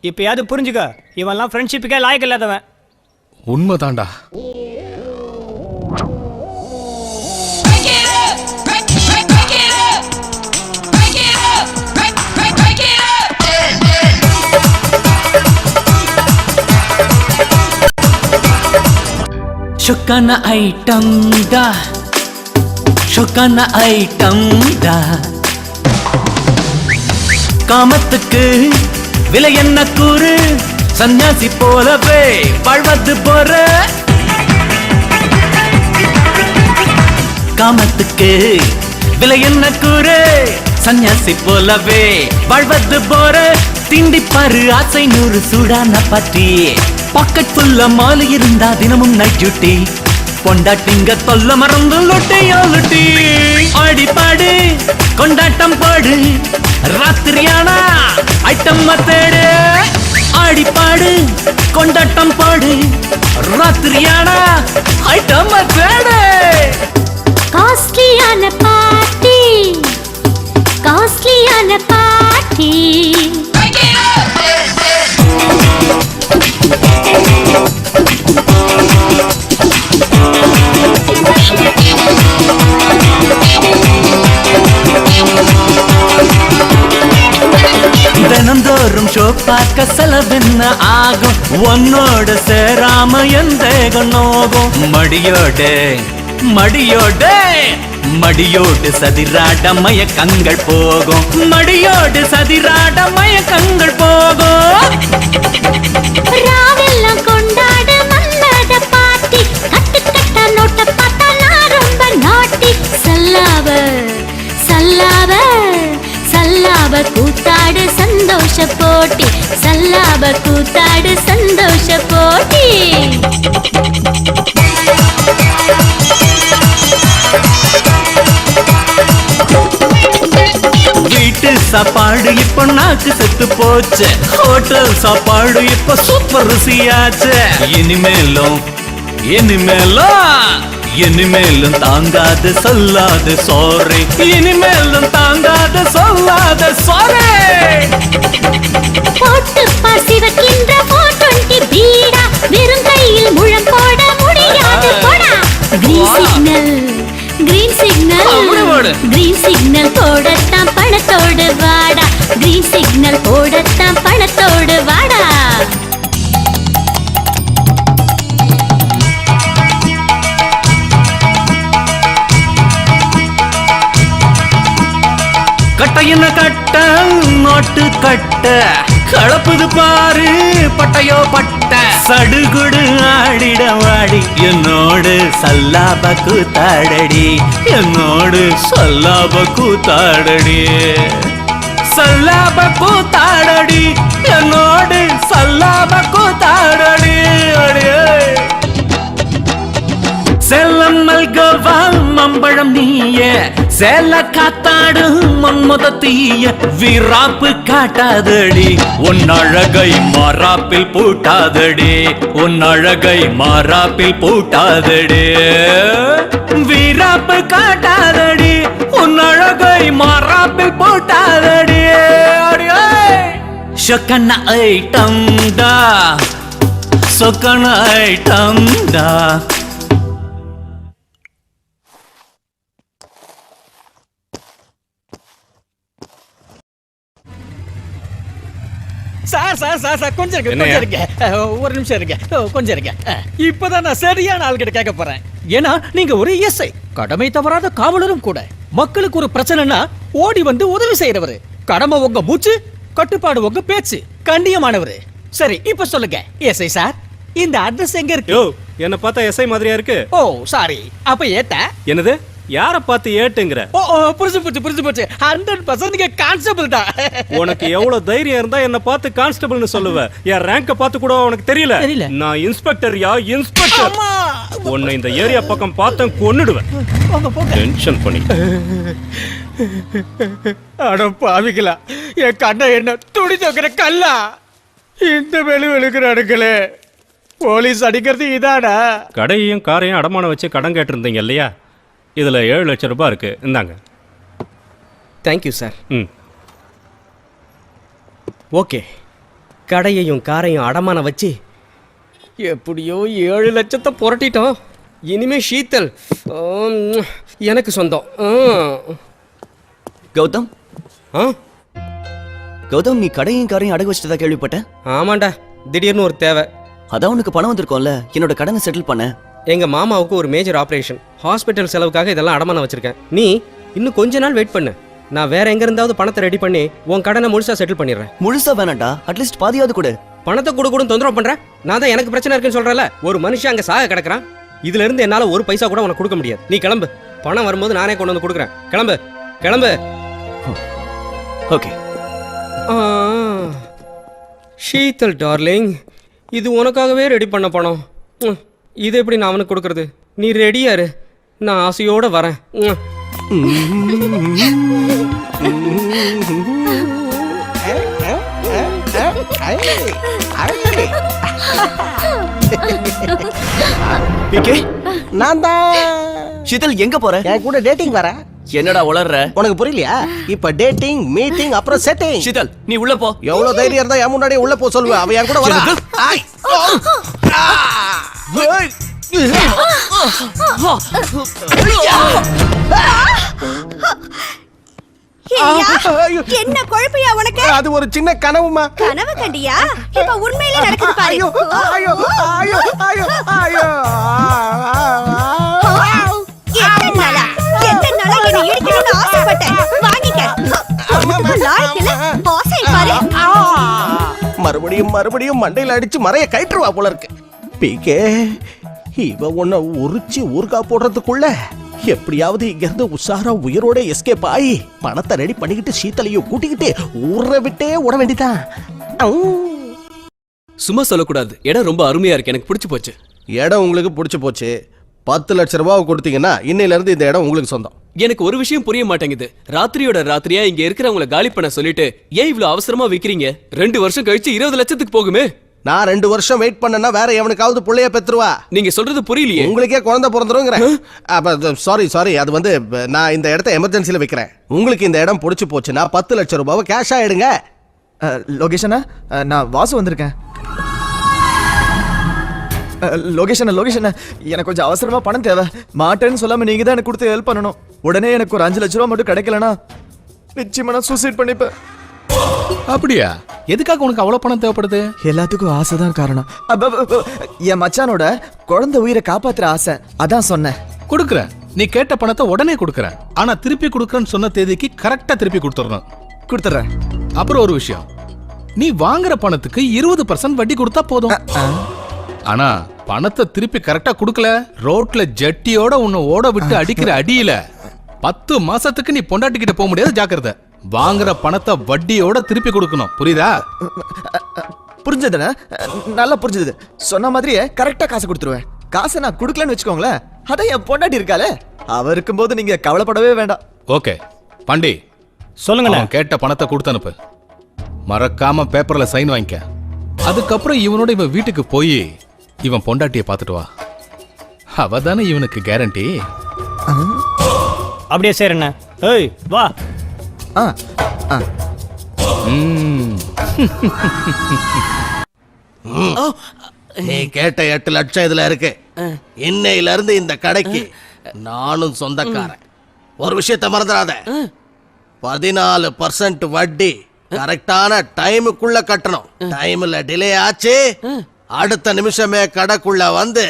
இப்பயாவது புரிஞ்சுக்க, இவன்லாம் ஃப்ரெண்ட்ஷிப்புக்கே லாயக்கு இல்லாதவன். உண்மைதான்டா. ஷொக்கான ஐட்டம் டா, ஷொக்கான ஐட்டம் டா. காமத்துக்கு விலை என்ன கூறு, சன்னியாசி போலவே வாழ்வது போற. காமத்துக்கு விலை என்ன கூறு, சன்னியாசி போலவே வாழ்வது போற. திண்டிப்பாரு ஆசை 100 சூடான பாட்டி. பாக்கெட் ஃபுல்ல மாலை இருந்தா தினமும் நைட் டியூட்டி. பொண்டாட்டிங்க தொல்ல மறந்து லொட்டையாலுட்டி. ஆடி பாடு கொண்டாட்டம் பாடு, ராத்திரியானா ஐட்டம் தேடு. ஆடி பாடு கொண்டாட்டம் பாடு, ராத்திரியானா ஐட்டம் தேடு. காஸ்ட்லியான பார்ட்டி, காஸ்ட்லியான பார்ட்டி. தினந்தோறும் ஷோ பார்க்க செலவென்ன ஆகும், உன்னோட சேராம எந்த நோகும். மடியோடு மடியோடு மடியோடு சதிராட மயக்கங்கள் போகும். மடியோடு சதிராட மயக்கங்கள் போகும். ராவெல்லாம் கொண்டாட மல்லாத பார்ட்டி. கட்டு கட்ட நோட்ட பார்த்தா நான் ரொம்ப நாட்டி. சல்லாவ சல்லாவ சல்லாவ கூத்தாடு சந்தோஷ போட்டி. சல்லாவ கூத்தாடு சந்தோஷ போட்டி. வீட்டு சாப்பாடு இப்ப நாக்கு செத்து போச்சு. ஹோட்டல் சாப்பாடு இப்ப சூப்பர் ருசியாச்சு. இனிமேலும் இனிமேலும் இனிமேலும் தாங்காது சொல்லாது சாரி. இனிமேலும் தாங்காது சொல்லாது சாரி. போட்டு பாசி வைக்கின்ற 420 பீடா. வெறும் கையில் முழம் போட முடியாது போடா. Green signal, green signal, green signal போடத்தான் பணத்தோடு வாடா. கிரீன் சிக்னல் போடத்தான் பணத்தோடு வாடா. கட்டையின கட்ட நோட்டு கட்ட கலப்புது பாரு பட்டையோ பட்ட. சடுகுடு ஆடிட வாடி என்னோடு சல்லாப கூத்தாடடி. என்னோடு சல்லாப கூத்தாடடி. சல்லாப கூத்தாடடி என்னோடு சல்லாப கூத்தாடடி. செல்லம் மல்கவா மம்பழம் நீயே, சேல காத்தாடு மன்மத தீய. வீராப்பு காட்டாதடி உன் அழகை மாறாப்பில் பூட்டாதடி. உன் அழகை மாறாப்பில் பூட்டாதடி. வீராப்பு காட்டாதடி உன் அழகை மாறாப்பில் பூட்டாதடி. சொக்கன ஐட்டம் டா, சொக்கன ஐட்டம் டா. சார் சார் சார் சார் கொஞ்சம் இருங்க என்னய்யா? கொஞ்சம் இருங்க ஒரு நிமிஷம் இருங்க கொஞ்சம் இருங்க இப்பதான் நான் சரியான ஆள்கிட்ட கேட்க போறேன். ஏன்னா நீங்க ஒரு எஸ்ஐ, கடமை தவறாத காவலரும் கூட. மக்களுக்கு ஒரு பிரச்சனைனா ஓடி வந்து உதவி செய்யறவரு. கடமை உங்க மூச்சு, கட்டுப்பாடு உங்க பேச்சு. கண்ணியமானவரு. சரி இப்ப சொல்லுங்க எஸ்ஐ சார், இந்த அட்ரஸ் எங்க இருக்கு? யோ என்ன பார்த்தா எஸ்ஐ மாதிரியா இருக்கு? ஓ சாரி, அப்ப ஏத்த என்னது? யார பார்த்து ஏட்டுங்கிற? ஓ புரிஞ்சு போச்சு 100% நீங்க கான்ஸ்டபிள் தான். உனக்கு எவ்வளவு தைரியம் இருந்தா என்ன பார்த்து கான்ஸ்டபிள்னு சொல்லுவ? என் ரேங்க பார்த்து கூட உனக்கு தெரியல? தெரியல. நான் இன்ஸ்பெக்டர்யா, இன்ஸ்பெக்டர். அம்மா! உன்னை இந்த ஏரியா பக்கம் பார்த்தேன் கொன்னுடுவேன். டென்ஷன் பண்ணி. அட பாவிகளா, என் கண்ணை என்ன துடி தோக்கிற கல்லா? இந்த வெளுக்கிற அடுக்கலே போலீஸ் அடிக்கிறது இதாடா? கடையையும் காரையும் அடமானம் வச்சு கடன் கேட்டிருந்தீங்க இல்லையா? இதுல 7 லட்சம் ரூபாய் இருக்கு, இந்தாங்க. Thank you sir. ம். ஓகே, கடையையும் காரையும் அடமானம் வச்சு எப்படியோ 7 லட்சத்தை புரட்டிட்டோம். இனிமே ஷீத்தல் எனக்கு சொந்தம். கௌதம் ஆ கௌதம், நீ கடையும் காரையும் அடகு வச்சுட்டதா கேள்விப்பட்டேன். ஆமாண்டா, திடீர்னு ஒரு தேவை. அதான் உனக்கு பணம் வந்திருக்கோம்ல, என்னோட கடனை செட்டில் பண்ண. எங்க மாமாவுக்கு ஒரு மேஜர் ஆபரேஷன், ஹாஸ்பிட்டல் செலவுக்காக இதெல்லாம் அடமானம் வச்சிருக்கேன். நீ இன்னும் கொஞ்ச நாள் வெயிட் பண்ணு, நான் வேற எங்க இருந்தாவது பணத்தை ரெடி பண்ணி உன் கடனை முழுசா செட்டில் பண்ணிடுறேன். முழுசா வேணாண்டா, அட்லீஸ்ட் பாதியாவது கொடு. பணத்தை கூட தொந்தரவு பண்றேன். நான் தான் எனக்கு பிரச்சனை இருக்குன்னு சொல்றேன்ல. ஒரு மனுஷன் அங்க சாக கிடக்குறான். இதுல இருந்து என்னால ஒரு பைசா கூட உனக்கு கொடுக்க முடியாது. நீ கிளம்பு, பணம் வரும்போது நானே கொண்டு வந்து கொடுக்குறேன். கிளம்பு கிளம்பு. ஓகே. ஷீத்தல் டார்லிங், இது உனக்காகவே ரெடி பண்ண பணம். இது எப்படி நான் அவனுக்கு கொடுக்கறது? நீ ரெடியா இரு, நான் ஆசையோட வரேன். பிகே, நான் தான். ஷீதல் எங்க போற? என் கூட டேட்டிங் வர. என்னடா உளர்ற? உனக்கு புரியலையா? இப்ப டேட்டிங், மீட்டிங், அப்புறம் செட்டிங். ஷீதல், நீ உள்ள போ. எவ்வளவு தைரியம் இருந்தா என் முன்னாடியே உள்ள போ சொல்லுவ. அவ என் கூட வர. ஆய். ஏய். என்ன குழப்பையா உனக்கு? அது ஒரு சின்ன கனவுமா. கனவு கண்டியா? இப்ப உண்மையிலே நடக்குது பாரு. ஐயோ ஐயோ ஐயோ ஐயோ ஐயோ. எத்தனை நாளா என்னை இடிக்கணும்னு ஆசைப்பட்டேன். வாங்கிக்க. லாய்க்கில ஆசை பாரு. மறுபடியும் மண்டையில அடிச்சு மறைய கயிற்றுவா போல இருக்கு. பிகே, இவ உன்னை உரிச்சு ஊர்கா போடுறதுக்குள்ள எப்படியாவது இங்க இருந்து உஷாரா உயிரோட எஸ்கேப் ஆகி பணத்தை ரெடி பண்ணிக்கிட்டு சீத்தலையும் கூட்டிக்கிட்டு ஊரை விட்டே ஓட வேண்டிதான். சும்மா சொல்லக்கூடாது, இடம் ரொம்ப அருமையா இருக்கு, எனக்கு பிடிச்சு போச்சு. இடம் உங்களுக்கு பிடிச்சு போச்சு. 10 லட்சம் ரூபாய் கொடுத்தீங்கன்னா இன்னையில இருந்து இந்த இடம் உங்களுக்கு சொந்தம். எனக்கு ஒரு விஷயம் புரிய மாட்டேங்குது. ராத்திரியோட ராத்திரியா இங்க இருக்கிறவங்களை காலி பண்ண சொல்லிட்டு ஏன் இவ்வளவு அவசரமா விக்கிறீங்க? 2 வருஷம் கழிச்சு 20 லட்சத்துக்கு போகுமே. நான் 2 வருஷம் வெயிட் பண்ணனா வேற எவனுக்காவது புள்ளைய பெத்துருவா. நீங்க சொல்றது புரியலையே. உங்களுக்கே குழந்தை பிறந்துருங்கிறேன். சாரி, அது வந்து நான் இந்த இடத்த எமர்ஜென்சில வைக்கிறேன். உங்களுக்கு இந்த இடம் பிடிச்சு போச்சுன்னா 10 லட்சம் ரூபாவை கேஷா எடுங்க. லொகேஷனா? நான் வாசு வந்திருக்கேன். லொகேஷன் எனக்கு கொஞ்சம் அவசரமா பணம் தேவை. மாட்டேன்னு சொல்லாம நீங்க தான் எனக்கு கொடுத்து ஹெல்ப் பண்ணணும். உடனே எனக்கு ஒரு 5 லட்சம் ரூபா மட்டும் கிடைக்கலனா நிச்சயமா நான் சூசைட் பண்ணிப்பேன். அப்படியா? எதுக்காக உனக்கு அவ்வளவு பணம் தேவைப்படுது? எல்லாத்துக்கும் ஆசைதான் காரணம். என் மச்சானோட குழந்தை உயிரை காப்பாத்துற ஆசை, அதான் சொன்னேன். கொடுக்குறேன். நீ கேட்ட பணத்தை உடனே கொடுக்குறேன். ஆனா திருப்பி கொடுக்குறேன்னு சொன்ன தேதிக்கு கரெக்டா திருப்பி கொடுத்துறேன். அப்புறம் ஒரு விஷயம், நீ வாங்குற பணத்துக்கு 20% வட்டி கொடுத்தா போதும். ஆனா பணத்தை திருப்பி கரெக்டா கொடுக்கல, ரோட்ல ஜட்டியோட உன்னை ஓட விட்டு அடிக்கிற அடியில 10 மாசத்துக்கு நீ பொண்டாட்டிக்கிட்ட போக முடியாது. ஜாக்கிரதை. வாங்குற பணத்தை வட்டியோட திருப்பி கொடுக்கணும். புரியுதா? புரிஞ்சதுண்ணா, நல்லா புரிஞ்சது. சொன்ன மாதிரியே கரெக்டா காசு கொடுத்துருவேன். காசை நான் கொடுக்கலன்னு வச்சுக்கோங்களேன், அதான் என் பொண்டாட்டி இருக்காளே, அவ இருக்கும்போது நீங்க கவலைப்படவே வேண்டாம். ஓகே பாண்டி, சொல்லுங்க. கேட்ட பணத்தை கொடுத்து அனுப்பு. மறக்காம பேப்பர்ல சைன் வாங்கிக்க. அதுக்கப்புறம் இவனோட இவன் வீட்டுக்கு போய் இவன் பொண்டாட்டியை பார்த்துட்டு வா. அவ தானே இவனுக்கு கேரண்டி. அப்படியே சரிண்ணா. ஏய் வா. நீ கேட்ட 8 லட்சம் இதுல இருக்கு. இன்னையில இருந்து இந்த கடைக்கு நானும் சொந்தக்காரன். ஒரு விஷயத்தை மறந்துடாத, 14% வட்டி கரெக்டான டைமுக்குள்ள கட்டணும். டைம்ல டிலே ஆச்சு அடுத்த நிமிஷமே கடைக்குள்ள வந்து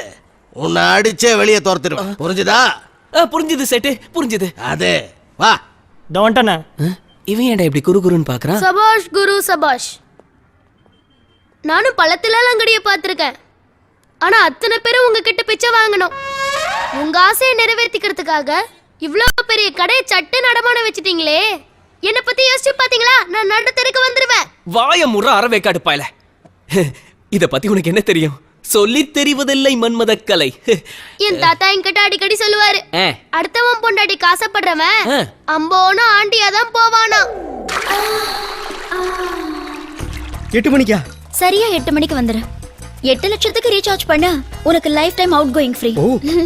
உன்னை அடிச்சே வெளியே துரத்திடுவேன். புரிஞ்சுதா? புரிஞ்சுது சேட்டு, புரிஞ்சுது. அது வா வந்துட்டேண்ணே. இவன் ஏன்டா இப்படி குறுகுறுன்னு பாக்குறான்? சபாஷ் குரு சபாஷ். நானும் பழத்துல அங்கடிய பார்த்திருக்கேன். ஆனா அத்தனை பேரும் உங்ககிட்ட பிச்சை வாங்கணும். உங்க ஆசையை நிறைவேற்றிக்கிறதுக்காக இவ்ளோ பெரிய கடையை சட்டு நடமான வச்சிட்டீங்களே. என்ன பத்தி யோசிச்சு பாத்தீங்களா? நான் நடு தெருக்கு வந்துருவேன். வாய முற அறவேக்காடு பாயல. இத பத்தி உனக்கு என்ன தெரியும்? சொல்லி தெரிவதில்லை மன்மத கலை. என் தாத்தா என்கிட்ட அடிக்கடி சொல்லுவாரு, அடுத்தவன் பொண்டாட்டி காசப்படுறவன் அம்போனும் ஆண்டியாதான் போவானா. 8 மணிக்கா? சரியா 8 மணிக்கு வந்துரு. 8 லட்சத்துக்கு ரீசார்ஜ் பண்ண உனக்கு life time out going free.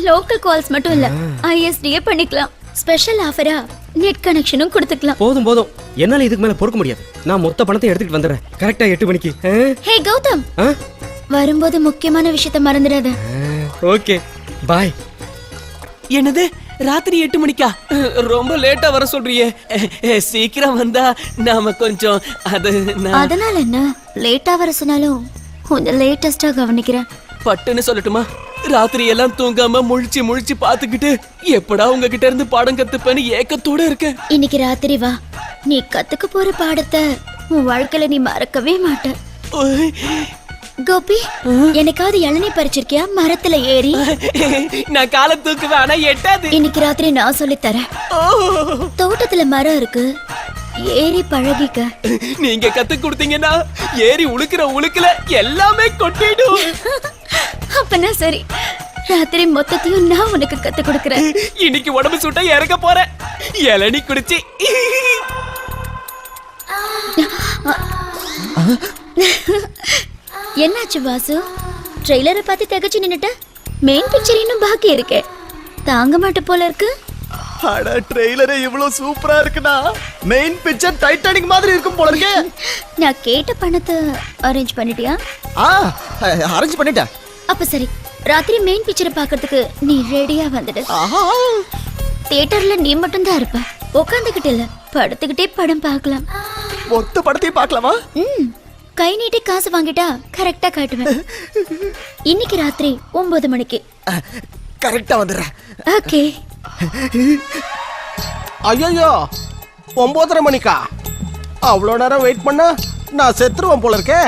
Local calls மட்டும் இல்ல, ISDA பண்ணிக்கலாம். ஸ்பெஷல் ஆஃபரா நெட் கனெக்ஷனும் கொடுத்துக்கலாம். போதும் போதும், என்னால இதுக்கு மேல பொறுக்க முடியாது. நான் மொத்த பணத்தை எடுத்துட்டு வந்துடுறேன் கரெக்டா 8 மணிக்கு. ஹே கௌதம், வரும்போது முக்கியமான விஷயத்தை மறந்துடாத. Okay bye. என்னது ராத்திரி 8 மணிக்கா? ரொம்ப லேட்டா வர சொல்றியே. சீக்கிரம் வந்தா நாம கொஞ்சம் அதனால என்ன, லேட்டா வர சொன்னாலும் கொஞ்சம் லேட்டஸ்டா கவனிக்கிறேன். பட்டுன்னு சொல்லட்டுமா? ராத்திரி எல்லாம் தூங்காம முழிச்சு முழிச்சு பாத்துக்கிட்டு எப்படா உங்ககிட்ட இருந்து பாடம் கத்துப்பேன்னு ஏக்கத்தோட இருக்க. இன்னைக்கு ராத்திரி வா, நீ கத்துக்க போற பாடத்தை உன் வாழ்க்கையில நீ மறக்கவே மாட்ட. கோபி, எனக்காவது இளநீ பறிச்சிருக்கியா மரத்துல ஏறி? நான் காலை தூக்குவேன், ஆனா எட்டாது. இன்னைக்கு ராத்திரி நான் சொல்லி தரேன். தோட்டத்துல மரம் இருக்கு, ஏறி பழகிக்க. நீங்க கத்து கொடுத்தீங்கன்னா ஏறி உழுக்குற உழுக்குல எல்லாமே கொட்டிடும். அப்பனா சரி, ராத்திரி மொத்தத்தையும் நான் உனக்கு கத்து கொடுக்கறேன். இன்னைக்கு உடம்பு சுட்ட இறங்க போறேன் இளநீ குடிச்சு. என்னாச்சு வாசு, ட்ரெய்லரை பார்த்து தகச்சு நின்னுட்ட? மெயின் பிக்சர் இன்னும் பாக்கி இருக்கே, தாங்க மாட்ட போல இருக்கு. அட ட்ரெய்லரே இவ்வளவு சூப்பரா இருக்குடா. மெயின் பிக்சர் டைட்டானிக் மாதிரி இருக்கும் போல இருக்கே. நான் கேட்ட பணத்தை அரேஞ்ச் பண்ணிட்டியா? அரேஞ்ச் பண்ணிட்டேன். அப்ப சரி, ராத்திரி மெயின் பிக்சரை பார்க்கிறதுக்கு நீ ரெடியா வந்துடு. தியேட்டர்ல நீ மட்டும் தான் இருப்ப, உட்காந்துக்கிட்டு இல்ல, படுத்துக்கிட்டே படம் பார்க்கலாம். மொத்த படத்தையும் பார்க்கலாமா? கை நீட்டி காசு வாங்கிட்டா கரெக்டா காட்டுவேன். இன்னைக்கு ராத்திரி 9 மணிக்கு கரெக்டா வந்துடுறேன். ஓகே. ஐயோ 9:30 மணிக்கா? அவ்வளோ நேரம் வெயிட் பண்ணா நான் செத்துருவேன் போல இருக்கே.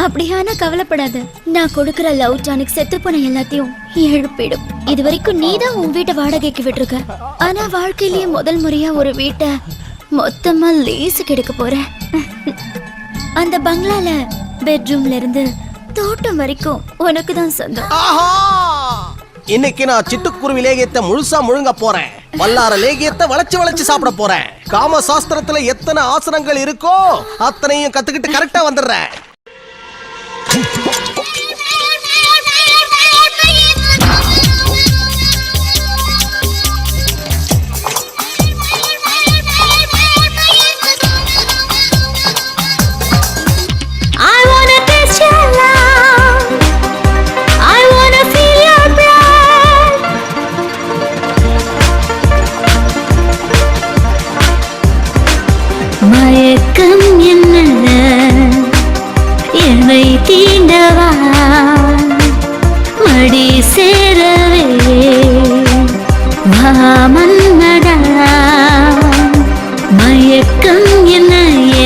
அப்படியான கவலைப்படாத, நான் கொடுக்கிற லவ் டானிக் செத்து போன எல்லாத்தையும் எழுப்பிடும். இது வரைக்கும் நீதான் உன் வீட்டை வாடகைக்கு விட்டுருக்க, ஆனா வாழ்க்கையிலேயே முதல் முறையா ஒரு வீட்டை மொத்தமா லீஸுக்கு எடுக்க போற. அந்த பங்களால பெட்ரூம்ல இருந்து தோட்டம் வரைக்கும் உனக்கு தான் சொந்தம். இன்னைக்கு நான் சிட்டுக்குருவி லேகியத்தை முழுசா முழுங்க போறேன். வல்லார லேகியத்தை வளைச்சு வளைச்சு சாப்பிட போறேன். காம சாஸ்திரத்துல எத்தனை ஆசனங்கள் இருக்கோ அத்தனையும் கத்துக்கிட்டு கரெக்டா வந்துடுறேன். மயக்கம் என்ன என்னை தீண்டவா, மடி சேரவே மன்மதா. மயக்கம் என்ன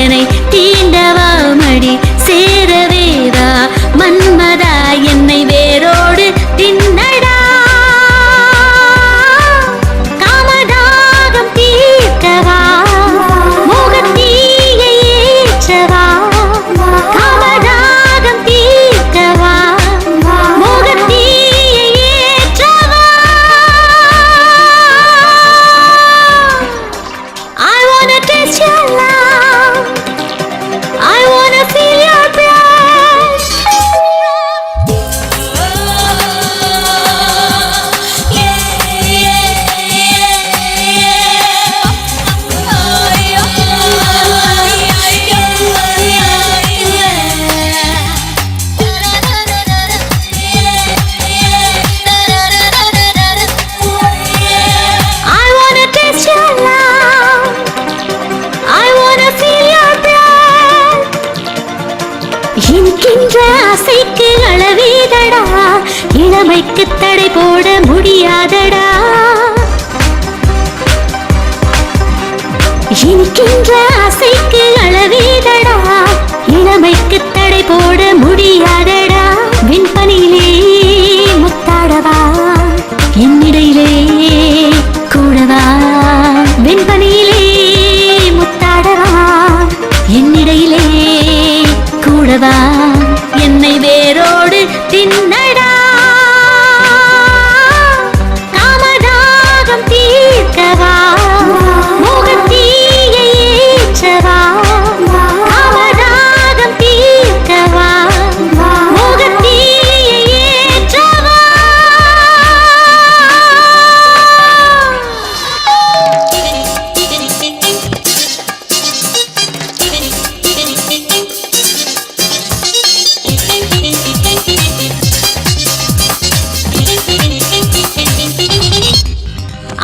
என்னை தீண்டவா, மடி சேரவேதா மன்மதா. என்னை வேரோடு தின்னடா, காமதாகம் தீர்க்கவா, காமதாகம் தீர்க்கவா, முகத்தீயை ஏற்றவா. இளமைக்கு தடை போட முடியாதடா இனிக்கின்ற ஆசைக்கு அளவேதடா இளமைக்கு தடை போட முடியாதடா விண்பனிலே முத்தாடவா என்னிடையிலே கூடவா விண்பனிலே முத்தாடவா என்னிடையிலே கூடவா என்னை வேரோடு தின்னடா காமதாகம் தீர்க்கவா மோகத்தீயை ஏற்றவா காமதாகம் தீர்க்கவா மோகத்தீயை ஏற்றவா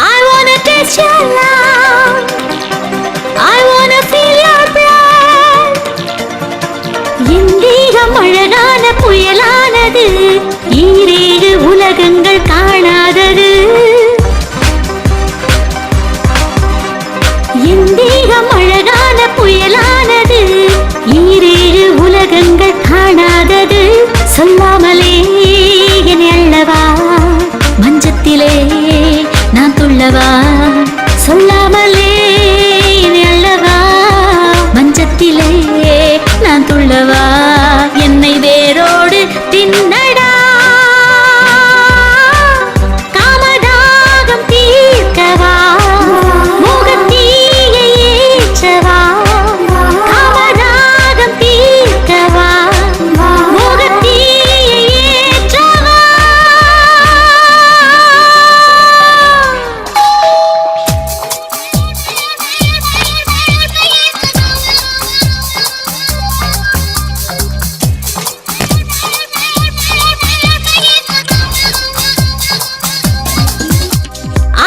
I wanna taste your love. I wanna feel your breath. இந்தீகம் அழகான புயலானது ஈரேழு உலகங்கள் காணாதது இந்தீகம் அழகான புயலானது ஈரேழு உலகங்கள் காணாதது சொல்லாமலே என்னை அள்ளவா மஞ்சத்திலே நான் துள்ளவா சொல்லாமலே என்னை அள்ளவா மஞ்சத்திலே நான் துள்ளவா என்னை வேரோடு தின்னடா காமதாகம் தீர்க்கவா மோகத்தீயை ஏற்றவா காமதாகம் தீர்க்கவா மோகத்தீயை ஏற்றவா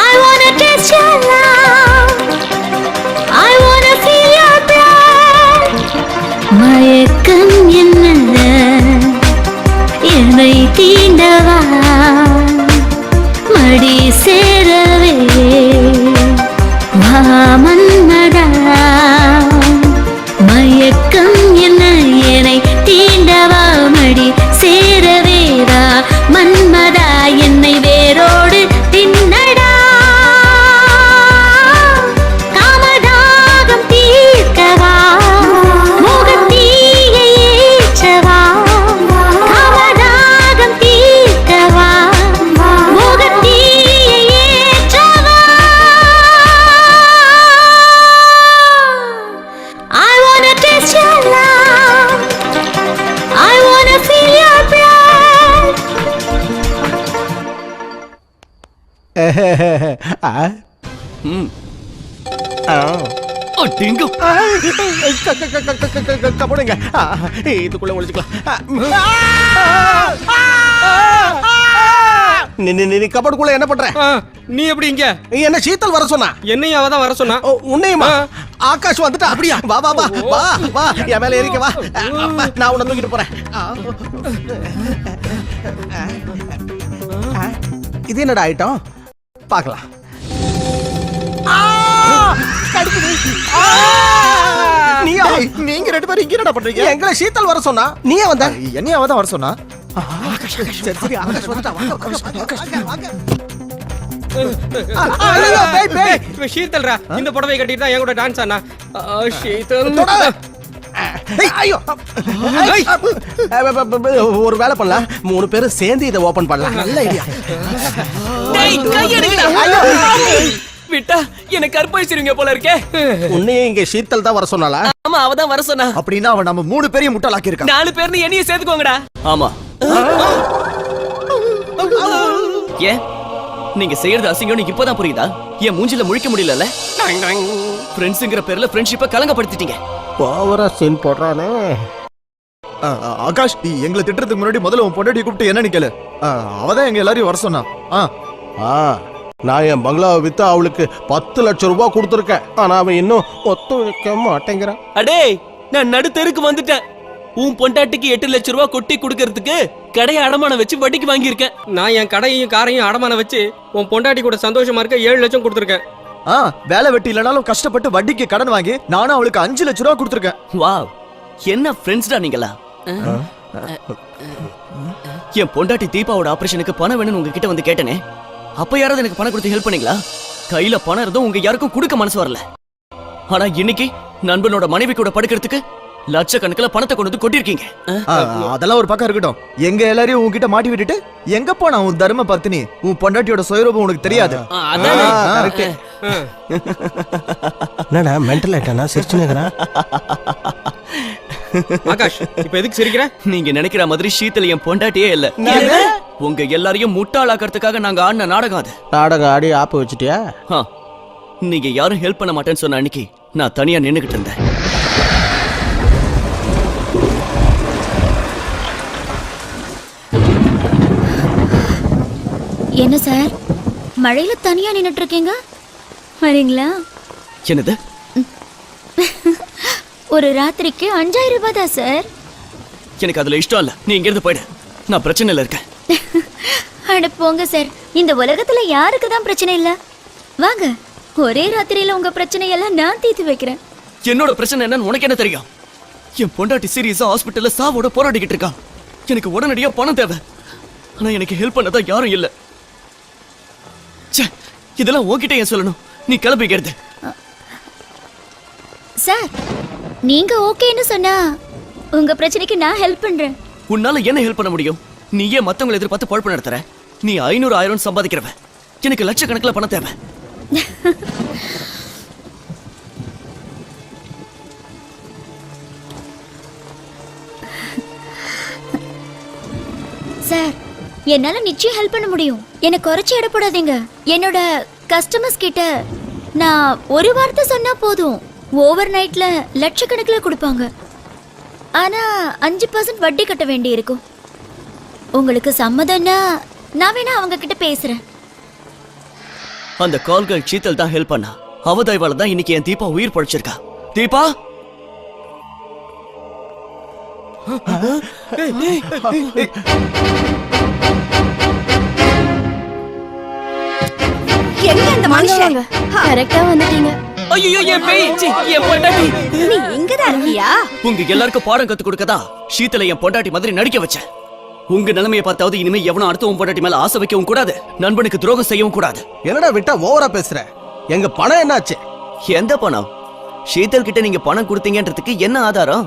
I wanna taste your love. I wanna feel your breath. மயக்கம் என்ன என்னை தீண்டவா மடி சேரவே மன்மதா மயக்கம் என்ன என்னை தீண்டவா மடி சேரவேதா மன்மதா என்னை வேரோடு தின்னடா காமதாகம் தீர்க்கவா மோகத்தீயை ஏற்றவா காமதாகம் தீர்க்கவா மோகத்தீயை ஏற்றவா I wanna taste your love. I wanna feel your breath. கபடுங்க இதுக்குள்ள ஒழிச்சுக்கலாம் நீ கபடுக்குள்ள என்ன பண்ற நீ எப்படி இங்க என்ன சீத்தல் வர சொன்னா என்னையும் அவ தான் வர சொன்னா உன்னையுமா ஆகாஷ் வந்துட்டா அப்படியா வா வா வா வா வா என் மேல ஏறிக்க வா நான் உன்னை தூக்கிட்டு போறேன் இது என்னடா ஐட்டம் பார்க்கலாம் நீங்க ரெண்டு பேரும் இங்க என்னடா பண்றீங்க எங்களை சீத்தல் வர சொன்னா நீயே வந்த என்னைய அவ தான் வர சொன்னா சரி சரி ஆகாஷ் வந்துட்டா வாங்க இவன் ஷீத்தல்ரா இந்த புடவை கட்டிட்டு தான் என் கூட டான்ஸ் ஆனா ஷீத்தல் ஐயோ ஒரு வேலை பண்ணலாம் 3 பேரும் சேர்ந்து இதை ஓபன் பண்ணலாம் நல்ல ஐடியா விட்டா எனக்கு கற்பழிச்சிருங்க போல இருக்கே உன்னையே இங்க சீத்தல் தான் வர சொன்னாலா ஆமா அவ தான் வர சொன்னா அப்படின்னா அவன் நம்ம 3 பேரையும் முட்டாளாக்கி இருக்கான் 4 பேர்னு என்னையும் சேர்த்துக்கோங்கடா ஆமா ஏன் நீங்க செய்யறது அசிங்கம் நீங்க இப்பதான் புரியுதா என் மூஞ்சில முழிக்க முடியல ஃப்ரெண்ட்ஸ்ங்கிற பேர்ல ஃப்ரெண்ட்ஷிப்பை கலங்கப்படுத்திட்டீங்க ஓவரா சீன் போடுறானே ஆகாஷ் நீ எங்களை திட்டுறதுக்கு முன்னாடி முதல்ல உன் பொண்டாட்டி கூப்பிட்டு என்னன்னு கேளு அவதான் எங்க எல்லாரையும் வர சொன்னா நான் என் பங்களாவை வித்து அவளுக்கு 10 லட்சம் ரூபாய் கொடுத்துருக்கேன் ஆனா அவன் இன்னும் ஒத்துழைக்க மாட்டேங்கிறான் அடே நான் நடுத்தெருக்கு வந்துட்டேன் உன் பொண்டாட்டிக்கு 8 லட்சம் ரூபாய் கொட்டி கொடுக்கறதுக்கு கடையை அடமானம் வச்சு வட்டிக்கு வாங்கியிருக்கேன். நான் என் கடையையும் காரையும் அடமானம் வச்சு உன் பொண்டாட்டி கூட சந்தோஷமா இருக்க 7 லட்சம் கொடுத்துருக்கேன். வேலை வெட்டி இல்லைனாலும் கஷ்டப்பட்டு வட்டிக்கு கடன் வாங்கி நானும் அவளுக்கு 5 லட்சம் ரூபா கொடுத்துருக்கேன். வாவ், என்ன ஃப்ரெண்ட்ஸ்டா நீங்களா? என் பொண்டாட்டி தீபாவோட ஆபரேஷனுக்கு பணம் வேணும்னு உங்ககிட்ட வந்து கேட்டனே, அப்ப யாராவது எனக்கு பணம் கொடுத்து ஹெல்ப் பண்ணீங்களா? கையில பணம் இருந்தும் உங்க யாருக்கும் கொடுக்க மனசு வரல. ஆனா இன்னைக்கு நண்பனோட மனைவி கூட படுக்கிறதுக்கு லட்சக்கணக்கில் பணத்தை கொண்டு வந்து கொட்டிருக்கீங்க. அதெல்லாம் ஒரு பக்கம் இருக்கட்டும். எங்க எல்லாரையும் உன்கிட்ட மாட்டி விட்டுட்டு எங்க போனா உன் தர்ம பத்தினி? உன் பொண்டாட்டியோட சுயரூபம் உனக்கு தெரியாது. என்னடா மென்டல் ஆயிட்டானா? சிரிச்சுனேங்கறா. ஆகாஷ், இப்ப எதுக்கு சிரிக்கிற? நீங்க நினைக்கிற மாதிரி ஷீத்தல் என் பொண்டாட்டியே இல்ல. உங்க எல்லாரையும் முட்டாளாக்கிறதுக்காக நாங்க ஆடின நாடகம் அது. நாடகம் ஆடி ஆப்பு வச்சுட்டியா? நீங்க யாரும் ஹெல்ப் பண்ண மாட்டேன்னு சொன்ன அன்னைக்கு நான் தனியா நின்னுகிட்டு இருந்தேன். என்ன சார், மழையில தனியா நின்னுட்டு இருக்கீங்க? வரீங்களா? என்னது? ஒரு ராத்திரிக்கு 5000 ரூபாய் தான் சார். எனக்கு அதுல இஷ்டம் இல்ல. நீ இங்க இருந்து போயிடு. நான் பிரச்சனையில இருக்கேன். அட போங்க சார், இந்த உலகத்துல யாருக்கு தான் பிரச்சனை இல்ல? வாங்க, ஒரே ராத்திரியில உங்க பிரச்சனையெல்லாம் நான் தீர்த்து வைக்கிறேன். என்னோட பிரச்சனை என்னன்னு உனக்கு என்ன தெரியும்? என் பொண்டாட்டி சீரியஸா ஹாஸ்பிட்டல்ல சாவோட போராடிக்கிட்டு இருக்கான். எனக்கு உடனடியா பணம் தேவை. ஆனா எனக்கு ஹெல்ப் பண்ணதா யாரும் இல்ல. இதெல்லாம் உன்கிட்ட ஏன் சொல்லணும்? நீ கிளம்பிக்கிறது. சார், நீங்க ஓகேன்னு சொன்னா உங்க பிரச்சனைக்கு நான் ஹெல்ப் பண்றேன். உன்னால என்ன ஹெல்ப் பண்ண முடியும்? நீ ஏன் மத்தவங்களை எதிர்பார்த்து பொழப்பு நடத்துற? நீ 500 1000 சம்பாதிக்கிறவ. எனக்கு லட்சக்கணக்கில் பணம் தேவை. சார், என்னால நிச்சயம் ஹெல்ப் பண்ண முடியும். எனக்கு குறைச்சி எடை போடாதீங்க. என்னோட கஸ்டமர்ஸ் கிட்ட நான் ஒரு வார்த்தை சொன்னா போதும், ஓவர் நைட்ல லட்சக்கணக்கில் கொடுப்பாங்க. ஆனா 5% வட்டி கட்ட வேண்டி இருக்கும். உங்களுக்கு சம்மதம்னா நான் வேணா அவங்க கிட்ட பேசுறேன். அந்த கால்கள் சீத்தல் தான் ஹெல்ப் பண்ணா. அவ தயவால தான் இன்னைக்கு என் தீபா உயிர் பழிச்சிருக்கா. தீபா, எங்க இந்த மனுஷன்? கரெக்டா வந்துட்டீங்க. ஐயோ, என் பேய், என் பொண்டாட்டி. நீ இங்க தான் இருக்கியா? உங்க எல்லாருக்கும் பாடம் கத்து கொடுக்கதா ஷீத்தலை என் பொண்டாட்டி மாதிரி நடிக்க வச்சேன். உங்க நிலைமையை பார்த்தாவது இனிமே எவனும் அடுத்த உன் பொண்டாட்டி மேல ஆசை வைக்கவும் கூடாது, நண்பனுக்கு துரோகம் செய்யவும் கூடாது. என்னடா விட்டா ஓவரா பேசுற? எங்க பணம் என்னாச்சு? எந்த பணம்? ஷீத்தல் கிட்ட நீங்க பணம் கொடுத்தீங்கன்றதுக்கு என்ன ஆதாரம்?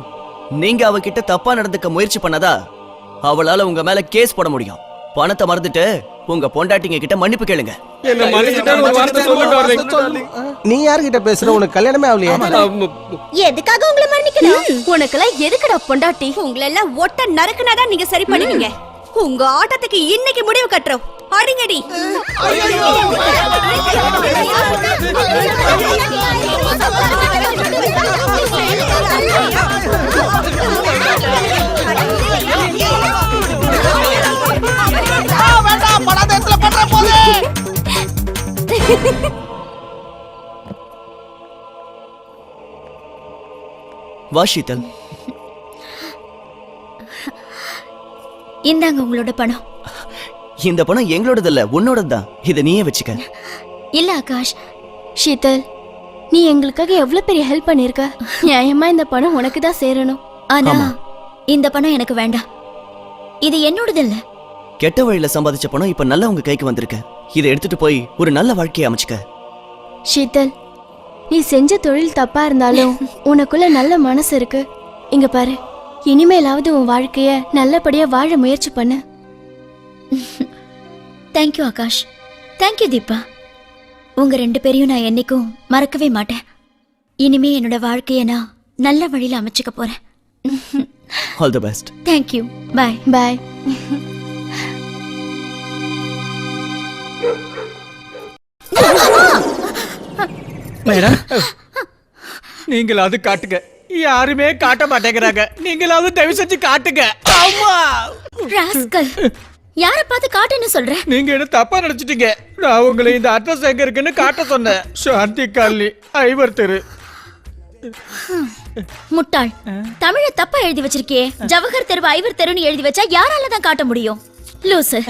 நீங்க அவகிட்ட தப்பா நடந்துக்க முயற்சி பண்ணதா அவளால உங்க மேல கேஸ் போட முடியும். பணத்தை மறந்துட்டு உங்க பொண்டாட்டிங்க கிட்ட மன்னிப்பு கேளுங்க. என்ன மன்னிச்சிட்டேன்னு ஒரு வார்த்தை சொல்லிட்டு வரேன். நீ யார்கிட்ட பேசுற? உனக்கு கல்யாணமே ஆகலையா? எதுக்காக உங்களை மன்னிக்கணும்? உனக்கெல்லாம் எதுக்குடா பொண்டாட்டி? உங்களை எல்லாம் ஒட்ட நறுக்குனாதான் நீங்க சரி பண்ணுவீங்க. உங்க ஆட்டத்துக்கு இன்னைக்கு முடிவு கட்டுறோம். அடிங்கடி. வா ஷீத்தல், இந்தாங்க உங்களோட பணம். இந்த பணம் எங்களோடது இல்ல, உன்னோடது தான். இதை நீயே வச்சுக்க. இல்ல ஆகாஷ், ஷீதல், நீ எங்களுக்காக எவ்வளவு பெரிய ஹெல்ப் பண்ணிருக்க. நியாயமா இந்த பணம் உனக்கு தான் சேரணும். ஆனா இந்த பணம் எனக்கு வேண்டாம். இது என்னோடது இல்ல. கெட்ட வழியில சம்பாதிச்ச பணம் இப்ப நல்லா உங்க கைக்கு வந்திருக்கு. இதை எடுத்துட்டு போய் ஒரு நல்ல வாழ்க்கையை அமைச்சுக்க. ஷீதல், நீ செஞ்ச தொழில் தப்பா இருந்தாலும் உனக்குள்ள நல்ல மனசு இருக்கு. இங்க பாரு, இனிமேலாவது உன் வாழ்க்கைய நல்லபடியா வாழ முயற்சி பண்ணு. தேங்க்யூ ஆகாஷ். தேங்க்யூ தீபா. உங்க 2 பேரையும் நான் என்னைக்கும் மறக்கவே மாட்டேன். இனிமே என்னோட வாழ்க்கைய நான் நல்ல வழியில அமைச்சுக்க போறேன். All the best. Thank you. Bye. Bye. Madam, நீங்களாவது காட்டுங்க. யாருமே காட்ட மாட்டேங்கிறாங்க. நீங்களாவது தயவு செஞ்சு காட்டுங்க. ராஸ்கல், யார பார்த்து காட்டுன்னு சொல்ற? நீங்க என்ன தப்பா நினைச்சிட்டீங்க. நான் உங்களை இந்த அட்ரஸ் எங்க இருக்குன்னு காட்ட சொன்னேன். சாந்தி காலனி, ஐவர் தெரு. முட்டாள் தமிழ தப்பா எழுதி வச்சிருக்கியே. ஜவஹர் தெரு ஐவர் தெருன்னு எழுதி வச்சா யாரால தான் காட்ட முடியும்? லூசு.